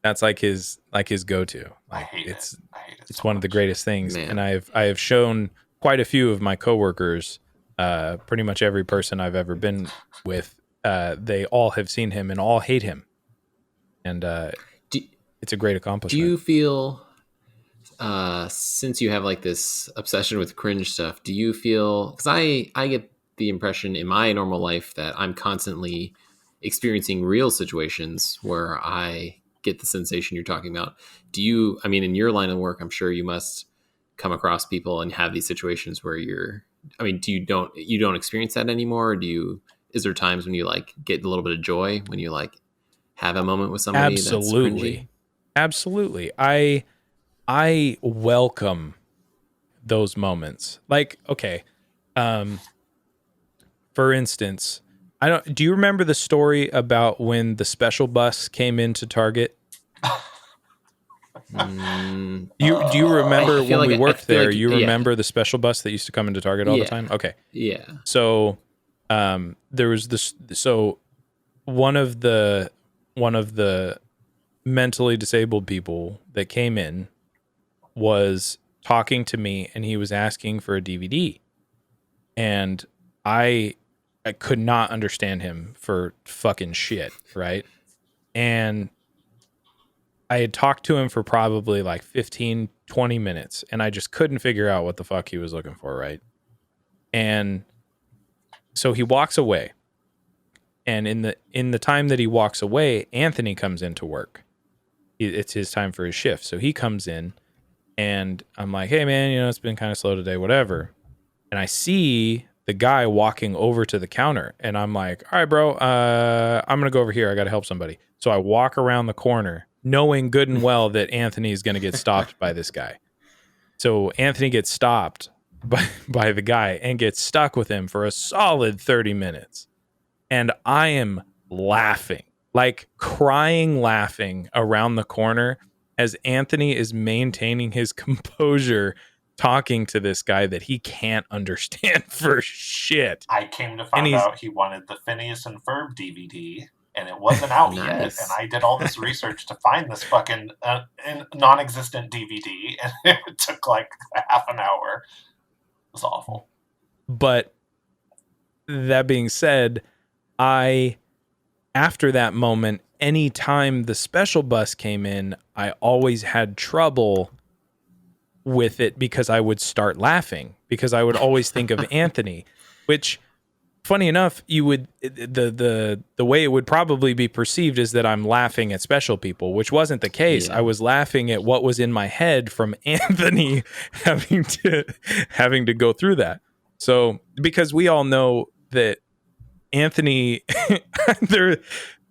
Speaker 7: That's like his go-to.
Speaker 9: I
Speaker 7: Like
Speaker 9: hate
Speaker 7: it's
Speaker 9: it. I hate it.
Speaker 7: it's
Speaker 9: so
Speaker 7: one of the
Speaker 9: much.
Speaker 7: greatest things,
Speaker 8: Man.
Speaker 7: and I have shown quite a few of my coworkers, pretty much every person I've ever been with, they all have seen him and all hate him, and
Speaker 8: Do,
Speaker 7: it's a great
Speaker 8: do
Speaker 7: accomplishment.
Speaker 8: you feel, since you have like this obsession with cringe stuff, do you feel, because I get the impression in my normal life that I'm constantly experiencing real situations where I get the sensation you're talking about. Do you, I mean, in your line of work, I'm sure you must come across people and have these situations where you're, I mean, you don't experience that anymore? Or is there times when you like get a little bit of joy when you like have a moment with somebody that's cringy?
Speaker 7: Absolutely. I welcome those moments. Like, okay, for instance, do you remember the story about when the special bus came into Target? Do you remember when we worked there? You remember the special bus that used to come into Target all the time? Okay.
Speaker 8: Yeah.
Speaker 7: So there was this. So one of the mentally disabled people that came in was talking to me, and he was asking for a DVD, and I could not understand him for fucking shit, right? And I had talked to him for probably like 15, 20 minutes, and I just couldn't figure out what the fuck he was looking for, right? And so he walks away. And in the time that he walks away, Anthony comes into work. It's his time for his shift. So he comes in, and I'm like, hey, man, it's been kind of slow today, whatever. And I see the guy walking over to the counter, and I'm like, all right, bro, I'm going to go over here. I got to help somebody. So I walk around the corner, knowing good and well that Anthony is going to get stopped by this guy. So Anthony gets stopped by the guy and gets stuck with him for a solid 30 minutes. And I am laughing, like crying, laughing around the corner as Anthony is maintaining his composure, talking to this guy that he can't understand for shit.
Speaker 9: I came to find out he wanted the Phineas and Ferb DVD, and it wasn't out yet. And I did all this research to find this fucking non-existent DVD, and it took like half an hour. It was awful.
Speaker 7: But that being said, after that moment, anytime the special bus came in, I always had trouble with it because I would start laughing because I would always think of Anthony, which, funny enough, you would the way it would probably be perceived is that I'm laughing at special people, which wasn't the case. Yeah. I was laughing at what was in my head from Anthony having to go through that. So because we all know that Anthony,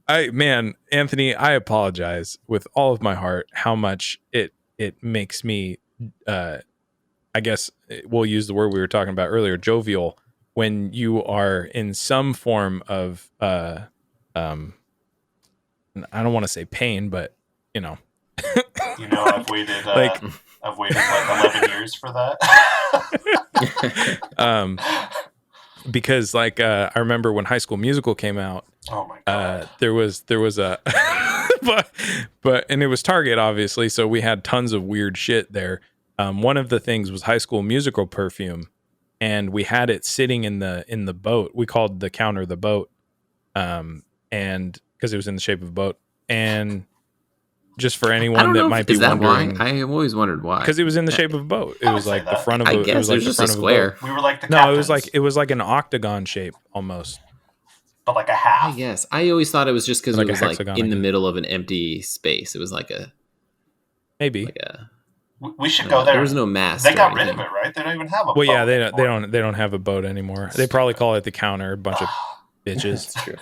Speaker 7: Anthony, I apologize with all of my heart how much it makes me, I guess we'll use the word we were talking about earlier, jovial, when you are in some form of, I don't want to say pain, but
Speaker 9: I've waited like 11 years for that.
Speaker 7: Because I remember when High School Musical came out.
Speaker 9: Oh my god!
Speaker 7: There was a, but and it was Target obviously, so we had tons of weird shit there. One of the things was High School Musical perfume, and we had it sitting in the boat. We called the counter the boat, and because it was in the shape of a boat, and just for anyone that might be wondering,
Speaker 8: why? I always wondered why.
Speaker 7: Because it was in the shape of a boat. It was like the front of a.
Speaker 8: It was like
Speaker 7: the
Speaker 8: front of a square.
Speaker 9: We were like the
Speaker 7: no, it was like an octagon shape almost.
Speaker 9: But like a half.
Speaker 8: I guess I always thought it was just because it was like
Speaker 7: hexagon,
Speaker 8: in the middle of an empty space. It was like a
Speaker 7: maybe.
Speaker 9: We should go there.
Speaker 8: There was no mast.
Speaker 9: They got rid of it, right? They don't even have a boat.
Speaker 7: Well, yeah, they don't have a boat anymore. They probably call it the counter. A bunch of bitches.
Speaker 8: That's true.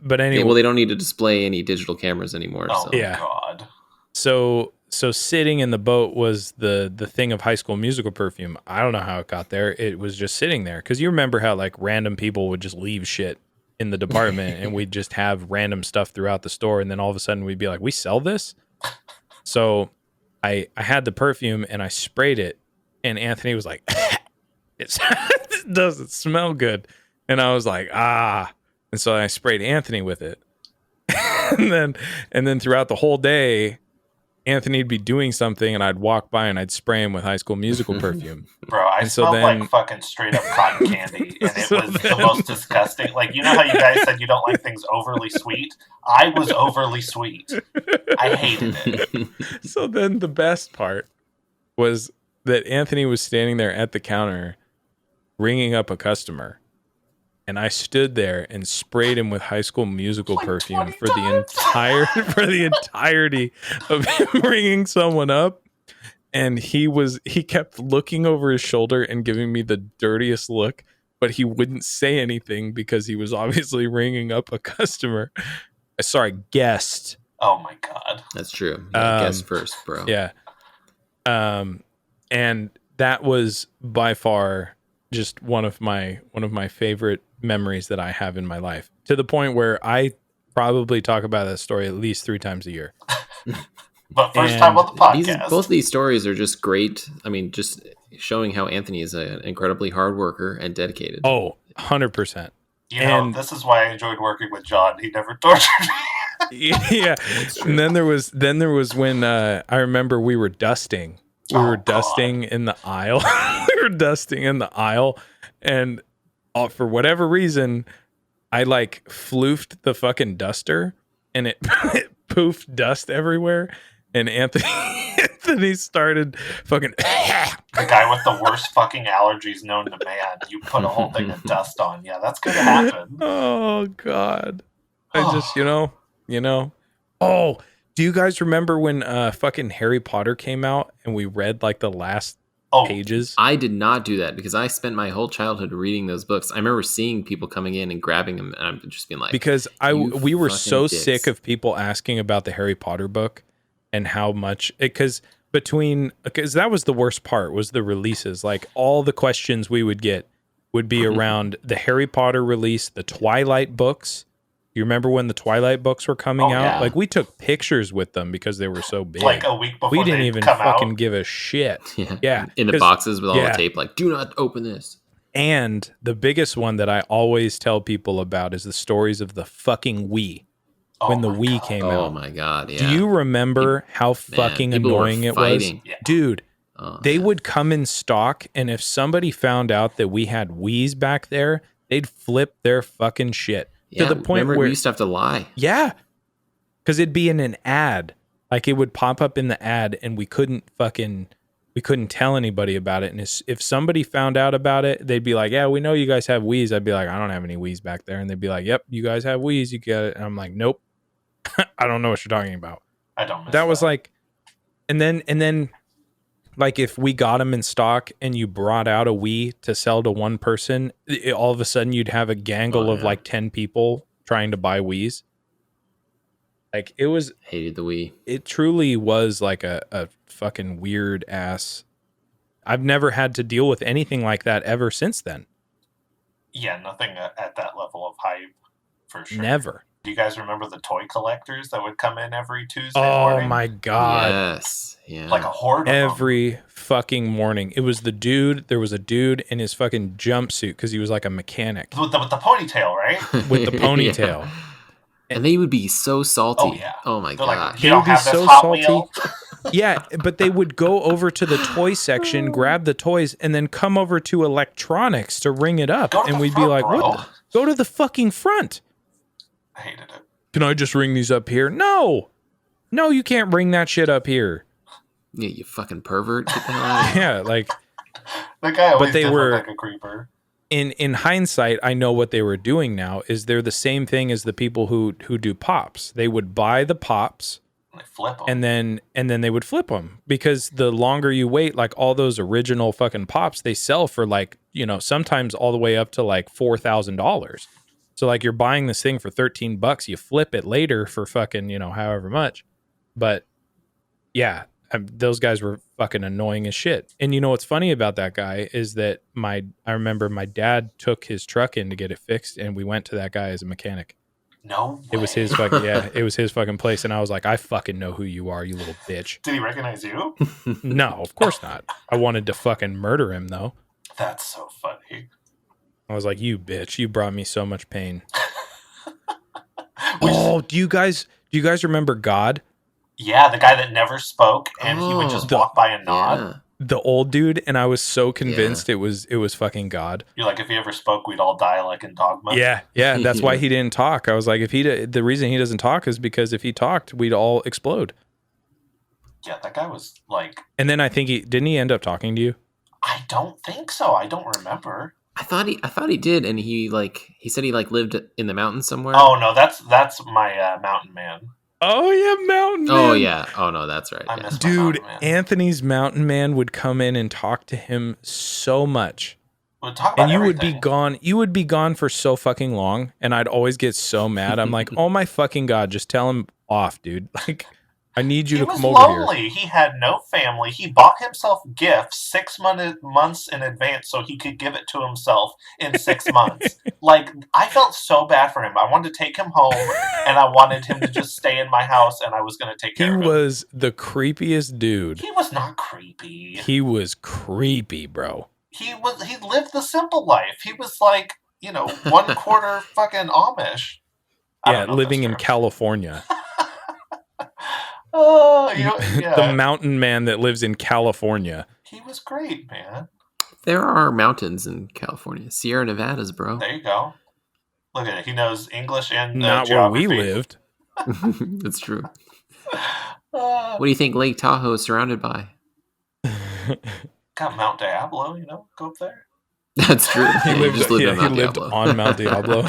Speaker 7: But anyway,
Speaker 8: well, they don't need to display any digital cameras anymore.
Speaker 9: Oh
Speaker 8: so.
Speaker 9: yeah. God.
Speaker 7: So sitting in the boat was the thing of High School Musical perfume. I don't know how it got there. It was just sitting there because you remember how like random people would just leave shit in the department and we'd just have random stuff throughout the store, and then all of a sudden we'd be like, we sell this? So I had the perfume and I sprayed it, and Anthony was like it doesn't smell good. And I was like, ah. And so I sprayed Anthony with it. and then throughout the whole day, Anthony'd be doing something and I'd walk by and I'd spray him with High School Musical perfume.
Speaker 9: Bro, I smelled like fucking straight up cotton candy, and it was the most disgusting. Like, you know how you guys said you don't like things overly sweet? I was overly sweet. I hated it.
Speaker 7: So then the best part was that Anthony was standing there at the counter ringing up a customer. And I stood there and sprayed him with High School Musical
Speaker 9: Like
Speaker 7: perfume
Speaker 9: 20
Speaker 7: for the entirety of him ringing someone up. And he kept looking over his shoulder and giving me the dirtiest look, but he wouldn't say anything because he was obviously ringing up a customer. Sorry, guest.
Speaker 9: Oh my god,
Speaker 8: That's true. Yeah, guess first, bro.
Speaker 7: Yeah. And that was by far just one of my favorite memories that I have in my life, to the point where I probably talk about that story at least 3 times a year.
Speaker 9: But first time on the podcast.
Speaker 8: Both of these stories are just great. I mean, just showing how Anthony is an incredibly hard worker and dedicated.
Speaker 7: Oh, 100%.
Speaker 9: You know, this is why I enjoyed working with John. He never tortured me.
Speaker 7: Yeah. And then there was when I remember we were dusting. We were dusting in the aisle. We were dusting in the aisle, and for whatever reason, I like floofed the fucking duster, and it poofed dust everywhere. And Anthony started fucking
Speaker 9: the guy with the worst fucking allergies known to man. You put a whole thing of dust on. Yeah, that's gonna happen.
Speaker 7: Oh God. I just, you know. Oh, do you guys remember when fucking Harry Potter came out and we read like the last pages?
Speaker 8: I did not do that because I spent my whole childhood reading those books. I remember seeing people coming in and grabbing them, and I'm just being like,
Speaker 7: because we were so
Speaker 8: dicks.
Speaker 7: sick of people asking about the Harry Potter book and how much because that was the worst part, was the releases. Like all the questions we would get would be around the Harry Potter release, the Twilight books. You remember when the Twilight books were coming out?
Speaker 9: Yeah.
Speaker 7: Like we took pictures with them because they were so big.
Speaker 9: Like a week before
Speaker 7: we didn't
Speaker 9: they
Speaker 7: even
Speaker 9: come
Speaker 7: fucking
Speaker 9: out.
Speaker 7: give a shit. Yeah.
Speaker 8: in the boxes with all the tape, like, do not open this.
Speaker 7: And the biggest one that I always tell people about is the stories of the fucking Wii. When the Wii came out.
Speaker 8: Oh my God, yeah.
Speaker 7: Do you remember how fucking
Speaker 8: people were
Speaker 7: annoying it was?
Speaker 8: fighting.
Speaker 9: Yeah.
Speaker 7: Dude, they
Speaker 8: man.
Speaker 7: would come in stock, and if somebody found out that we had Wiis back there, they'd flip their fucking shit.
Speaker 8: Yeah,
Speaker 7: to the point
Speaker 8: remember
Speaker 7: where
Speaker 8: we used to have to lie.
Speaker 7: Yeah. Because it'd be in an ad. Like it would pop up in the ad, and we couldn't tell anybody about it. And if somebody found out about it, they'd be like, yeah, we know you guys have Wiis. I'd be like, I don't have any Wiis back there. And they'd be like, yep, you guys have Wiis. You get it. And I'm like, nope. I don't know what you're talking about.
Speaker 9: I don't miss
Speaker 7: That was like, and then like if we got them in stock and you brought out a Wii to sell to one person, all of a sudden you'd have a gangle of like 10 people trying to buy Wiis. Like it was,
Speaker 8: Hated the Wii.
Speaker 7: it truly was like a fucking weird ass. I've never had to deal with anything like that ever since then.
Speaker 9: Yeah, nothing at that level of hype, for sure.
Speaker 7: Never.
Speaker 9: Do you guys remember the toy collectors that would come in every Tuesday
Speaker 7: Oh
Speaker 9: morning?
Speaker 7: my God.
Speaker 8: Yes. Yeah.
Speaker 9: Like a horde of them.
Speaker 7: Every fucking morning. It was there was a dude in his fucking jumpsuit because he was like a mechanic
Speaker 9: With the ponytail, right?
Speaker 7: with the ponytail.
Speaker 8: Yeah. And they would be so salty.
Speaker 9: Oh, yeah.
Speaker 8: Oh my
Speaker 9: They're
Speaker 8: God.
Speaker 9: like,
Speaker 7: They
Speaker 9: you
Speaker 7: would
Speaker 9: don't
Speaker 7: be
Speaker 9: have this
Speaker 7: so
Speaker 9: Hot
Speaker 7: salty.
Speaker 9: Wheel?
Speaker 7: Yeah, but they would go over to the toy section, grab the toys, and then come over to electronics to ring it up.
Speaker 9: Go to
Speaker 7: And
Speaker 9: the
Speaker 7: we'd be
Speaker 9: front,
Speaker 7: like,
Speaker 9: bro.
Speaker 7: what? Go to the fucking front.
Speaker 9: I hated it.
Speaker 7: Can I just ring these up here? No, you can't bring that shit up here.
Speaker 8: Yeah, you fucking pervert. Get the hell out of here.
Speaker 7: Yeah, like
Speaker 9: The guy always
Speaker 7: they
Speaker 9: did
Speaker 7: were-
Speaker 9: look like a creeper.
Speaker 7: in hindsight, I know what they were doing now is they're the same thing as the people who do pops. They would buy the pops
Speaker 9: They flip them.
Speaker 7: and then they would flip them because the longer you wait, like all those original fucking pops, they sell for like, sometimes all the way up to like $4,000. So like you're buying this thing for $13, you flip it later for fucking, however much. But yeah, those guys were fucking annoying as shit. And you know what's funny about that guy is that I remember my dad took his truck in to get it fixed, and we went to that guy as a mechanic.
Speaker 9: No way.
Speaker 7: It was his fucking it was his fucking place, and I was like, I fucking know who you are, you little bitch.
Speaker 9: Did he recognize you?
Speaker 7: No, of course not. I wanted to fucking murder him though.
Speaker 9: That's so funny.
Speaker 7: I was like, you bitch, you brought me so much pain. Oh, do you guys remember God?
Speaker 9: Yeah, the guy that never spoke and he would just walk by and nod.
Speaker 8: Yeah.
Speaker 7: The old dude, and I was so convinced it was fucking God.
Speaker 9: You're like, if he ever spoke, we'd all die like in Dogma.
Speaker 7: Yeah, that's why he didn't talk. I was like, the reason he doesn't talk is because if he talked, we'd all explode.
Speaker 9: Yeah, that guy was like.
Speaker 7: And then I think didn't he end up talking to you?
Speaker 9: I don't think so. I don't remember.
Speaker 8: I thought he did, and he said he lived in the mountains somewhere.
Speaker 9: Oh no, that's my mountain man.
Speaker 7: Oh yeah, Mountain Man.
Speaker 8: Oh yeah. Oh no, that's right.
Speaker 9: I
Speaker 8: Yeah.
Speaker 9: miss my
Speaker 7: Dude,
Speaker 9: Mountain Man.
Speaker 7: Anthony's Mountain Man would come in and talk to him so much.
Speaker 9: We'll talk about
Speaker 7: And you
Speaker 9: everything.
Speaker 7: would be gone. You would be gone for so fucking long, and I'd always get so mad. I'm like, oh my fucking God, just tell him off, dude. Like, I need you
Speaker 9: He
Speaker 7: to
Speaker 9: was
Speaker 7: come over
Speaker 9: lonely.
Speaker 7: here.
Speaker 9: He had no family. He bought himself gifts 6 months in advance so he could give it to himself in 6 months. Like, I felt so bad for him. I wanted to take him home, and I wanted him to just stay in my house, and I was going to take care of him.
Speaker 7: He was the creepiest dude.
Speaker 9: He was not creepy.
Speaker 7: He was creepy, bro.
Speaker 9: He lived the simple life. He was like, 1/4 fucking Amish. I
Speaker 7: Yeah,
Speaker 9: don't know if
Speaker 7: living
Speaker 9: that's
Speaker 7: in
Speaker 9: true.
Speaker 7: California.
Speaker 9: Oh,
Speaker 7: The
Speaker 9: yeah.
Speaker 7: mountain man that lives in California.
Speaker 9: He was great, man.
Speaker 8: There are mountains in California, Sierra Nevadas, bro.
Speaker 9: There you go. Look at it. He knows English and
Speaker 7: Not where we
Speaker 9: geography.
Speaker 7: lived.
Speaker 8: That's true.
Speaker 9: Uh,
Speaker 8: What do you think Lake Tahoe is surrounded by?
Speaker 9: got Mount Diablo, go up there.
Speaker 8: That's true.
Speaker 7: He
Speaker 8: You
Speaker 7: lived,
Speaker 8: just lived on
Speaker 7: he
Speaker 8: Mount
Speaker 7: lived
Speaker 8: Diablo.
Speaker 7: on Mount Diablo.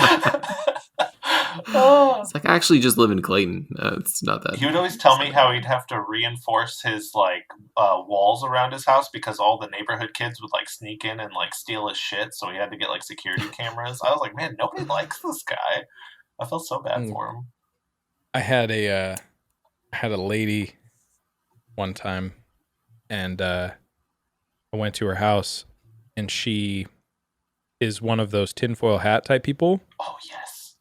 Speaker 9: Oh.
Speaker 8: It's like I actually just live in Clayton. It's not that.
Speaker 9: He would always tell me how he'd have to reinforce his walls around his house because all the neighborhood kids would sneak in and steal his shit. So he had to get security cameras. I was like, man, nobody likes this guy. I felt so bad for him.
Speaker 7: I had a lady one time, and I went to her house, and she is one of those tinfoil hat type people.
Speaker 9: Oh yes.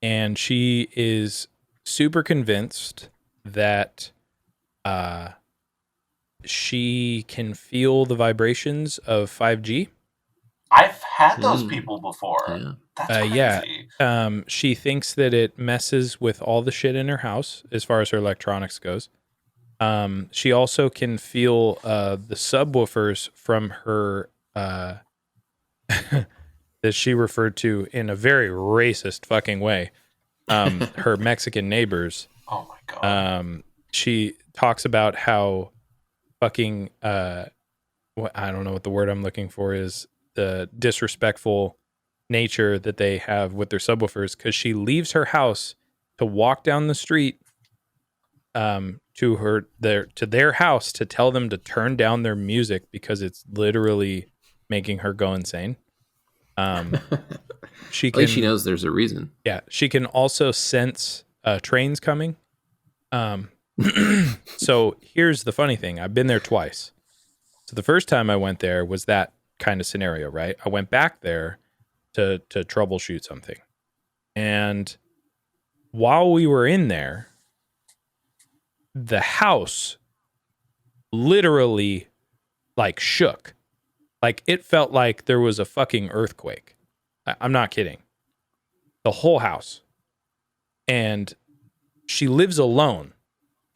Speaker 7: And she is super convinced that she can feel the vibrations of 5G.
Speaker 9: I've had those people before.
Speaker 8: Yeah.
Speaker 9: That's crazy.
Speaker 7: Yeah. She thinks that it messes with all the shit in her house as far as her electronics goes. She also can feel the subwoofers from her that she referred to in a very racist fucking way. Her Mexican neighbors.
Speaker 9: Oh my god.
Speaker 7: She talks about how fucking I don't know what the word I'm looking for is, the disrespectful nature that they have with their subwoofers, because she leaves her house to walk down the street to their house to tell them to turn down their music because it's literally making her go insane. She
Speaker 8: At least she knows there's a reason.
Speaker 7: Yeah, she can also sense trains coming. So here's the funny thing. I've been there twice. So the first time I went there was that kind of scenario, right? I went back there to troubleshoot something. And while we were in there, the house literally shook. It felt like there was a fucking earthquake. I'm not kidding. The whole house. And she lives alone.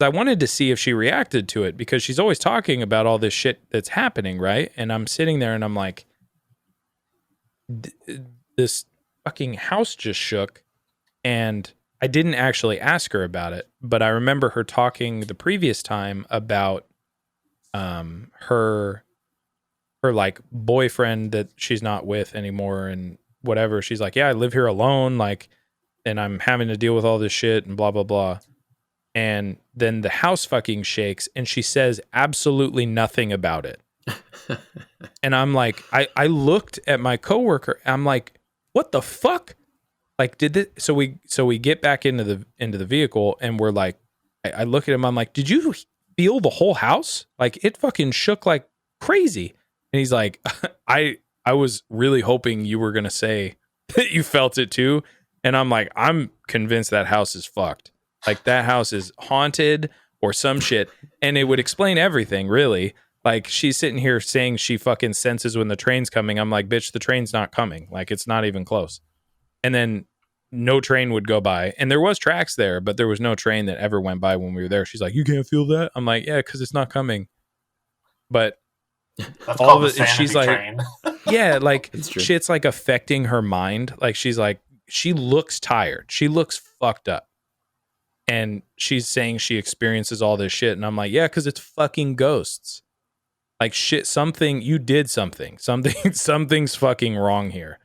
Speaker 7: I wanted to see if she reacted to it because she's always talking about all this shit that's happening, right? And I'm sitting there and I'm like, this fucking house just shook. And I didn't actually ask her about it, but I remember her talking the previous time about her boyfriend that she's not with anymore and whatever. She's like, yeah, I live here alone, and I'm having to deal with all this shit and blah, blah, blah. And then the house fucking shakes and she says absolutely nothing about it. And I'm like, I looked at my coworker. I'm like, what the fuck? Did this? So we get back into the vehicle and we're like, I look at him. I'm like, did you feel the whole house? It fucking shook like crazy. And he's like, I was really hoping you were going to say that you felt it too. And I'm like, I'm convinced that house is fucked. That house is haunted or some shit. And it would explain everything, really. Like, she's sitting here saying she fucking senses when the train's coming. I'm like, bitch, the train's not coming. Like, it's not even close. And then no train would go by. And there was tracks there, but there was no train that ever went by when we were there. She's like, you can't feel that? I'm like, yeah, because it's not coming. But
Speaker 9: That's
Speaker 7: all
Speaker 9: called
Speaker 7: of
Speaker 9: the
Speaker 7: it, and she's
Speaker 9: sanity
Speaker 7: like,
Speaker 9: train.
Speaker 7: yeah, like
Speaker 8: It's true.
Speaker 7: shit's like affecting her mind. Like, she's like, she looks tired. She looks fucked up. And she's saying she experiences all this shit. And I'm like, yeah, because it's fucking ghosts. Like, shit, you did something. Something's fucking wrong here.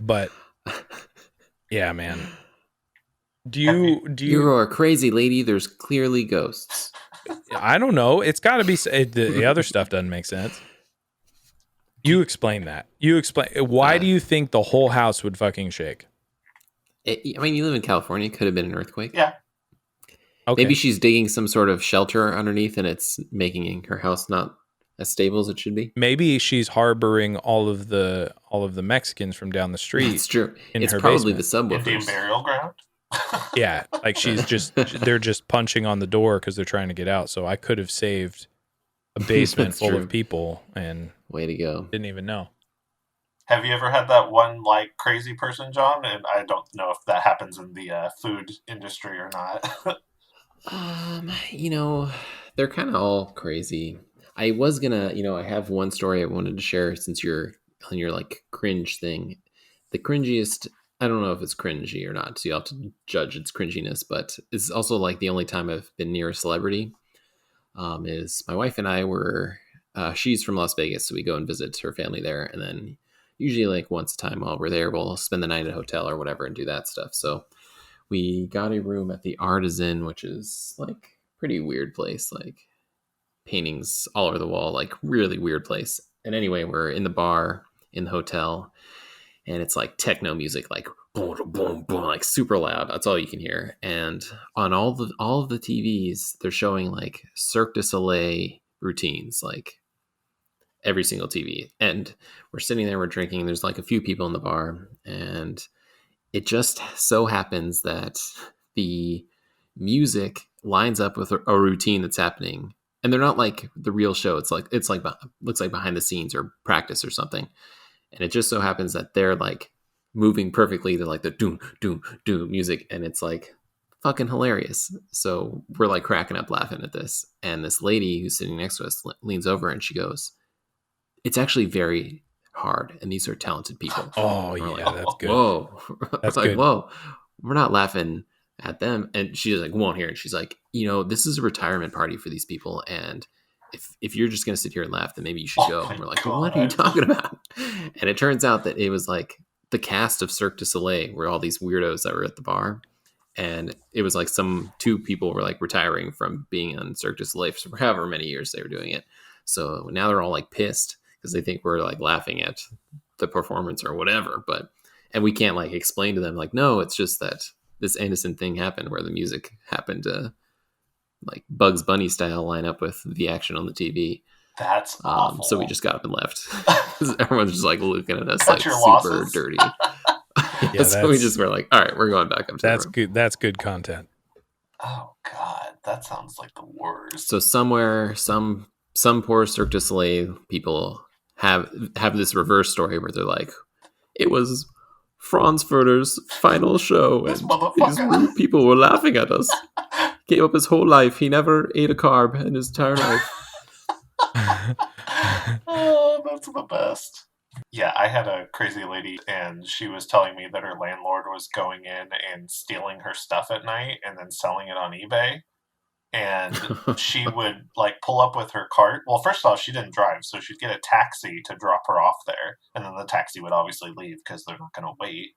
Speaker 7: But yeah, man. Do you
Speaker 8: You're a crazy lady. There's clearly ghosts.
Speaker 7: I don't know. It's got to be the other stuff doesn't make sense. You explain that. Why do you think the whole house would fucking shake?
Speaker 8: I mean, you live in California. It could have been an earthquake.
Speaker 9: Yeah.
Speaker 7: Okay.
Speaker 8: Maybe she's digging some sort of shelter underneath, and it's making her house not as stable as it should be.
Speaker 7: Maybe she's harboring all of the Mexicans from down the street.
Speaker 8: It's true.
Speaker 7: In
Speaker 8: It's
Speaker 7: her
Speaker 8: probably
Speaker 7: basement.
Speaker 8: the
Speaker 9: Indian
Speaker 8: subwoofers.
Speaker 9: burial ground.
Speaker 7: Yeah, like they're just punching on the door because they're trying to get out. So I could have saved a basement
Speaker 8: That's
Speaker 7: full
Speaker 8: true.
Speaker 7: of people and
Speaker 8: Way to go.
Speaker 7: didn't even know.
Speaker 9: Have you ever had that one like crazy person, John? And I don't know if that happens in the food industry or not.
Speaker 8: They're kind of all crazy. I was gonna, I have one story I wanted to share since you're on your like cringe thing. The cringiest, I don't know if it's cringy or not, so you'll have to judge its cringiness, but it's also like the only time I've been near a celebrity. Is my wife and I were, she's from Las Vegas, so we go and visit her family there, and then usually like once a time while we're there, we'll spend the night at a hotel or whatever and do that stuff. So we got a room at the Artisan, which is like pretty weird place, like paintings all over the wall, like really weird place. And anyway, we're in the bar in the hotel, and it's like techno music, like boom, boom, boom, like super loud. That's all you can hear. And on all of the TVs, they're showing like Cirque du Soleil routines, like every single TV. And we're sitting there, we're drinking. There's like a few people in the bar, and it just so happens that the music lines up with a routine that's happening. And they're not like the real show. It's like looks like behind the scenes or practice or something. And it just so happens that they're like moving perfectly to like the doom, doom, doom music. And it's like fucking hilarious. So we're like cracking up laughing at this. And this lady who's sitting next to us leans over and she goes, "It's actually very hard. And these are talented people."
Speaker 7: Oh,
Speaker 8: And we're
Speaker 7: yeah,
Speaker 8: like,
Speaker 7: that's good.
Speaker 8: Whoa.
Speaker 7: That's
Speaker 8: like,
Speaker 7: good.
Speaker 8: whoa, we're not laughing at them. And she's like, won't hear it. She's like, this is a retirement party for these people. And if you're just going to sit here and laugh, then maybe you should go.
Speaker 9: my
Speaker 8: And we're like,
Speaker 9: God.
Speaker 8: what are you talking about? And it turns out that it was like the cast of Cirque du Soleil were all these weirdos that were at the bar. And it was like two people were like retiring from being on Cirque du Soleil for however many years they were doing it. So now they're all like pissed because they think we're like laughing at the performance or whatever. And we can't like explain to them like, no, it's just that this innocent thing happened where the music happened to like Bugs Bunny style line up with the action on the TV.
Speaker 9: That's awful.
Speaker 8: So we just got up and left. Everyone's just like looking at us
Speaker 9: Cut
Speaker 8: like
Speaker 9: your
Speaker 8: super
Speaker 9: losses.
Speaker 8: dirty.
Speaker 7: Yeah,
Speaker 8: So we just were like, all right, we're going back up to
Speaker 7: That's
Speaker 8: the room.
Speaker 7: good. That's good content.
Speaker 9: Oh God, that sounds like the worst.
Speaker 8: So somewhere, some poor Cirque du Soleil people have this reverse story where they're like, it was Fransfurter's final show,
Speaker 9: This
Speaker 8: and
Speaker 9: motherfucker.
Speaker 8: these rude people were laughing at us. Gave up his whole life. He never ate a carb in his entire life.
Speaker 9: Oh, that's the best. Yeah, I had a crazy lady, and she was telling me that her landlord was going in and stealing her stuff at night and then selling it on eBay. And she would like pull up with her cart. Well, first off, she didn't drive, so she'd get a taxi to drop her off there, and then the taxi would obviously leave because they're not going to wait.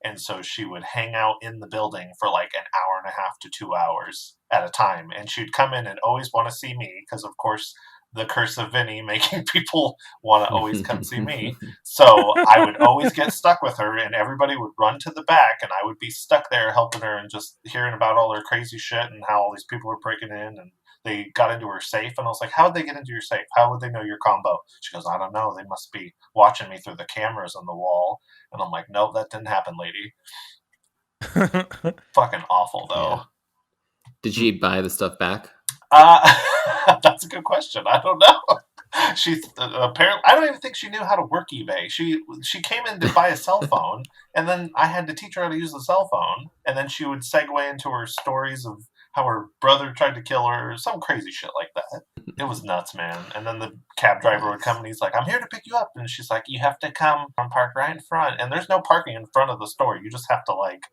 Speaker 9: And so she would hang out in the building for like an hour and a half to 2 hours at a time, and she'd come in and always want to see me because, of course, the curse of Vinny making people want to always come see me. So I would always get stuck with her, and everybody would run to the back, and I would be stuck there helping her and just hearing about all her crazy shit and how all these people were breaking in, and they got into her safe. And I was like, how would they get into your safe? How would they know your combo? She goes, I don't know. They must be watching me through the cameras on the wall. And I'm like, nope, that didn't happen, lady. Fucking awful, though.
Speaker 8: Yeah. Did she buy the stuff back?
Speaker 9: That's a good question. I don't know. She apparently, I don't even think she knew how to work eBay. She came in to buy a cell phone, and then I had to teach her how to use the cell phone, and then she would segue into her stories of how her brother tried to kill her, some crazy shit like that. It was nuts, man. And then the cab driver would come, and he's like, "I'm here to pick you up," and she's like, "You have to come and park right in front." And there's no parking in front of the store. You just have to like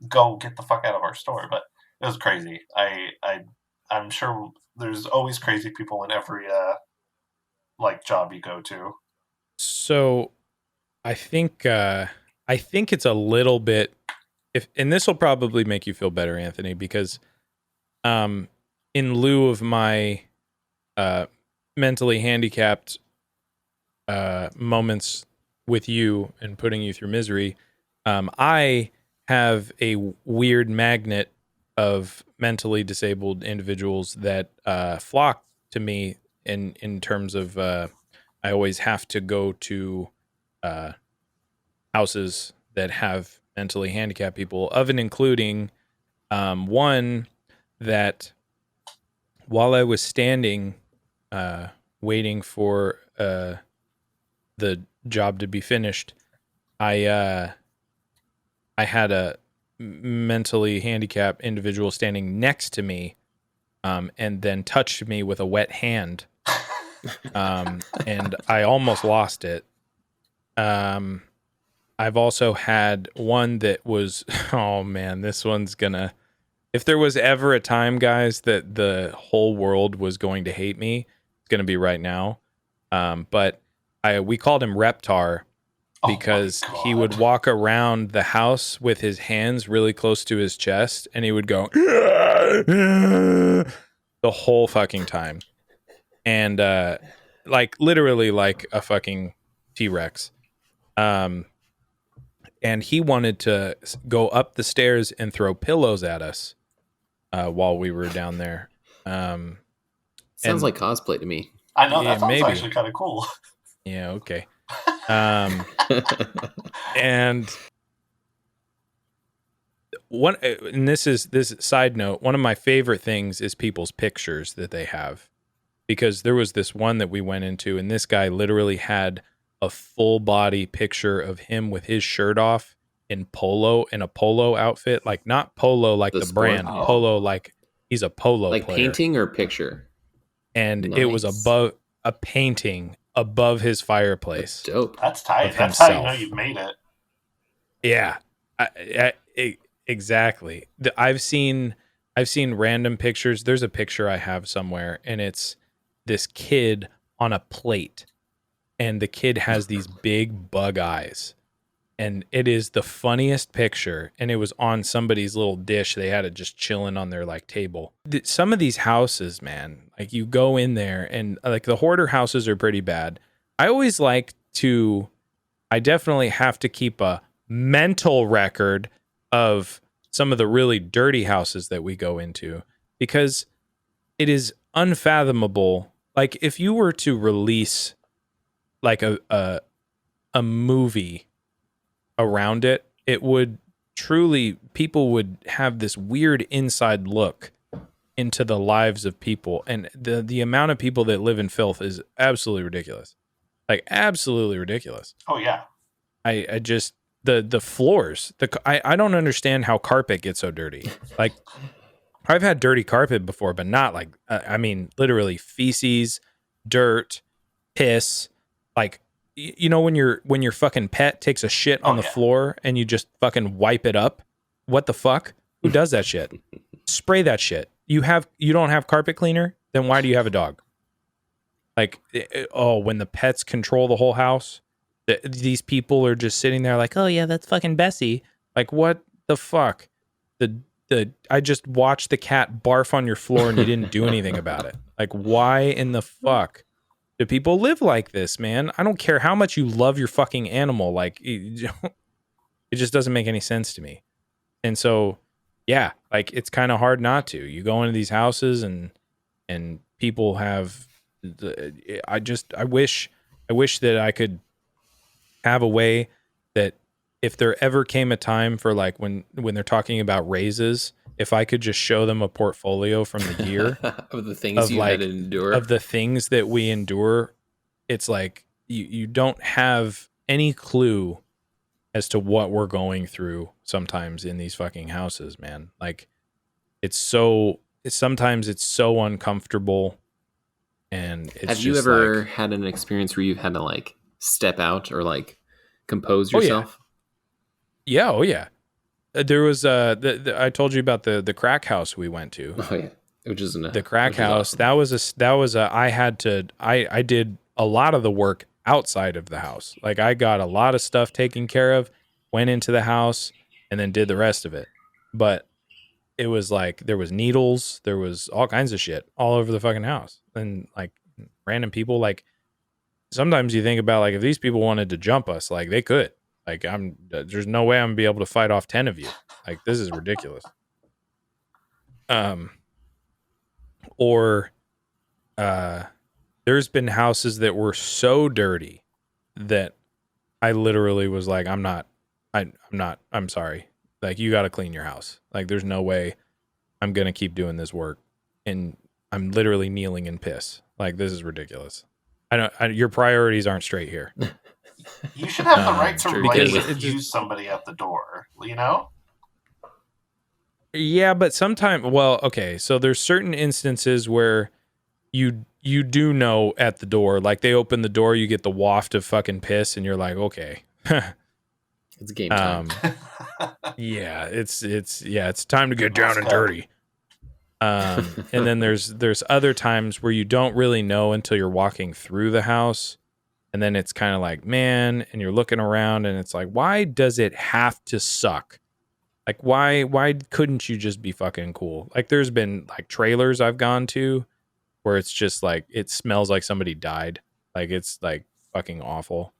Speaker 9: go get the fuck out of our store. But it was crazy. I'm sure there's always crazy people in every like job you go to.
Speaker 7: So I think it's a little bit and this will probably make you feel better, Anthony, because in lieu of my mentally handicapped moments with you and putting you through misery, I have a weird magnet of mentally disabled individuals that flock to me in terms of I always have to go to houses that have mentally handicapped people, of and including one that while I was standing waiting for the job to be finished, I had a mentally handicapped individual standing next to me and then touched me with a wet hand. And I almost lost it. I've also had one that was, oh man, this one's gonna, if there was ever a time, guys, that the whole world was going to hate me, it's gonna be right now. But we called him Reptar because he would walk around the house with his hands really close to his chest and he would go the whole fucking time. And like literally like a fucking T-Rex. And he wanted to go up the stairs and throw pillows at us while we were down there.
Speaker 8: Sounds like cosplay to me.
Speaker 9: I know,
Speaker 7: Yeah,
Speaker 9: that sounds
Speaker 7: maybe.
Speaker 9: actually kind of cool.
Speaker 7: Yeah, okay. And one, and this side note, one of my favorite things is people's pictures that they have, because there was this one that we went into and this guy literally had a full body picture of him with his shirt off in a polo outfit, like not polo like the
Speaker 8: sport?
Speaker 7: brand,
Speaker 8: Oh.
Speaker 7: polo like he's a polo
Speaker 8: Like
Speaker 7: player.
Speaker 8: painting or picture?
Speaker 7: And it was
Speaker 8: Nice.
Speaker 7: above a painting above his fireplace.
Speaker 8: Dope.
Speaker 9: That's tight.
Speaker 7: Of
Speaker 9: That's how you know
Speaker 7: himself.
Speaker 9: you've made it.
Speaker 7: Yeah, exactly. I've seen random pictures. There's a picture I have somewhere, and it's this kid on a plate, and the kid has these big bug eyes, and it is the funniest picture. And it was on somebody's little dish. They had it just chilling on their like table. Some of these houses, man, like you go in there, and like the hoarder houses are pretty bad. I definitely have to keep a mental record of some of the really dirty houses that we go into, because it is unfathomable. Like if you were to release like a movie around it, it would truly, people would have this weird inside look into the lives of people. And the amount of people that live in filth is absolutely ridiculous. Like absolutely ridiculous.
Speaker 9: Oh yeah.
Speaker 7: I just, the floors, I don't understand how carpet gets so dirty. Like I've had dirty carpet before, but not like, I mean, literally feces, dirt, piss. Like, you know, when your fucking pet takes a shit on the floor and you just fucking wipe it up. What the fuck? Who does that shit? Spray that shit. You don't have carpet cleaner? Then why do you have a dog? Like, when the pets control the whole house, these people are just sitting there like, oh yeah, that's fucking Bessie. Like, what the fuck? I just watched the cat barf on your floor and you didn't do anything about it. Like, why in the fuck do people live like this, man? I don't care how much you love your fucking animal. Like, it just doesn't make any sense to me. And so, yeah, like it's kind of hard not to. You go into these houses and people have. I wish that I could have a way that if there ever came a time for like when they're talking about raises, if I could just show them a portfolio from the year
Speaker 8: of the things you had to endure.
Speaker 7: of the things that we endure, it's like you don't have any clue as to what we're going through sometimes in these fucking houses, man. Like sometimes it's so uncomfortable, and it's
Speaker 8: have you
Speaker 7: just
Speaker 8: ever
Speaker 7: like,
Speaker 8: had an experience where you've had to like step out or like compose yourself?
Speaker 7: Yeah, oh yeah. There was I told you about the crack house we went to.
Speaker 8: Oh yeah,
Speaker 7: The crack house.
Speaker 8: Awesome.
Speaker 7: I did a lot of the work outside of the house. Like I got a lot of stuff taken care of, went into the house, and then did the rest of it. But it was like there was needles, there was all kinds of shit all over the fucking house, and like random people. Like sometimes you think about like if these people wanted to jump us, like they could. Like there's no way I'm gonna be able to fight off 10 of you. Like this is ridiculous. Or there's been houses that were so dirty that I literally was like, I'm sorry. Like you got to clean your house. Like there's no way I'm going to keep doing this work. And I'm literally kneeling in piss. Like this is ridiculous. Your priorities aren't straight here.
Speaker 9: You should have the right to like
Speaker 7: because
Speaker 9: refuse somebody at the door, you know?
Speaker 7: Yeah, but sometimes, well, okay, so there's certain instances where you do know at the door, like they open the door, you get the waft of fucking piss, and you're like, okay,
Speaker 8: it's game time.
Speaker 7: Yeah, it's time to get down and dirty. And then there's other times where you don't really know until you're walking through the house. And then it's kind of like, man, and you're looking around and it's like, why does it have to suck? Like, why couldn't you just be fucking cool? Like, there's been like trailers I've gone to where it's just like, it smells like somebody died. Like, it's like fucking awful.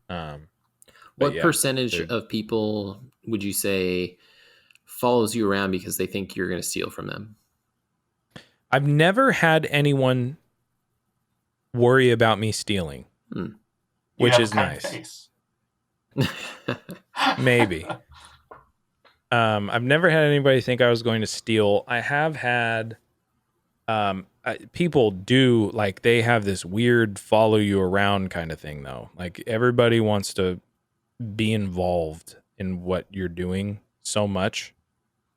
Speaker 8: What percentage of people would you say follows you around because they think you're going to steal from them?
Speaker 7: I've never had anyone worry about me stealing. Which is nice. Maybe. I've never had anybody think I was going to steal. I have had people do, like, they have this weird follow you around kind of thing, though. Like, everybody wants to be involved in what you're doing so much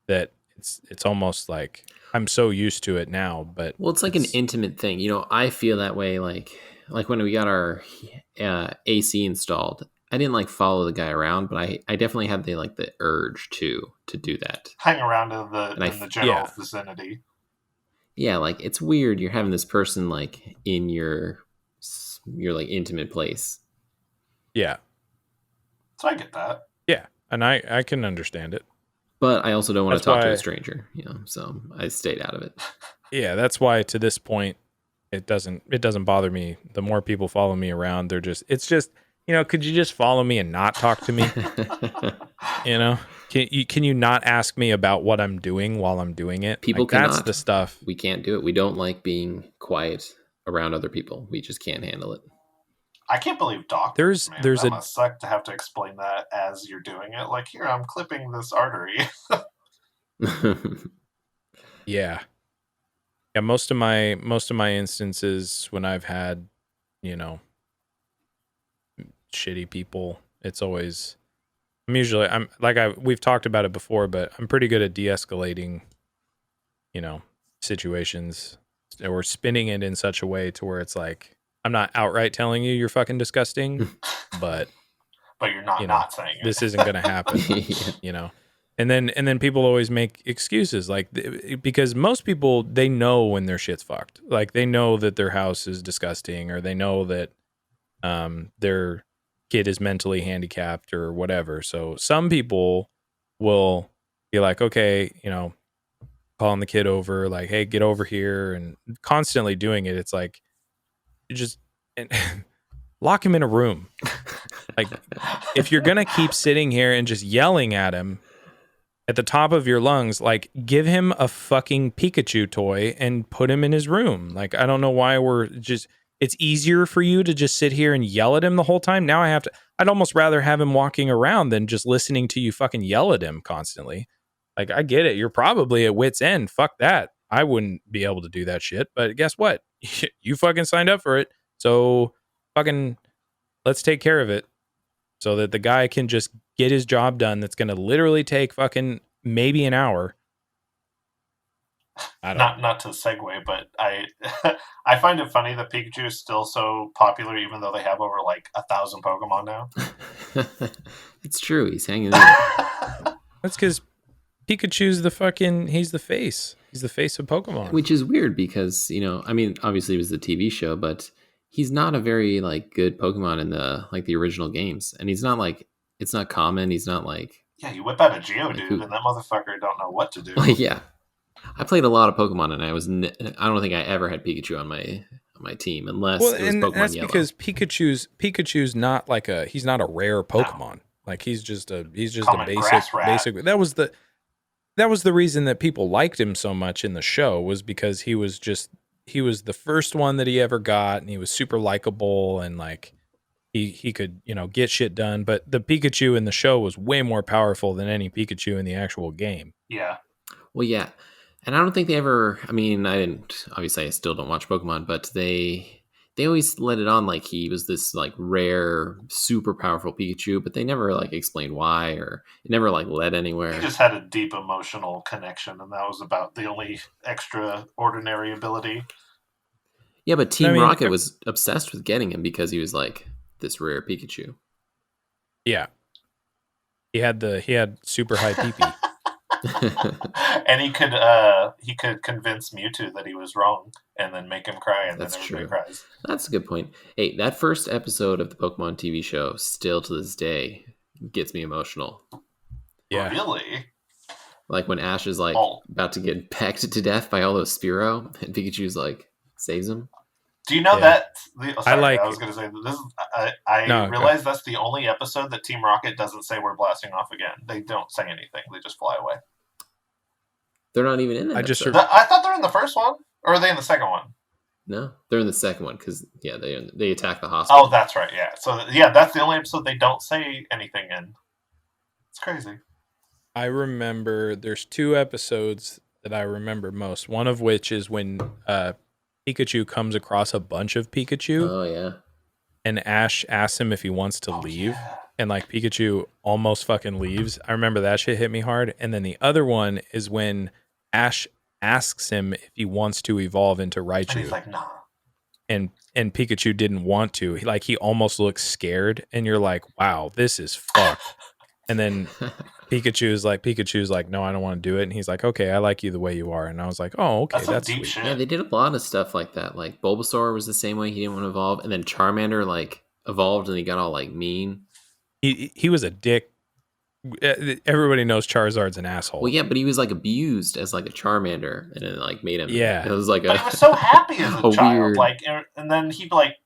Speaker 7: that it's almost like I'm so used to it now. But
Speaker 8: well, it's like an intimate thing. You know, I feel that way. Like when we got our AC installed, I didn't like follow the guy around, but I definitely had the urge to do that.
Speaker 9: Hang around in the general vicinity.
Speaker 8: Yeah, like it's weird. You're having this person like in your like intimate place.
Speaker 7: Yeah.
Speaker 9: So I get that.
Speaker 7: Yeah, and I can understand it.
Speaker 8: But I also don't want to talk to a stranger, you know, so I stayed out of it.
Speaker 7: Yeah, that's why to this point it doesn't bother me. The more people follow me around, it's just, you know, could you just follow me and not talk to me? You know, can you not ask me about what I'm doing while I'm doing it?
Speaker 8: People
Speaker 7: like,
Speaker 8: cannot.
Speaker 7: That's the stuff.
Speaker 8: We can't do it. We don't like being quiet around other people. We just can't handle it.
Speaker 9: I can't believe doctors.
Speaker 7: There's
Speaker 9: that must suck to have to explain that as you're doing it. Like, here, I'm clipping this artery.
Speaker 7: Yeah. Yeah, most of my instances when I've had, you know, shitty people, it's always we've talked about it before, but I'm pretty good at de-escalating, you know, situations or spinning it in such a way to where it's like I'm not outright telling you you're fucking disgusting, but
Speaker 9: you're not saying it.
Speaker 7: This isn't going to happen, you know. And then people always make excuses, like, because most people, they know when their shit's fucked. Like, they know that their house is disgusting, or they know that their kid is mentally handicapped or whatever. So some people will be like, okay, you know, calling the kid over, like, hey, get over here, and constantly doing it. It's like, you just lock him in a room. Like, if you're going to keep sitting here and just yelling at him at the top of your lungs, like, give him a fucking Pikachu toy and put him in his room. Like, I don't know why it's easier for you to just sit here and yell at him the whole time. Now I'd almost rather have him walking around than just listening to you fucking yell at him constantly. Like, I get it. You're probably at wit's end. Fuck that. I wouldn't be able to do that shit. But guess what? You fucking signed up for it. So fucking let's take care of it so that the guy can just get his job done. That's going to literally take fucking maybe an hour. I don't
Speaker 9: Not to segue, but I I find it funny that Pikachu is still so popular, even though they have over like 1,000 Pokemon now.
Speaker 8: It's true. He's hanging in.
Speaker 7: That's because Pikachu's he's the face. He's the face of Pokemon.
Speaker 8: Which is weird because, I mean, obviously it was the TV show, but he's not a very like good Pokemon in the original games. And he's not like, it's not common. He's not like,
Speaker 9: Yeah, you whip out a Geodude and that motherfucker don't know what to do.
Speaker 8: yeah. I played a lot of Pokemon and I don't think I ever had Pikachu on my team unless it was Pokemon
Speaker 7: that's
Speaker 8: Yellow.
Speaker 7: because Pikachu's not like he's not a rare Pokemon. No. Like he's just a
Speaker 9: Common
Speaker 7: basic. That was the reason that people liked him so much in the show, was because he was the first one that he ever got, and he was super likable, and like he could get shit done. But the Pikachu in the show was way more powerful than any Pikachu in the actual game.
Speaker 9: Yeah.
Speaker 8: Well, yeah. And I don't think they ever, I mean, obviously I still don't watch Pokemon, but they always let it on like he was this like rare, super powerful Pikachu, but they never like explained why, or it never like led anywhere.
Speaker 9: He just had a deep emotional connection, and that was about the only extraordinary ability.
Speaker 8: Yeah, but Team Rocket was obsessed with getting him because he was like this rare Pikachu.
Speaker 7: Yeah. He had super high PP.
Speaker 9: And he could convince Mewtwo that he was wrong and then make him cry, and
Speaker 8: That's
Speaker 9: then everybody
Speaker 8: true.
Speaker 9: cries.
Speaker 8: That's a good point. Hey, that first episode of the Pokemon TV show still to this day gets me emotional.
Speaker 7: Yeah.
Speaker 9: Really?
Speaker 8: Like when Ash is like about to get pecked to death by all those Spearow, and Pikachu's like saves him.
Speaker 9: Do you know that? I was going to say this. I realize that's the only episode that Team Rocket doesn't say we're blasting off again. They don't say anything. They just fly away.
Speaker 8: They're not even in that.
Speaker 9: I thought they're in the first one, or are they in the second one?
Speaker 8: No, they're in the second one because they attack the hospital.
Speaker 9: Oh, that's right. Yeah. So yeah, that's the only episode they don't say anything in. It's crazy.
Speaker 7: I remember there's 2 episodes that I remember most. One of which is when Pikachu comes across a bunch of Pikachu.
Speaker 8: Oh yeah.
Speaker 7: And Ash asks him if he wants to leave. Yeah. And like Pikachu almost fucking leaves. I remember that shit hit me hard. And then the other one is when Ash asks him if he wants to evolve into Raichu.
Speaker 9: And he's like, nah.
Speaker 7: And Pikachu didn't want to. He almost looks scared. And you're like, wow, this is fucked. And then Pikachu's like, no, I don't want to do it. And he's like, okay, I like you the way you are. And I was like, oh, okay, that's
Speaker 9: deep
Speaker 7: sweet.
Speaker 9: shit.
Speaker 8: Yeah, they did a lot of stuff like that. Like Bulbasaur was the same way. He didn't want to evolve. And then Charmander like evolved and he got all like mean.
Speaker 7: He was a dick. Everybody knows Charizard's an asshole.
Speaker 8: Well, yeah, but he was like abused as like a Charmander, and it like made him.
Speaker 7: Yeah,
Speaker 8: it was like
Speaker 9: but he was so happy as a child.
Speaker 8: Weird...
Speaker 9: Like, and then he like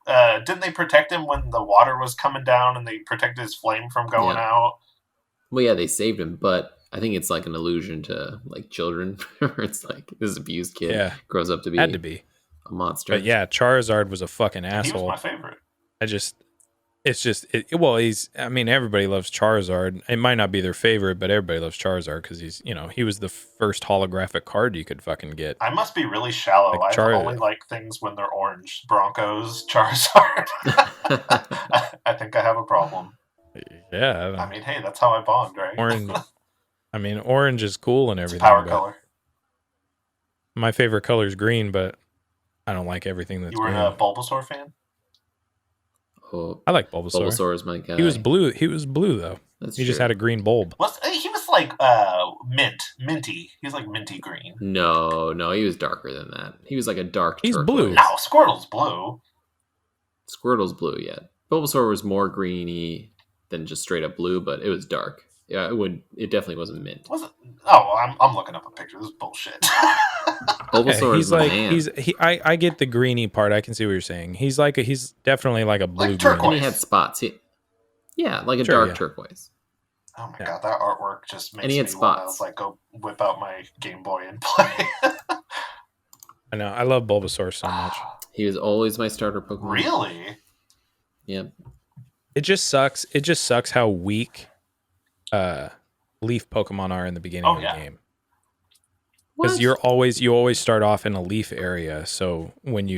Speaker 9: didn't they protect him when the water was coming down, and they protected his flame from going out?
Speaker 8: Well, yeah, they saved him, but I think it's like an allusion to like children, where it's like this abused kid grows up to be a monster.
Speaker 7: But yeah, Charizard was a fucking asshole.
Speaker 9: He was my favorite.
Speaker 7: Everybody loves Charizard. It might not be their favorite, but everybody loves Charizard because he was the first holographic card you could fucking get.
Speaker 9: I must be really shallow. I only like things when they're orange. Broncos, Charizard. I think I have a problem.
Speaker 7: Yeah.
Speaker 9: I mean, hey, that's how I bond, right?
Speaker 7: Orange is cool and everything.
Speaker 9: It's power color.
Speaker 7: My favorite color is green, but I don't like everything that's green.
Speaker 9: You were a Bulbasaur fan?
Speaker 8: Oh,
Speaker 7: I like Bulbasaur.
Speaker 8: Bulbasaur is my guy.
Speaker 7: He was blue though.
Speaker 8: That's
Speaker 7: he
Speaker 8: true.
Speaker 7: just had a green bulb.
Speaker 9: He was like minty. He was like minty green.
Speaker 8: No, he was darker than that. He was like a dark turquoise.
Speaker 7: He's blue.
Speaker 9: No, Squirtle's blue.
Speaker 8: Squirtle's blue, yeah. Bulbasaur was more greeny than just straight up blue, but it was dark. Yeah, it definitely wasn't mint.
Speaker 9: Was it? Oh, I'm looking up a picture. This is bullshit.
Speaker 8: Bulbasaur is
Speaker 7: like
Speaker 8: man.
Speaker 7: I get the greeny part. I can see what you're saying. He's definitely like a blue
Speaker 9: like turquoise.
Speaker 8: And he had spots. Like a dark turquoise.
Speaker 9: Oh my god, that artwork just makes
Speaker 8: and he had
Speaker 9: me
Speaker 8: spots.
Speaker 9: want to go whip out my Game Boy and play.
Speaker 7: I know. I love Bulbasaur so much.
Speaker 8: He was always my starter Pokemon.
Speaker 9: Really?
Speaker 8: Yeah.
Speaker 7: It just sucks. It just sucks how weak Leaf Pokemon are in the beginning of the game. Because you always start off in a leaf area. So when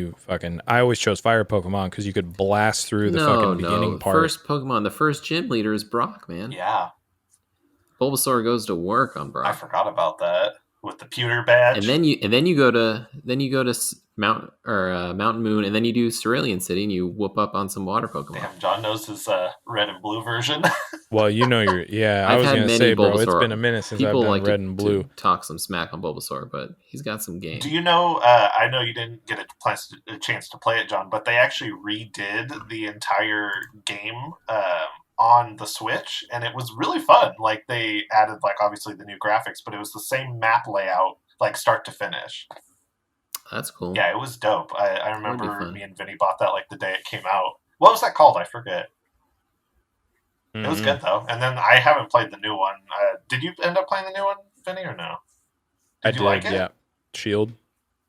Speaker 7: I always chose fire Pokemon because you could blast through the fucking beginning part.
Speaker 8: First Pokemon, the first gym leader is Brock, man.
Speaker 9: Yeah,
Speaker 8: Bulbasaur goes to work on
Speaker 9: I
Speaker 8: Brock.
Speaker 9: forgot about that with the pewter badge.
Speaker 8: And then you go to Mountain Moon, and then you do Cerulean City, and you whoop up on some water Pokemon.
Speaker 9: Damn, John knows his red and blue version.
Speaker 7: Well, I
Speaker 8: I've
Speaker 7: was
Speaker 8: had
Speaker 7: gonna
Speaker 8: many
Speaker 7: say, bro,
Speaker 8: Bulbasaur.
Speaker 7: it's been a minute since
Speaker 8: People
Speaker 7: I've done
Speaker 8: like
Speaker 7: red and blue.
Speaker 8: to talk some smack on Bulbasaur, but he's got some game.
Speaker 9: Do you know? I know you didn't get a chance to play it, John, but they actually redid the entire game on the Switch, and it was really fun. Like they added, like obviously the new graphics, but it was the same map layout, like start to finish.
Speaker 8: That's cool.
Speaker 9: Yeah, it was dope. I remember
Speaker 8: fun.
Speaker 9: me and Vinny bought that like the day it came out. What was that called? I forget. It was good though. And then I haven't played the new one. Did you end up playing the new one, Vinny, or no?
Speaker 7: I
Speaker 9: you
Speaker 7: did,
Speaker 9: like it?
Speaker 7: yeah. Shield.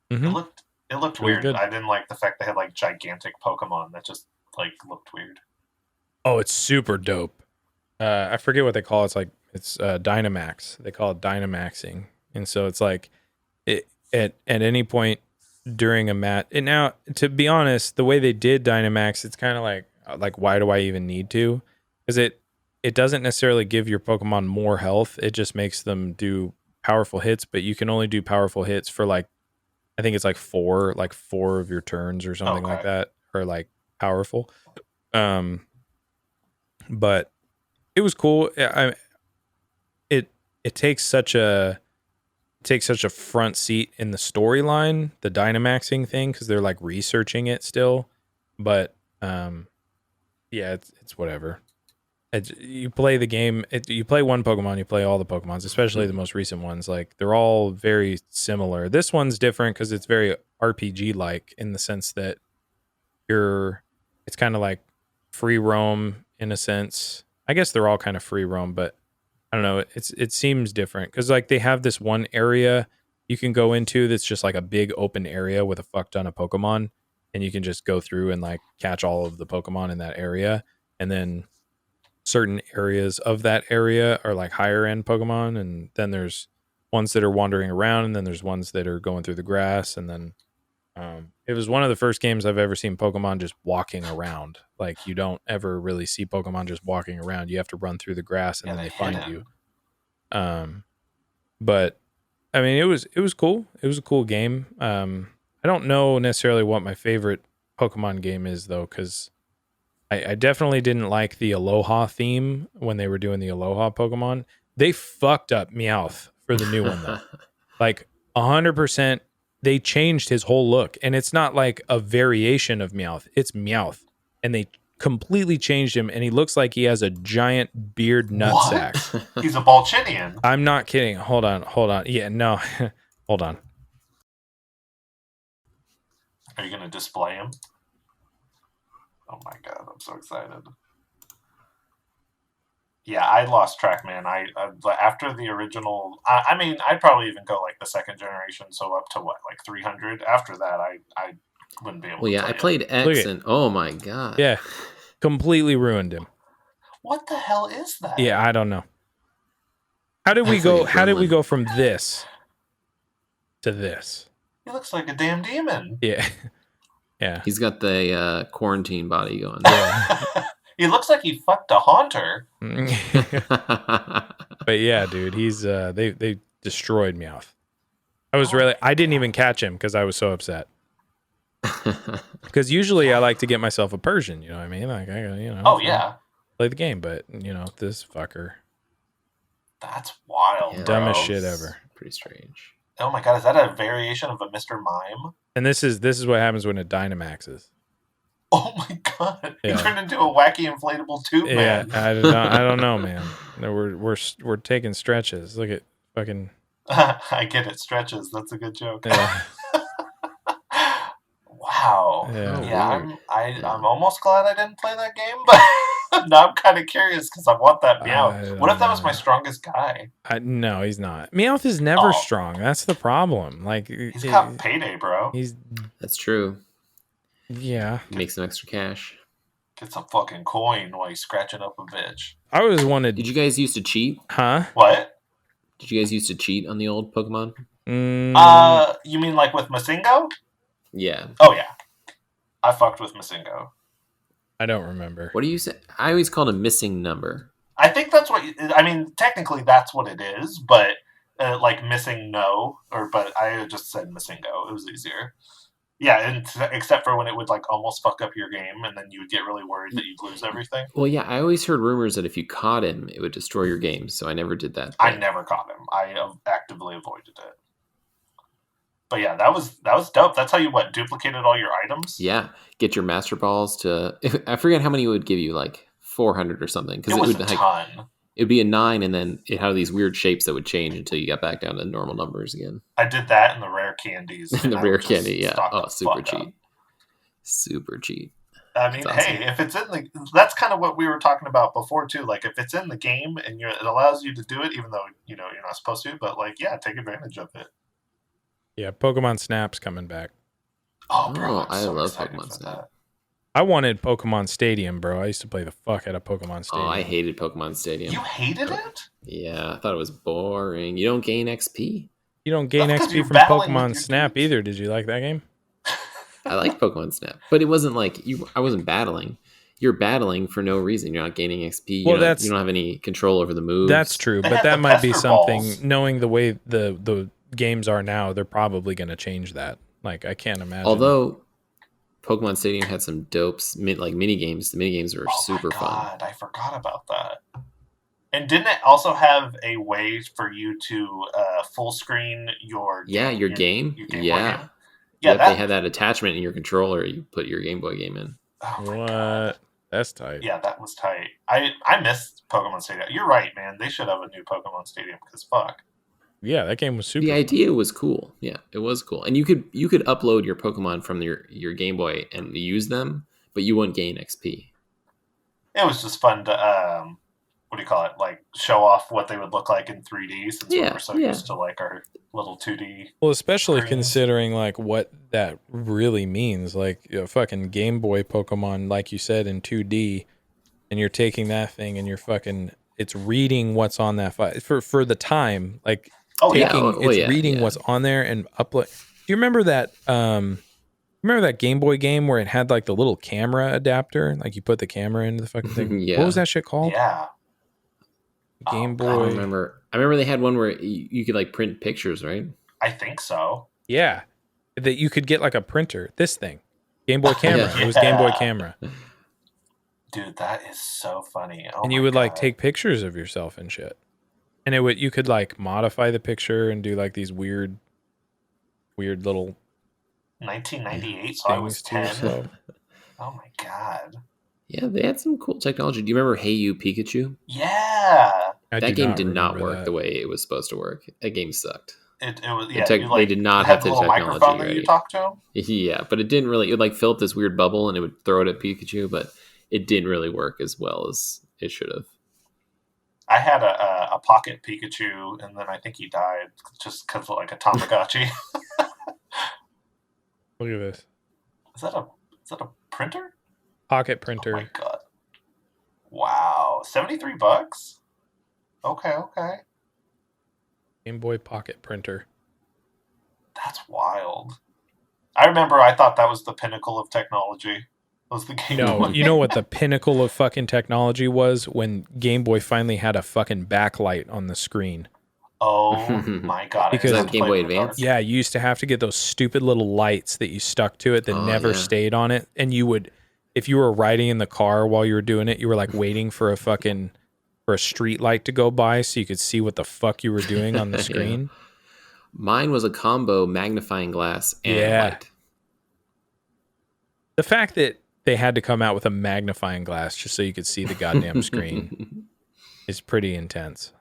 Speaker 9: It
Speaker 7: Mhm.
Speaker 9: looked
Speaker 7: was
Speaker 9: weird.
Speaker 7: good.
Speaker 9: I didn't like the fact they had like gigantic Pokemon that just like looked weird.
Speaker 7: Oh, it's super dope. I forget what they call it. It's Dynamax. They call it Dynamaxing, and so it's like at any point during a match. And now, to be honest, the way they did Dynamax, it's kind of like why do I even need to? Because it doesn't necessarily give your Pokemon more health. It just makes them do powerful hits, but you can only do powerful hits for I think it's like four of your turns or something like that, or like powerful. But it was cool. It takes such a front seat in the storyline, the Dynamaxing thing, because they're like researching it still. But yeah, it's whatever. You play the game. You play one Pokemon, you play all the Pokemons, especially the most recent ones. Like they're all very similar. This one's different because it's very RPG like in the sense that it's kind of like free roam in a sense. I guess they're all kind of free roam, but I don't know. It seems different because like they have this one area you can go into that's just like a big open area with a fuck ton of Pokemon, and you can just go through and like catch all of the Pokemon in that area, and then certain areas of that area are like higher end Pokemon, and then there's ones that are wandering around, and then there's ones that are going through the grass, and then it was one of the first games I've ever seen Pokemon just walking around. Like you don't ever really see Pokemon just walking around. You have to run through the grass and then they find you. But I mean, it was cool. It was a cool game. I don't know necessarily what my favorite Pokemon game is though, because I definitely didn't like the Aloha theme when they were doing the Aloha Pokemon. They fucked up Meowth for the new one though. Like 100%. They changed his whole look, and it's not like a variation of Meowth. It's Meowth, and they completely changed him, and he looks like he has a giant beard nutsack.
Speaker 9: He's a Balchinian.
Speaker 7: I'm not kidding. Hold on. Yeah, no. Hold on.
Speaker 9: Are you going to display him? Oh my god, I'm so excited. Yeah, I lost track, man. I after the original, I mean, I'd probably even go like the second generation, so up to what, like 300. After that, I wouldn't be able.
Speaker 8: Well, yeah, I played X, and oh my god,
Speaker 7: yeah, completely ruined him.
Speaker 9: What the hell is that?
Speaker 7: Yeah, I don't know. How did we go? How did we go from this to this?
Speaker 9: He looks like a damn demon.
Speaker 7: Yeah, yeah.
Speaker 8: He's got the quarantine body going.
Speaker 7: Yeah.
Speaker 9: He looks like he fucked a haunter.
Speaker 7: But yeah, dude, he's they destroyed Meowth. I didn't even catch him because I was so upset. Because usually I like to get myself a Persian, you know what I mean? Like
Speaker 9: Oh yeah.
Speaker 7: Play the game, but this fucker.
Speaker 9: That's wild.
Speaker 8: Yeah,
Speaker 7: Dumbest shit ever.
Speaker 8: Pretty strange.
Speaker 9: Oh my god, is that a variation of a Mr. Mime?
Speaker 7: And this is what happens when it Dynamaxes.
Speaker 9: Oh my god!
Speaker 7: Yeah.
Speaker 9: He turned into a wacky inflatable tube man.
Speaker 7: Yeah, I don't know, man. No, we're taking stretches. Look at fucking.
Speaker 9: I get it. Stretches. That's a good joke.
Speaker 7: Yeah.
Speaker 9: Wow.
Speaker 7: Yeah.
Speaker 9: I'm almost glad I didn't play that game, but now I'm kind of curious because I want that Meowth. What if that was my strongest guy?
Speaker 7: No, he's not. Meowth is never strong. That's the problem. Like
Speaker 9: he's got payday, bro.
Speaker 8: That's true.
Speaker 7: Yeah.
Speaker 8: Make some extra cash.
Speaker 9: Get some fucking coin while he's scratching up a bitch.
Speaker 7: I always wanted.
Speaker 8: Did you guys used to cheat?
Speaker 7: Huh?
Speaker 9: What?
Speaker 8: Did you guys used to cheat on the old Pokemon?
Speaker 9: You mean like with Masingo?
Speaker 8: Yeah.
Speaker 9: Oh yeah, I fucked with Masingo.
Speaker 7: I don't remember.
Speaker 8: What do you say? I always called a missing number.
Speaker 9: I think that's what. I mean, technically that's what it is, but like missing no, but I just said Masingo. It was easier. Yeah, and except for when it would like almost fuck up your game, and then you would get really worried that you'd lose everything.
Speaker 8: Well, yeah, I always heard rumors that if you caught him, it would destroy your game. So I never did that.
Speaker 9: I never caught him. I actively avoided it. But yeah, that was dope. That's how you duplicated all your items.
Speaker 8: Yeah, get your master balls to. I forget how many it would give you, like 400 or something. Because
Speaker 9: it was
Speaker 8: would
Speaker 9: a ton.
Speaker 8: It would be a 9, and then it had these weird shapes that would change until you got back down to normal numbers again.
Speaker 9: I did that in the rare candies.
Speaker 8: And the rare candy, yeah.
Speaker 9: Oh,
Speaker 8: super cheap. Super cheap.
Speaker 9: I mean,
Speaker 8: That's
Speaker 9: hey, if it's in that's kind of what we were talking about before too. Like, if it's in the game and it allows you to do it, even though you're not supposed to. But like, yeah, take advantage of it.
Speaker 7: Yeah, Pokemon Snap's coming back.
Speaker 9: Oh, bro,
Speaker 8: I love Pokemon Snap.
Speaker 7: I wanted Pokemon Stadium, bro. I used to play the fuck out of Pokemon Stadium.
Speaker 8: Oh, I hated Pokemon Stadium.
Speaker 9: You hated it?
Speaker 8: Yeah, I thought it was boring. You don't gain XP.
Speaker 7: You don't gain
Speaker 9: That's 'cause
Speaker 7: XP
Speaker 9: you're
Speaker 7: from
Speaker 9: battling
Speaker 7: Pokemon
Speaker 9: with your
Speaker 7: Snap
Speaker 9: dudes.
Speaker 7: either. Did you like that game?
Speaker 8: I like Pokemon Snap, but it wasn't like I wasn't battling. You're battling for no reason. You're not gaining XP.
Speaker 7: Well,
Speaker 8: You don't have any control over the moves.
Speaker 7: That's true,
Speaker 9: They
Speaker 7: but
Speaker 9: had
Speaker 7: that
Speaker 9: the
Speaker 7: might be
Speaker 9: Pester
Speaker 7: something.
Speaker 9: balls.
Speaker 7: Knowing the way the games are now, they're probably going to change that. Like, I can't imagine.
Speaker 8: Although Pokemon Stadium had some dopes, like mini games. The mini games were super fun.
Speaker 9: God, I forgot about that. And didn't it also have a way for you to full screen your
Speaker 8: Yeah, your game.
Speaker 9: Your Game Boy
Speaker 8: Yeah.
Speaker 9: game? Yeah,
Speaker 8: Yep, they had that attachment in your controller. You put your Game Boy game in.
Speaker 9: Oh my
Speaker 7: What?
Speaker 9: God.
Speaker 7: That's tight.
Speaker 9: Yeah, that was tight. I missed Pokemon Stadium. You're right, man. They should have a new Pokemon Stadium because fuck.
Speaker 7: Yeah, that game was super.
Speaker 8: The idea was cool. Yeah, it was cool, and you could upload your Pokemon from your Game Boy and use them, but you wouldn't gain XP.
Speaker 9: It was just fun to what do you call it? Like show off what they would look like in 3D since we were so used to like our little 2D.
Speaker 7: Well, especially
Speaker 9: screens.
Speaker 7: considering like what that really means. Like fucking Game Boy Pokemon, like you said, in 2D, and you're taking that thing and you're fucking. It's reading what's on that file for the time. Like reading what's on there and upload. Do you remember that? Remember that Game Boy game where it had like the little camera adapter? Like you put the camera into the fucking thing.
Speaker 8: Yeah.
Speaker 7: What was that shit called?
Speaker 9: Yeah.
Speaker 7: Game
Speaker 8: I
Speaker 7: Boy.
Speaker 8: remember they had one where you could like print pictures, right?
Speaker 9: I think so.
Speaker 7: Yeah, that you could get like a printer. This thing, Game Boy camera. It was Game Boy camera,
Speaker 9: Dude, that is so funny. Oh
Speaker 7: and you would like take pictures of yourself and shit. And you could like modify the picture and do like these weird little
Speaker 9: 1998, so I was
Speaker 7: things to
Speaker 9: 10.
Speaker 7: yourself.
Speaker 9: Oh my God.
Speaker 8: Yeah, they had some cool technology. Do you remember Hey You Pikachu?
Speaker 9: Yeah.
Speaker 8: That game did not
Speaker 7: remember
Speaker 8: work
Speaker 7: that.
Speaker 8: the way it was supposed to work. That game sucked.
Speaker 9: It was yeah.
Speaker 8: They did not
Speaker 9: had
Speaker 8: have
Speaker 9: the
Speaker 8: the
Speaker 9: little
Speaker 8: technology
Speaker 9: microphone that
Speaker 8: ready.
Speaker 9: you talk to him.
Speaker 8: Yeah, but it didn't really. It would like fill up this weird bubble, and it would throw it at Pikachu, but it didn't really work as well as it should have.
Speaker 9: I had a pocket Pikachu, and then I think he died just because like a Tamagotchi.
Speaker 7: Look at this
Speaker 9: Is that a printer?
Speaker 7: pocket
Speaker 9: Oh
Speaker 7: printer.
Speaker 9: my God! Wow, $73. Okay,
Speaker 7: Game Boy Pocket printer.
Speaker 9: that's wild. I remember I thought that was the pinnacle of technology. Was the Game
Speaker 7: No,
Speaker 9: Boy.
Speaker 7: you know what the pinnacle of fucking technology was? When Game Boy finally had a fucking backlight on the screen.
Speaker 9: Oh my God!
Speaker 7: Because
Speaker 9: I
Speaker 8: that
Speaker 9: used to
Speaker 8: Game
Speaker 9: play
Speaker 8: Boy
Speaker 9: with
Speaker 8: Advance?
Speaker 9: those.
Speaker 7: Yeah, you used to have to get those stupid little lights that you stuck to it that
Speaker 8: Oh,
Speaker 7: never
Speaker 8: yeah.
Speaker 7: stayed on it. And you would, if you were riding in the car while you were doing it, you were like waiting for a street light to go by so you could see what the fuck you were doing on the
Speaker 8: Yeah.
Speaker 7: screen.
Speaker 8: Mine was a combo magnifying glass and
Speaker 7: Yeah.
Speaker 8: light.
Speaker 7: The fact that they had to come out with a magnifying glass just so you could see the goddamn screen is pretty intense.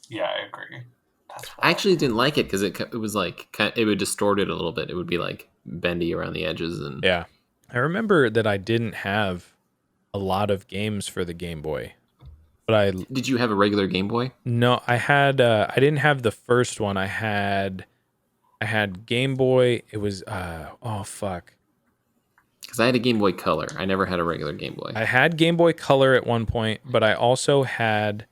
Speaker 9: Yeah, I agree. That's
Speaker 8: I
Speaker 9: wild.
Speaker 8: actually didn't like it because it was like it would distort it a little bit. It would be like bendy around the edges, and
Speaker 7: Yeah. I remember that I didn't have a lot of games for the Game Boy. But
Speaker 8: Did you have a regular Game Boy?
Speaker 7: No, I had I didn't have the first one. I had Game Boy. It was oh fuck.
Speaker 8: Because I had a Game Boy Color. I never had a regular Game Boy.
Speaker 7: I had Game Boy Color at one point, but I also had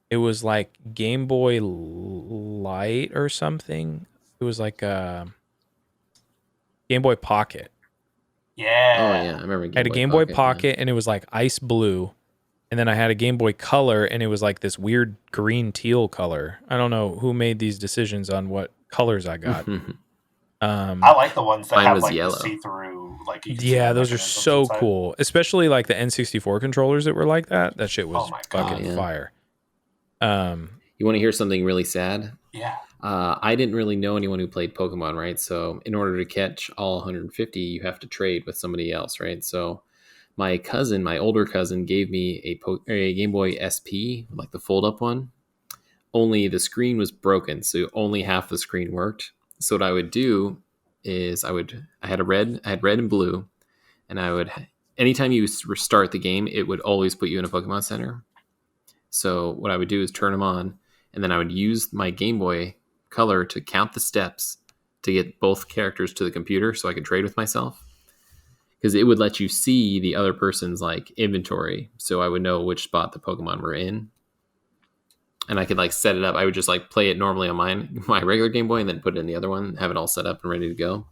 Speaker 7: It was like Game Boy Light or something. It was like a Game Boy Pocket.
Speaker 9: Yeah.
Speaker 8: Oh yeah, I remember.
Speaker 7: I had a Game Boy Pocket, and it was like ice blue. And then I had a Game Boy Color, and it was like this weird green teal color. I don't know who made these decisions on what colors I got.
Speaker 9: I like the ones that
Speaker 8: Mine
Speaker 9: have
Speaker 8: was
Speaker 9: like
Speaker 8: yellow.
Speaker 9: the see-through, like you can see
Speaker 7: Yeah,
Speaker 9: the
Speaker 7: those are
Speaker 9: mechanisms
Speaker 7: so
Speaker 9: inside.
Speaker 7: cool. Especially like the N64 controllers that were like that. That shit was
Speaker 9: Oh my God.
Speaker 7: fucking
Speaker 8: Yeah.
Speaker 7: fire.
Speaker 8: You want to hear something really sad?
Speaker 9: Yeah.
Speaker 8: I didn't really know anyone who played Pokemon, right? So in order to catch all 150, you have to trade with somebody else, right? So my cousin, my older cousin, gave me a Game Boy SP, like the fold-up one. Only the screen was broken, so only half the screen worked. So what I would do is I had red and blue, and I would, anytime you restart the game, it would always put you in a Pokemon Center. So what I would do is turn them on, and then I would use my Game Boy Color to count the steps to get both characters to the computer so I could trade with myself. Because it would let you see the other person's like inventory, so I would know which spot the Pokemon were in. And I could like set it up. I would just like play it normally on my regular Game Boy and then put it in the other one, have it all set up and ready to go.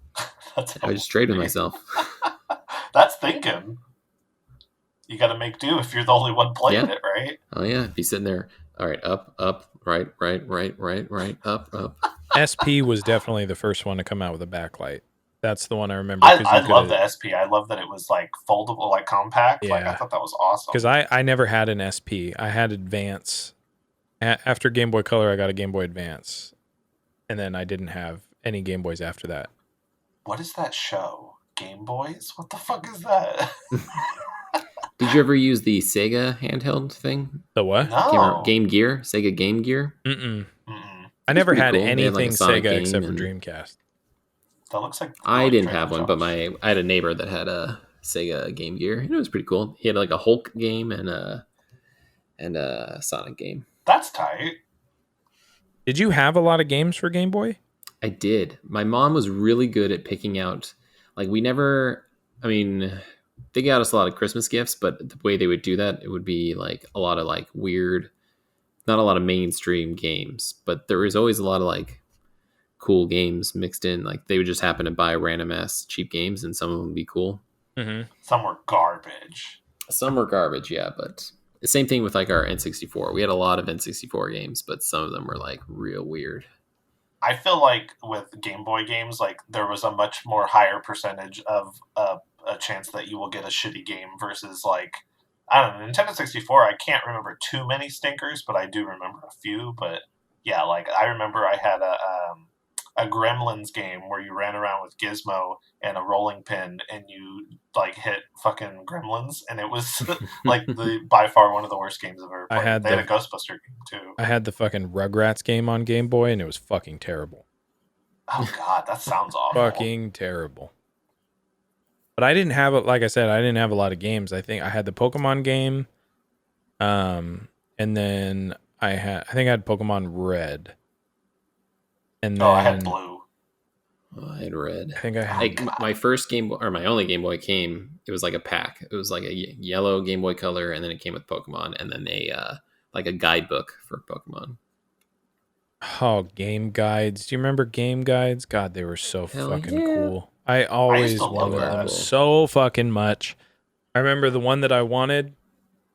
Speaker 9: That's
Speaker 8: I would just trade with myself.
Speaker 9: That's thinking. You got to make do if you're the only one playing
Speaker 8: Yeah.
Speaker 9: it, right?
Speaker 8: Oh yeah, be sitting there. All right, up, right, up.
Speaker 7: SP was definitely the first one to come out with a backlight. That's the one I remember.
Speaker 9: I love the SP. I love that it was like foldable, like compact. Like
Speaker 7: Yeah.
Speaker 9: I thought that was awesome.
Speaker 7: Because I never had an SP. I had Advance. After Game Boy Color, I got a Game Boy Advance. And then I didn't have any Game Boys after that.
Speaker 9: What is that show? Game Boys? What the fuck is that?
Speaker 8: Did you ever use the Sega handheld thing?
Speaker 7: The what?
Speaker 9: No.
Speaker 8: Game Gear? Sega Game Gear?
Speaker 7: Mm-mm.
Speaker 9: Mm-mm.
Speaker 7: I never
Speaker 8: pretty
Speaker 7: had
Speaker 8: cool. They had, like,
Speaker 7: anything
Speaker 8: a Sonic
Speaker 7: Sega
Speaker 8: game
Speaker 7: except for
Speaker 8: and-
Speaker 7: Dreamcast.
Speaker 9: That looks like
Speaker 8: I didn't
Speaker 9: Dragon
Speaker 8: have one, but
Speaker 9: Josh.
Speaker 8: I had a neighbor that had a Sega Game Gear. And it was pretty cool. He had like a Hulk game and a Sonic game.
Speaker 9: That's tight.
Speaker 7: Did you have a lot of games for Game Boy?
Speaker 8: I did. My mom was really good at picking out. Like they got us a lot of Christmas gifts, but the way they would do that, it would be like a lot of like weird, not a lot of mainstream games, but there was always a lot of like cool games mixed in. Like they would just happen to buy random ass cheap games, and some of them would be cool.
Speaker 7: Mm-hmm.
Speaker 9: Some were garbage.
Speaker 8: Some were garbage, yeah, but the same thing with like our N64. We had a lot of N64 games, but some of them were like real weird.
Speaker 9: I feel like with Game Boy games, like there was a much more higher percentage of a chance that you will get a shitty game versus like, I don't know, Nintendo 64. I can't remember too many stinkers, but I do remember a few. But yeah, like I remember I had a Gremlins game where you ran around with Gizmo and a rolling pin and you like hit fucking Gremlins, and it was like by far one of the worst games I've ever played. They had a Ghostbuster game too.
Speaker 7: I had the fucking Rugrats game on Game Boy, and it was fucking terrible.
Speaker 9: Oh god, that sounds awful.
Speaker 7: Fucking terrible. But I didn't have like I said, I didn't have a lot of games. I think I had the Pokemon game, and then I think I had Pokemon Red. And then
Speaker 9: I had blue.
Speaker 8: Oh, I had red.
Speaker 7: I think I had
Speaker 8: Like my first Game Boy, or my only Game Boy came. It was like a pack. It was like a yellow Game Boy Color, and then it came with Pokemon, and then like a guidebook for Pokemon.
Speaker 7: game guides. Do you remember game guides? God, they were so
Speaker 8: Hell
Speaker 7: fucking
Speaker 8: yeah.
Speaker 7: cool. I always
Speaker 9: to love
Speaker 7: wanted
Speaker 9: that.
Speaker 7: them so fucking much. I remember the one that I wanted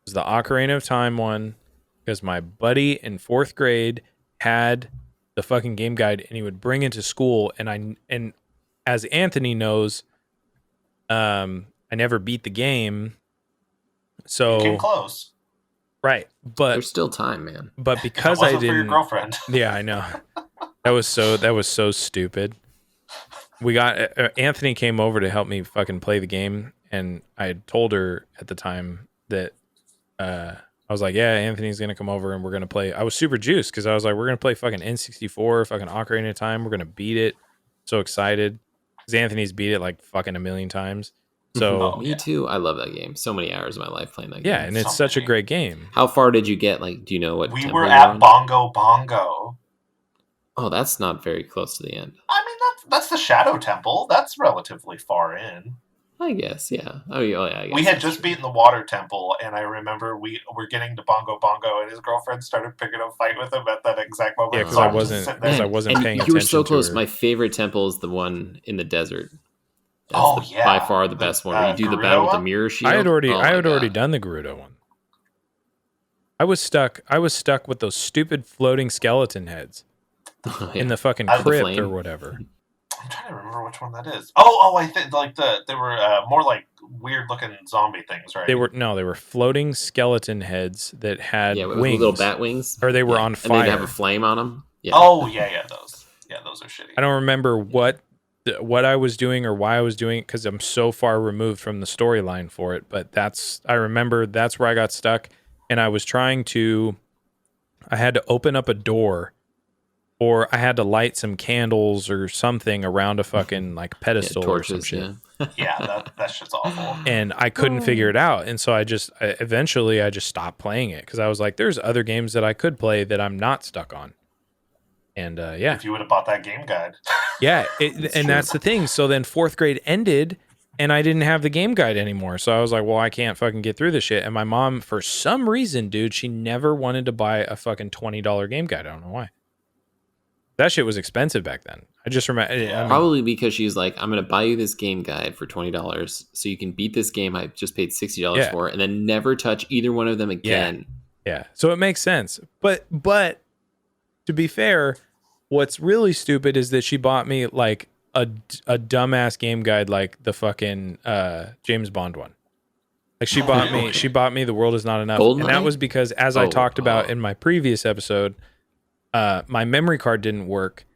Speaker 7: was the Ocarina of Time one, because my buddy in 4th grade had the fucking game guide, and he would bring it to school, and as Anthony knows, I never beat the game. So
Speaker 9: You came close.
Speaker 7: right, but
Speaker 8: There's still time, man.
Speaker 7: but
Speaker 9: If it
Speaker 7: because
Speaker 9: wasn't
Speaker 7: I
Speaker 9: for your
Speaker 7: didn't,
Speaker 9: girlfriend.
Speaker 7: yeah, I know. That was so stupid. We got Anthony came over to help me fucking play the game, and I had told her at the time that I was like, yeah, Anthony's gonna come over and we're gonna play. I was super juiced because I was like, we're gonna play fucking N64, fucking Ocarina of Time. We're gonna beat it. So excited because Anthony's beat it like fucking a million times. So
Speaker 8: Me too. I love that game. So many hours of my life playing that game.
Speaker 7: yeah, and it's
Speaker 9: So
Speaker 7: such a
Speaker 9: many.
Speaker 7: great game.
Speaker 8: How far did you get? Like, do you know what?
Speaker 9: We
Speaker 8: tempo
Speaker 9: were
Speaker 8: you're
Speaker 9: at
Speaker 8: on?
Speaker 9: Bongo Bongo.
Speaker 8: Oh, that's not very close to the end.
Speaker 9: I mean, that's the Shadow Temple. That's relatively far in.
Speaker 8: I guess, yeah. Oh, yeah, I guess
Speaker 9: We had
Speaker 8: that's
Speaker 9: just
Speaker 8: true.
Speaker 9: beaten the water temple, and I remember we were getting to Bongo Bongo, and his girlfriend started picking a fight with him at that exact moment.
Speaker 7: Yeah, because
Speaker 9: so
Speaker 7: I
Speaker 9: I'm just
Speaker 7: wasn't
Speaker 9: sitting
Speaker 7: because
Speaker 9: there.
Speaker 7: I wasn't
Speaker 8: And
Speaker 7: paying
Speaker 8: you were so
Speaker 7: attention to
Speaker 8: close.
Speaker 7: her.
Speaker 8: My favorite temple is the one in the desert. That's
Speaker 9: Oh, yeah.
Speaker 8: by far the best one. Where you do the battle with the
Speaker 9: Gerudo
Speaker 8: mirror shield.
Speaker 7: I had already
Speaker 8: Oh my
Speaker 7: already
Speaker 8: God.
Speaker 7: done the Gerudo one. I was stuck with those stupid floating skeleton heads
Speaker 8: Yeah.
Speaker 7: in the fucking
Speaker 9: The
Speaker 7: crypt
Speaker 8: flame.
Speaker 7: or whatever.
Speaker 9: I'm trying to remember which one that is. Oh, I think like they were more like weird looking zombie things, right?
Speaker 7: They were floating skeleton heads that had
Speaker 8: Yeah, with
Speaker 7: wings,
Speaker 8: little bat wings.
Speaker 7: or they were
Speaker 8: Yeah.
Speaker 7: on
Speaker 8: And they'd have
Speaker 7: fire.
Speaker 8: a flame on them. Yeah.
Speaker 9: Oh, yeah, those. Yeah, those are shitty.
Speaker 7: I don't remember what I was doing or why I was doing it because I'm so far removed from the storyline for it. But I remember that's where I got stuck, and I had to open up a door, or I had to light some candles or something around a fucking like pedestal or some
Speaker 8: torches.
Speaker 7: shit.
Speaker 8: Yeah.
Speaker 9: Yeah, that shit's awful.
Speaker 7: And I couldn't figure it out, and so eventually I just stopped playing it because I was like, "There's other games that I could play that I'm not stuck on." And yeah,
Speaker 9: If you would have bought that game guide.
Speaker 7: yeah, and that's the thing. So then fourth grade ended, and I didn't have the game guide anymore. So I was like, "Well, I can't fucking get through this shit." And my mom, for some reason, dude, she never wanted to buy a fucking $20 game guide. I don't know why. That shit was expensive back then. I just remember. I mean,
Speaker 8: Probably because she's like, I'm going to buy you this game guide for $20 so you can beat this game I just paid $60
Speaker 7: Yeah.
Speaker 8: for, and then never touch either one of them again.
Speaker 7: yeah. So it makes sense. But to be fair, what's really stupid is that she bought me like a dumbass game guide, like the fucking James Bond one. Like she bought me The World Is Not Enough, and that
Speaker 8: GoldenEye?
Speaker 7: was because, as I talked about in my previous episode, my memory card didn't work,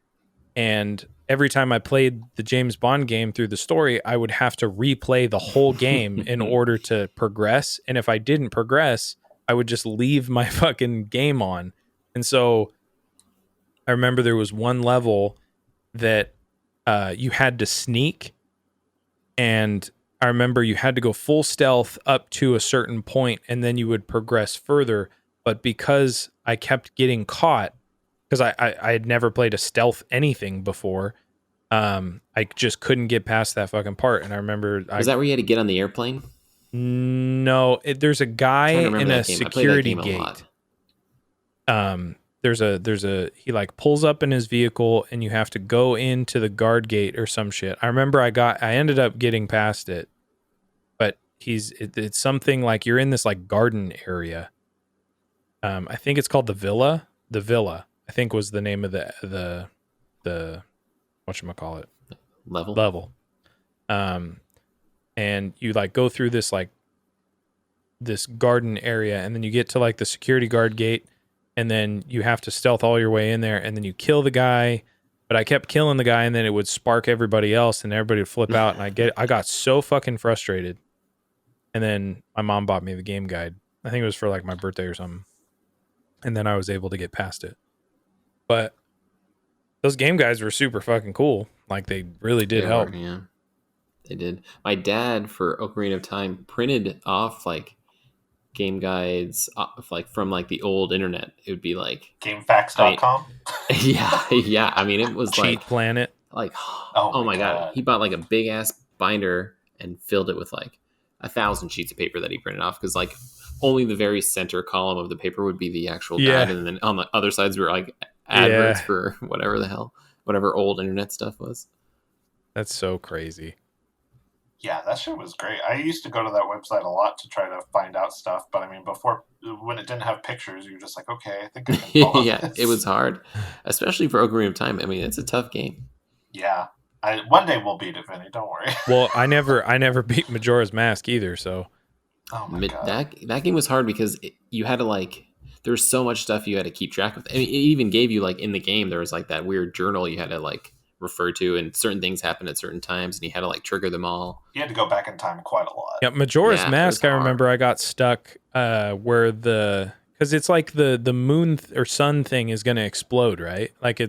Speaker 7: and every time I played the James Bond game through the story, I would have to replay the whole game in order to progress. And if I didn't progress, I would just leave my fucking game on. And so I remember there was one level that you had to sneak, and I remember you had to go full stealth up to a certain point, and then you would progress further. But because I kept getting caught, because I had never played a stealth anything before, I just couldn't get past that fucking part. And I remember,
Speaker 8: Was that where you had to get on the airplane?
Speaker 7: No, there's a guy in a security gate. There's a he like pulls up in his vehicle, and you have to go into the guard gate or some shit. I remember I ended up getting past it, but it's something like you're in this like garden area. I think it's called the Villa. The Villa, I think, was the name of the whatchamacallit level. And you like go through this like this garden area, and then you get to like the security guard gate, and then you have to stealth all your way in there, and then you kill the guy. But I kept killing the guy, and then it would spark everybody else, and everybody would flip out, and I got so fucking frustrated. And then my mom bought me the game guide. I think it was for like my birthday or something. And then I was able to get past it. But those game guides were super fucking cool. Like they really did help.
Speaker 8: Yeah, they did. My dad, for Ocarina of Time, printed off like game guides like from like the old internet. It would be like
Speaker 9: GameFAQs.com.
Speaker 8: Yeah. I mean, it was
Speaker 7: Cheat
Speaker 8: like
Speaker 7: Planet.
Speaker 8: Like, oh my god, he bought like a big ass binder and filled it with like 1,000 sheets of paper that he printed off, because like only the very center column of the paper would be the actual guide, and then on the other sides were like adverts for whatever old internet stuff was.
Speaker 7: That's so crazy.
Speaker 9: Yeah, that shit was great. I used to go to that website a lot to try to find out stuff, but I mean, when it didn't have pictures, you were just like, okay, I think I can follow this.
Speaker 8: It was hard, especially for Ocarina of Time. I mean, it's a tough game.
Speaker 9: Yeah, one day we'll beat it, Vinny. Don't worry.
Speaker 7: Well, I never beat Majora's Mask either, so.
Speaker 9: Oh my god,
Speaker 8: that game was hard because you had to like. There was so much stuff you had to keep track of. I mean, it even gave you like in the game there was like that weird journal you had to like refer to, and certain things happened at certain times, and you had to like trigger them all.
Speaker 9: You had to go back in time quite a lot.
Speaker 7: Yeah, Majora's Mask. I remember I got stuck where because it's like the moon or sun thing is going to explode, right? Like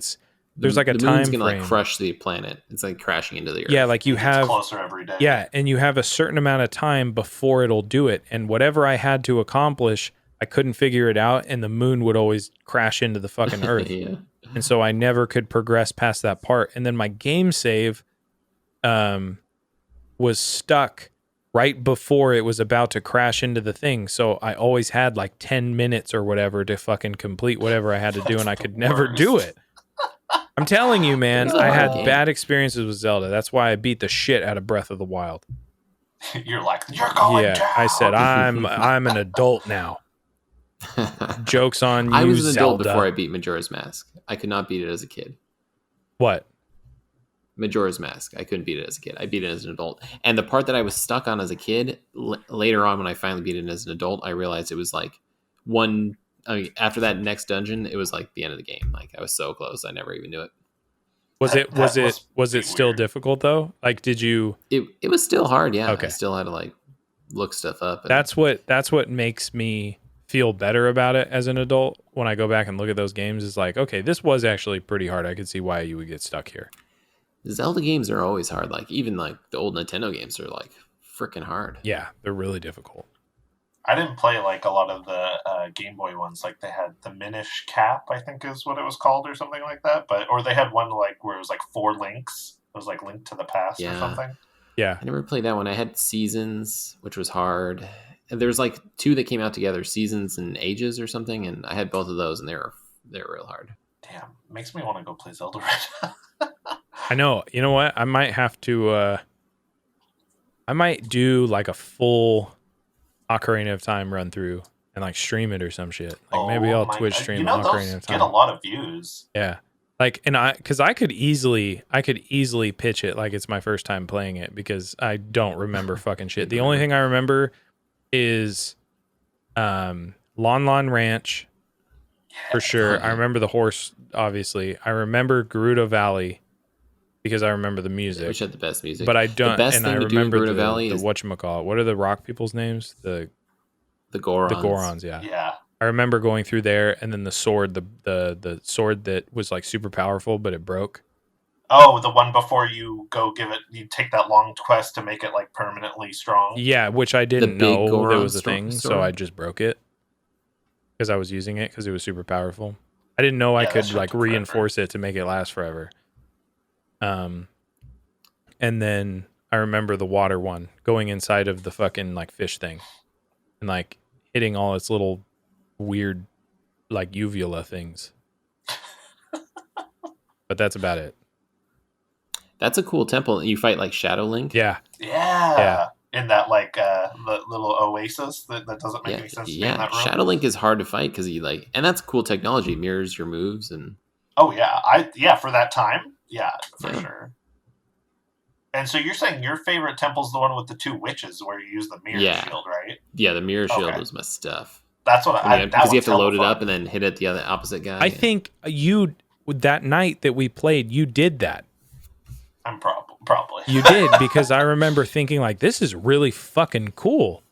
Speaker 7: there's like a time
Speaker 8: moon's
Speaker 7: frame.
Speaker 8: Gonna like crush the planet. It's like crashing into the earth.
Speaker 7: Yeah, like you have
Speaker 9: closer every day.
Speaker 7: Yeah, and you have a certain amount of time before it'll do it, and whatever I had to accomplish, I couldn't figure it out, and the moon would always crash into the fucking earth.
Speaker 8: Yeah.
Speaker 7: And so I never could progress past that part. And then my game save, was stuck right before it was about to crash into the thing. So I always had like 10 minutes or whatever to fucking complete whatever I had to do, and I could never do it. I'm telling you, man,
Speaker 8: It's a
Speaker 7: I
Speaker 8: hard
Speaker 7: had
Speaker 8: game.
Speaker 7: bad experiences with Zelda. That's why I beat the shit out of Breath of the Wild.
Speaker 9: You're like, you're going down.
Speaker 7: I said I'm an adult now. Joke's on you,
Speaker 8: I was an adult
Speaker 7: Zelda.
Speaker 8: before I beat Majora's Mask. I could not beat it as a kid.
Speaker 7: What?
Speaker 8: Majora's Mask. I couldn't beat it as a kid. I beat it as an adult. And the part that I was stuck on as a kid, later on when I finally beat it as an adult, I realized it was like after that next dungeon, it was like the end of the game. Like I was so close, I never even knew it.
Speaker 7: Was it still difficult though? Like, did you?
Speaker 8: It was still hard. Yeah.
Speaker 7: Okay.
Speaker 8: I still had to like look stuff up. And
Speaker 7: That's what makes me feel better about it as an adult when I go back and look at those games. Is like, okay, this was actually pretty hard. I could see why you would get stuck here.
Speaker 8: Zelda games are always hard. Like even like the old Nintendo games are like freaking hard.
Speaker 7: Yeah, they're really difficult.
Speaker 9: I didn't play like a lot of the Game Boy ones. Like they had the Minish Cap, I think is what it was called, or something like that. Or they had one like where it was like 4 links. It was like Link to the Past or something.
Speaker 7: Yeah,
Speaker 8: I never played that one. I had Seasons, which was hard. And there's like 2 that came out together, Seasons and Ages or something, and I had both of those, and they were real hard.
Speaker 9: Damn, makes me want to go play Zelda right now.
Speaker 7: I know. You know what? I might have to. I might do like a full Ocarina of Time run through and like stream it or some shit. Like maybe I'll Twitch stream Ocarina
Speaker 9: those
Speaker 7: of Time.
Speaker 9: get a lot of views.
Speaker 7: Yeah. Like, and because I could easily pitch it like it's my first time playing it because I don't remember fucking shit. The only thing I remember is Lon Lon Ranch for sure. I remember the horse, obviously. I remember Gerudo Valley because I remember the music.
Speaker 8: Which had the best music.
Speaker 7: But I don't,
Speaker 8: the best
Speaker 7: and
Speaker 8: thing
Speaker 7: I
Speaker 8: to do in
Speaker 7: remember
Speaker 8: Gerudo Valley
Speaker 7: the
Speaker 8: is
Speaker 7: whatchamacallit. What are the rock people's names? The
Speaker 8: Gorons.
Speaker 7: The Gorons, yeah.
Speaker 9: Yeah.
Speaker 7: I remember going through there, and then the sword, the sword that was like super powerful, but it broke.
Speaker 9: Oh, the one before you go you take that long quest to make it like permanently strong.
Speaker 7: Yeah, which I didn't
Speaker 8: big
Speaker 7: know
Speaker 8: Goron
Speaker 7: there was a
Speaker 8: sword.
Speaker 7: thing, so I just broke it because I was using it because it was super powerful. I didn't know I
Speaker 9: Yeah, that
Speaker 7: could
Speaker 9: shit
Speaker 7: like
Speaker 9: took forever.
Speaker 7: reinforce it to make it last forever. And then I remember the water one going inside of the fucking like fish thing and like hitting all its little weird like uvula things. But that's about it.
Speaker 8: That's a cool temple. You fight like Shadow Link.
Speaker 7: Yeah.
Speaker 9: Yeah. In that like the little oasis that doesn't make any sense to be in that room.
Speaker 8: Shadow Link is hard to fight because he like, and that's cool technology. Mirrors your moves and.
Speaker 9: Oh yeah, for that time, yeah, for
Speaker 8: Yeah.
Speaker 9: sure. And so you're saying your favorite temple's the one with the 2 witches where you use the mirror shield, right?
Speaker 8: Yeah, the mirror shield
Speaker 9: Okay.
Speaker 8: was my stuff.
Speaker 9: That's what
Speaker 8: Because you have to load it
Speaker 9: terrifying.
Speaker 8: up and then hit it the other opposite guy.
Speaker 7: I think you that night that we played, you did that.
Speaker 9: I'm probably.
Speaker 7: You did because I remember thinking like this is really fucking cool.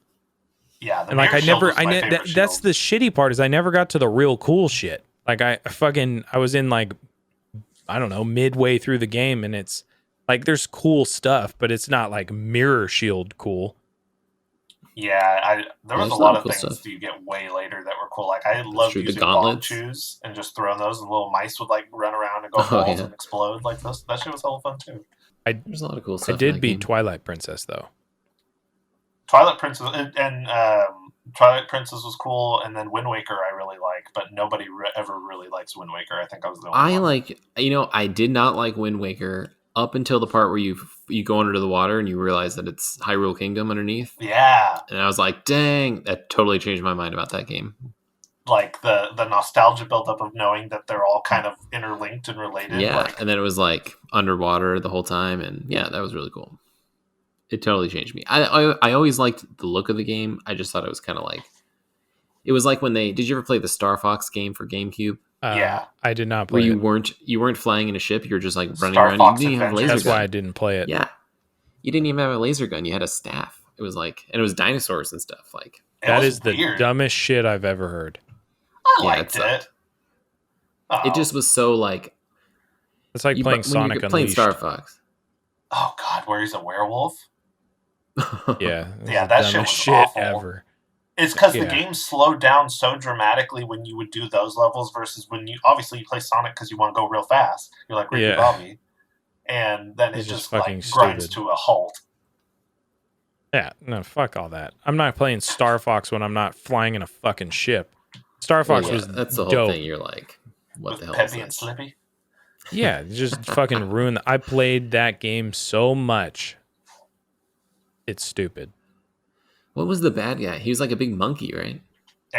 Speaker 9: Yeah, the
Speaker 7: And like
Speaker 9: mirror
Speaker 7: I
Speaker 9: shield
Speaker 7: never
Speaker 9: was my favorite
Speaker 7: that's
Speaker 9: shield.
Speaker 7: the shitty part is I never got to the real cool shit. Like I was in like I don't know, midway through the game and it's like there's cool stuff, but it's not like mirror shield cool.
Speaker 9: Yeah, there was
Speaker 8: there's
Speaker 9: a lot
Speaker 8: a lot
Speaker 9: of
Speaker 8: of cool
Speaker 9: things
Speaker 8: stuff.
Speaker 9: that you get way later that were cool. Like I loved
Speaker 8: true, the
Speaker 9: using bomb
Speaker 8: gauntlets.
Speaker 9: shoes and just throwing those, and little mice would like run around and go
Speaker 8: Oh,
Speaker 9: balls
Speaker 8: yeah.
Speaker 9: and explode. Like that shit was hella fun too.
Speaker 8: There's a lot of cool stuff.
Speaker 7: I did
Speaker 8: in
Speaker 7: beat
Speaker 8: that game.
Speaker 7: Twilight Princess though.
Speaker 9: Twilight Princess and Twilight Princess was cool, and then Wind Waker I really like, but nobody ever really likes Wind Waker. I think I was the only
Speaker 8: I
Speaker 9: one.
Speaker 8: like, I did not like Wind Waker up until the part where you go under the water and you realize that it's Hyrule Kingdom underneath.
Speaker 9: Yeah,
Speaker 8: And I was like, dang, that totally changed my mind about that game.
Speaker 9: like the nostalgia buildup of knowing that they're all kind of interlinked and related.
Speaker 8: Yeah,
Speaker 9: like,
Speaker 8: and then it was like underwater the whole time, and yeah, that was really cool. It totally changed me. I always liked the look of the game. I just thought it was kind of like, it was like when did you ever play the Star Fox game for GameCube?
Speaker 9: Yeah.
Speaker 7: I did not
Speaker 8: Where
Speaker 7: play
Speaker 8: you weren't flying in a ship, you were just like running
Speaker 9: Star
Speaker 8: around.
Speaker 9: Fox
Speaker 8: You didn't even have a
Speaker 9: Adventure.
Speaker 8: laser
Speaker 7: That's
Speaker 8: gun.
Speaker 7: why I didn't play it.
Speaker 8: Yeah, you didn't even have a laser gun. You had a staff. It was like, and it was dinosaurs and stuff. Like
Speaker 7: That
Speaker 9: was
Speaker 7: is the
Speaker 9: weird.
Speaker 7: dumbest shit I've ever heard.
Speaker 9: I
Speaker 8: Yeah,
Speaker 9: liked
Speaker 8: it sucked.
Speaker 9: it. Oh.
Speaker 8: it just was so like
Speaker 7: It's like
Speaker 8: you-
Speaker 7: playing
Speaker 8: when
Speaker 7: Sonic
Speaker 8: you're playing
Speaker 7: Unleashed.
Speaker 8: Star Fox.
Speaker 9: Oh god, where he's a werewolf.
Speaker 7: Yeah, it's
Speaker 9: Yeah,
Speaker 7: the
Speaker 9: that shit
Speaker 7: dumbest
Speaker 9: was
Speaker 7: shit
Speaker 9: awful.
Speaker 7: ever.
Speaker 9: It's because the
Speaker 7: Yeah.
Speaker 9: game slowed down so dramatically when you would do those levels versus when you obviously you play Sonic because you want to go real fast. You're like Ricky
Speaker 7: Yeah.
Speaker 9: Bobby, and then it
Speaker 7: It's just
Speaker 9: just
Speaker 7: fucking
Speaker 9: like grinds
Speaker 7: stupid.
Speaker 9: to a halt.
Speaker 7: Yeah, no, fuck all that. I'm not playing Star Fox when I'm not flying in a fucking ship. Star Fox was
Speaker 8: that's the whole
Speaker 7: dope.
Speaker 8: thing. You're like, what
Speaker 9: With
Speaker 8: the hell is
Speaker 9: Peppy and
Speaker 8: this?
Speaker 9: Slippy.
Speaker 7: Yeah, just fucking ruin. I played that game so much. It's stupid.
Speaker 8: What was the bad guy? He was like a big monkey, right?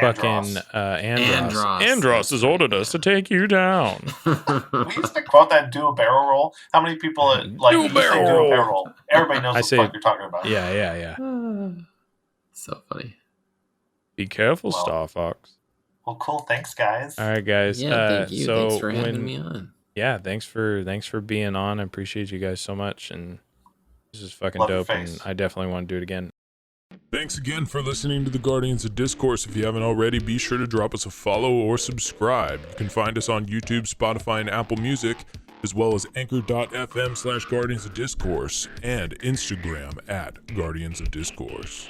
Speaker 7: Fucking Andros.
Speaker 8: Andros.
Speaker 7: Andros has ordered us to take you down.
Speaker 9: We used to quote that do a barrel roll. How many people like
Speaker 7: Do a
Speaker 9: you say
Speaker 7: barrel
Speaker 9: do a
Speaker 7: roll.
Speaker 9: barrel roll? Everybody knows
Speaker 7: I
Speaker 9: what
Speaker 7: say-
Speaker 9: the fuck you're talking about.
Speaker 7: Yeah.
Speaker 8: So funny.
Speaker 7: Be careful,
Speaker 9: Well,
Speaker 7: Star Fox.
Speaker 9: Well, cool. Thanks, guys.
Speaker 7: All right, guys.
Speaker 8: Yeah, thank you.
Speaker 7: So
Speaker 8: Thanks for having me on.
Speaker 7: Yeah, thanks for being on. I appreciate you guys so much, and this is fucking
Speaker 9: Love your
Speaker 7: dope. And
Speaker 9: face.
Speaker 7: I definitely want to do it again.
Speaker 1: Thanks again for listening to the Guardians of Discourse. If you haven't already, be sure to drop us a follow or subscribe. You can find us on YouTube, Spotify, and Apple Music, as well as anchor.fm/Guardians of Discourse and Instagram @Guardians of Discourse.